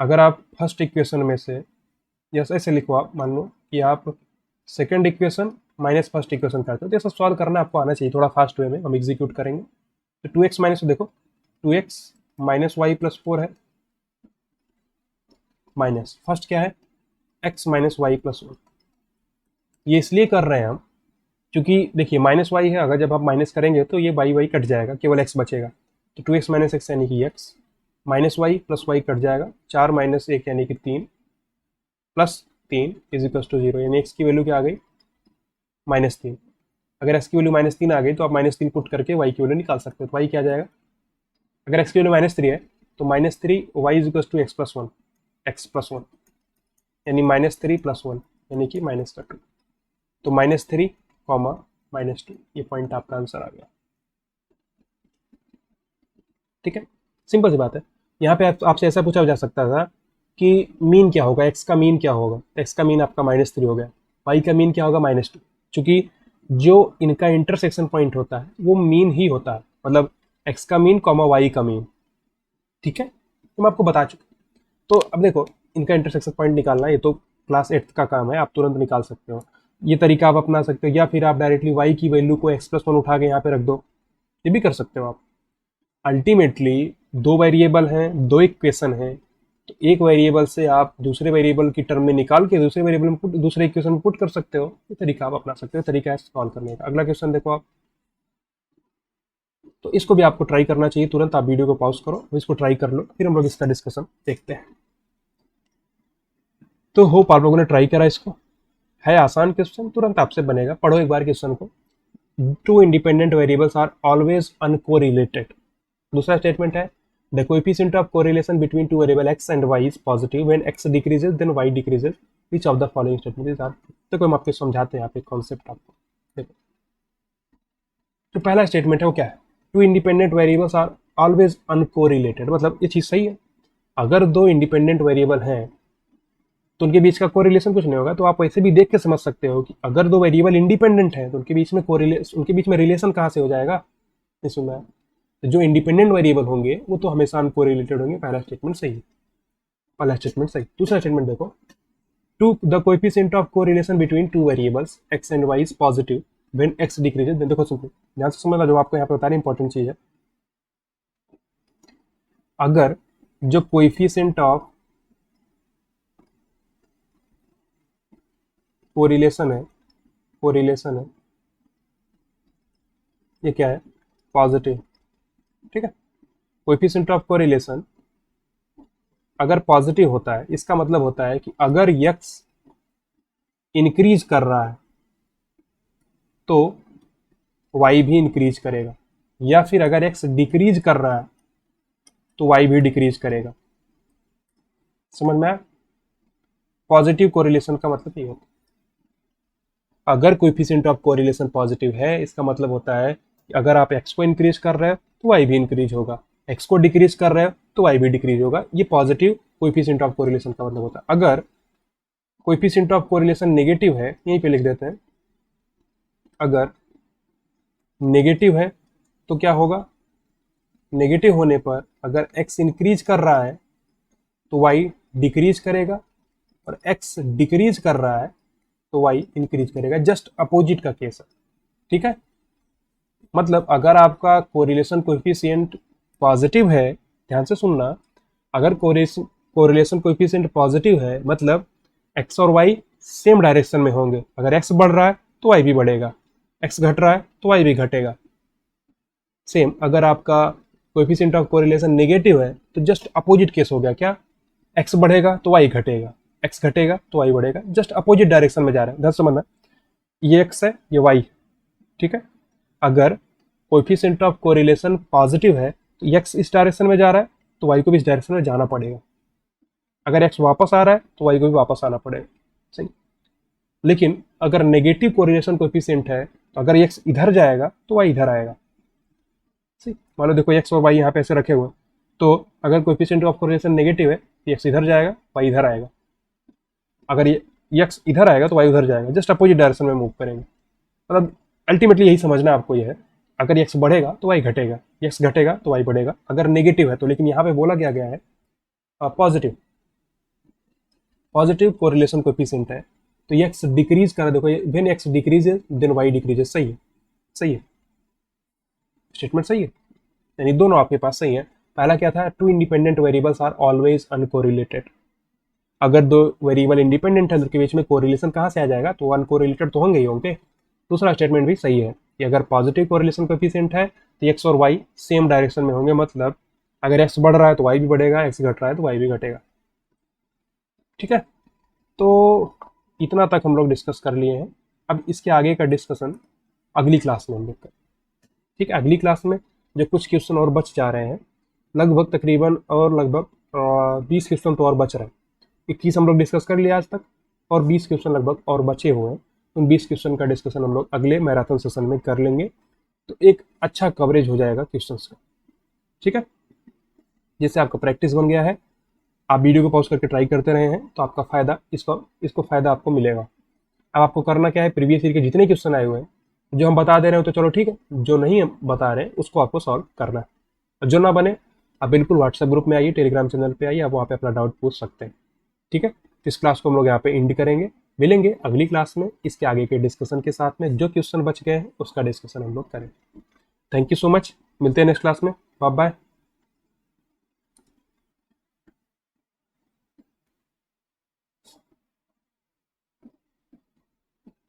अगर आप फर्स्ट इक्वेशन में से, यस ऐसे लिखो, आप मान लो कि आप second equation minus first equation करते हो, तो ऐसा सॉल्व करना आपको आना चाहिए थोड़ा फास्ट वे में। हम एग्जीक्यूट करेंगे तो 2x माइनस, देखो 2x minus y plus four है, माइनस फर्स्ट क्या है x minus y plus one. ये इसलिए कर रहे हैं हम क्योंकि देखिए माइनस वाई है, अगर जब आप माइनस करेंगे तो ये वाई वाई कट जाएगा, केवल x बचेगा। तो 2x माइनस एक्स यानी कि x, minus y plus y cut जाएगा, 4 माइनस एक यानी कि 3 प्लस 3 इज इक्वल टू 0, यानी x की वैल्यू क्या आ गई -3। अगर x की वैल्यू -3 आ गई तो आप -3 पुट करके y की वैल्यू निकाल सकते हो। तो y क्या आ जाएगा, अगर x की वैल्यू -3 है तो -3 y is equal to x plus one, यानी -3 प्लस वन यानी कि -2। तो -3 कॉमा -2, ये पॉइंट आपका आंसर आ गया। ठीक है, सिंपल सी बात है। यहाँ पे आपसे ऐसा पूछा जा सकता था कि मीन क्या होगा, x का मीन क्या होगा। x का मीन आपका -3 हो गया, y का मीन क्या होगा -2। चूंकि जो इनका इंटरसेक्शन पॉइंट होता है वो मीन ही होता है, मतलब x का मीन कॉमा y का मीन। ठीक है, तो मैं आपको बता चुका। तो अब देखो इनका इंटरसेक्शन पॉइंट निकालना, ये तो क्लास 8 का काम है, आप तुरंत निकाल सकते हो। ये तरीका आप अपना सकते हो, या फिर आप डायरेक्टली y की वैल्यू को x प्लस वन उठा के यहाँ पे रख दो, ये भी कर सकते हो आप। अल्टीमेटली दो वेरिएबल हैं, दो इक्वेशन हैं, तो एक वेरिएबल से आप दूसरे वेरिएबल की टर्म में निकाल के दूसरे वेरिएबल में दूसरे इक्वेशन में पुट कर सकते हो। ये तरीका आप अपना सकते हो, तरीका है सॉल्व करने का। अगला क्वेश्चन देखो आप, तो इसको भी आपको ट्राई करना चाहिए तुरंत। आप वीडियो को पॉज करो, इसको ट्राई कर लो, फिर हम लोग इसका डिस्कशन देखते हैं। तो होप आप लोगों ने ट्राई करा इसको। है आसान क्वेश्चन, तुरंत आपसे बनेगा। पढ़ो एक बार क्वेश्चन को। Two independent variables are always uncorrelated. दूसरा स्टेटमेंट है the coefficient of correlation between two variable x and y is positive when x decreases then y decreases, which of the following statement are. तो हम आपको समझाते हैं यहाँ पे concept आपको। देखो तो पहला स्टेटमेंट है वो क्या है, two independent variables are always uncorrelated. मतलब ये चीज सही है, अगर दो इंडिपेंडेंट वेरिएबल हैं तो उनके बीच का कोरिलेशन कुछ नहीं होगा। तो आप वैसे भी देख के समझ सकते हो कि अगर दो वेरिएबल इंडिपेंडेंट हैं तो उनके बीच में रिलेशन कहाँ से हो जाएगा, नहीं सुना है। तो जो इंडिपेंडेंट वेरिएबल होंगे वो तो हमेशा अनकोरिलेटेड होंगे। पहला स्टेटमेंट सही है, पहला स्टेटमेंट सही। दूसरा स्टेटमेंट देखो, to the coefficient of correlation between two variables x and y is positive when x decreases. देखो सिंपल ध्यान से समझना, जो आपको यहाँ पे बता रहे इंपॉर्टेंट चीज है। अगर जो कोएफिशिएंट ऑफ कोरिलेशन है ये क्या है, पॉजिटिव। ठीक है, कोएफिशिएंट ऑफ कोरिलेशन अगर पॉजिटिव होता है, इसका मतलब होता है कि अगर x इंक्रीज कर रहा है तो y भी इंक्रीज करेगा, या फिर अगर x डिक्रीज कर रहा है तो y भी डिक्रीज करेगा। समझ में आया? पॉजिटिव कोरिलेशन का मतलब ये होता है, अगर कोएफिशिएंट ऑफ कोरिलेशन पॉजिटिव है इसका मतलब होता है कि अगर आप x को इंक्रीज कर रहे हो तो y भी इंक्रीज होगा, x को डिक्रीज कर रहे हो तो y भी डिक्रीज होगा। ये पॉजिटिव कोएफिशिएंट ऑफ कोरिलेशन का मतलब होता है। अगर कोएफिशिएंट ऑफ कोरिलेशन नेगेटिव है, यहीं पे लिख देते हैं, अगर नेगेटिव है तो क्या होगा, नेगेटिव होने पर अगर x इंक्रीज कर रहा है तो y डिक्रीज करेगा, और x डिक्रीज कर रहा है तो y इंक्रीज करेगा। जस्ट अपोजिट का केस है। ठीक है, मतलब अगर आपका कोरिलेशन कोएफिशिएंट पॉजिटिव है, ध्यान से सुनना, अगर कोरिलेशन कोएफिशिएंट पॉजिटिव है मतलब x और y सेम डायरेक्शन में होंगे। अगर x बढ़ रहा है तो y भी बढ़ेगा, x घट रहा है तो y भी घटेगा। सेम अगर आपका कोएफिशिएंट ऑफ कोरिलेशन नेगेटिव है तो जस्ट अपोजिट केस हो गया। क्या, x बढ़ेगा तो y घटेगा, x घटेगा तो y बढ़ेगा, जस्ट अपोजिट डायरेक्शन में जा रहे हैं। ध्यान समझना, ये x है ये y। ठीक है, अगर कोएफिशिएंट ऑफ कोरिलेशन पॉजिटिव है तो x इस डायरेक्शन में जा रहा है तो y को भी इस डायरेक्शन में जाना पड़ेगा। अगर x वापस आ रहा है तो y को भी वापस आना पड़ेगा। सही, लेकिन अगर नेगेटिव कोरिलेशन कोएफिशिएंट है तो अगर x इधर जाएगा तो y इधर आएगा। मान लो देखो एक्स और वाई यहाँ पे ऐसे रखे हुए हैं, तो अगर कोएफिशिएंट ऑफ कोरिलेशन नेगेटिव है तो एक्स इधर जाएगा, वाई इधर आएगा। अगर ये एक्स इधर आएगा तो वाई उधर जाएगा, जस्ट अपोजिट डायरेक्शन में मूव करेंगे। मतलब अल्टीमेटली यही समझना आपको ये है, अगर एक्स बढ़ेगा तो वाई घटेगा, एक्स घटेगा तो वाई बढ़ेगा, अगर नेगेटिव है तो। लेकिन यहाँ पे बोला क्या गया है पॉजिटिव, पॉजिटिव कोरिलेशन कोएफिशिएंट है, तो एक्स डिक्रीज कर, देखो when x decreases then y decreases. सही है, सही है, स्टेटमेंट सही है, यानी दोनों आपके पास सही है। पहला क्या था, two independent variables are always uncorrelated. अगर दो वेरिएबल इंडिपेंडेंट है तो उनके बीच में कोरिलेशन कहाँ से आ जाएगा, तो अनकोरिलेटेड तो होंगे ही होंगे। दूसरा स्टेटमेंट भी सही है कि अगर पॉजिटिव कोरिलेशन कोएफिशिएंट है तो एक्स और वाई सेम डायरेक्शन में होंगे, मतलब अगर एक्स बढ़ रहा है तो वाई भी बढ़ेगा, एक्स घट रहा है तो वाई भी घटेगा। ठीक है, तो इतना तक हम लोग डिस्कस कर लिए हैं। अब इसके आगे का डिस्कशन अगली क्लास में हम लोग करें। ठीक है, अगली क्लास में जो कुछ क्वेश्चन और बच जा रहे हैं, लगभग तकरीबन और लगभग 20 क्वेश्चन तो और बच रहे हैं। 21 हम लोग डिस्कस कर लिया आज तक, और 20 क्वेश्चन लगभग और बचे हुए हैं। उन 20 क्वेश्चन का डिस्कशन हम लोग अगले मैराथन सेशन में कर लेंगे, तो एक अच्छा कवरेज हो जाएगा क्वेश्चंस का। ठीक है, जैसे आपका प्रैक्टिस बन गया है, आप वीडियो को पॉज करके ट्राई करते रहे हैं तो आपका फायदा, इसको फायदा आपको मिलेगा। अब आपको करना क्या है, प्रीवियस ईयर के जितने क्वेश्चन आए हुए हैं जो हम बता दे रहे हो तो चलो ठीक है, जो नहीं हम बता रहे हैं उसको आपको सॉल्व करना है। और जो ना बने आप बिल्कुल व्हाट्सएप ग्रुप में आइए, टेलीग्राम चैनल पे आइए, आप वहाँ पे अपना डाउट पूछ सकते हैं। ठीक है, इस क्लास को हम लोग यहाँ पे एंड करेंगे, मिलेंगे अगली क्लास में इसके आगे के डिस्कशन के साथ में। जो क्वेश्चन बच गए हैं उसका डिस्कशन हम लोग करेंगे। थैंक यू सो मच, मिलते हैं नेक्स्ट क्लास में, बाय बाय।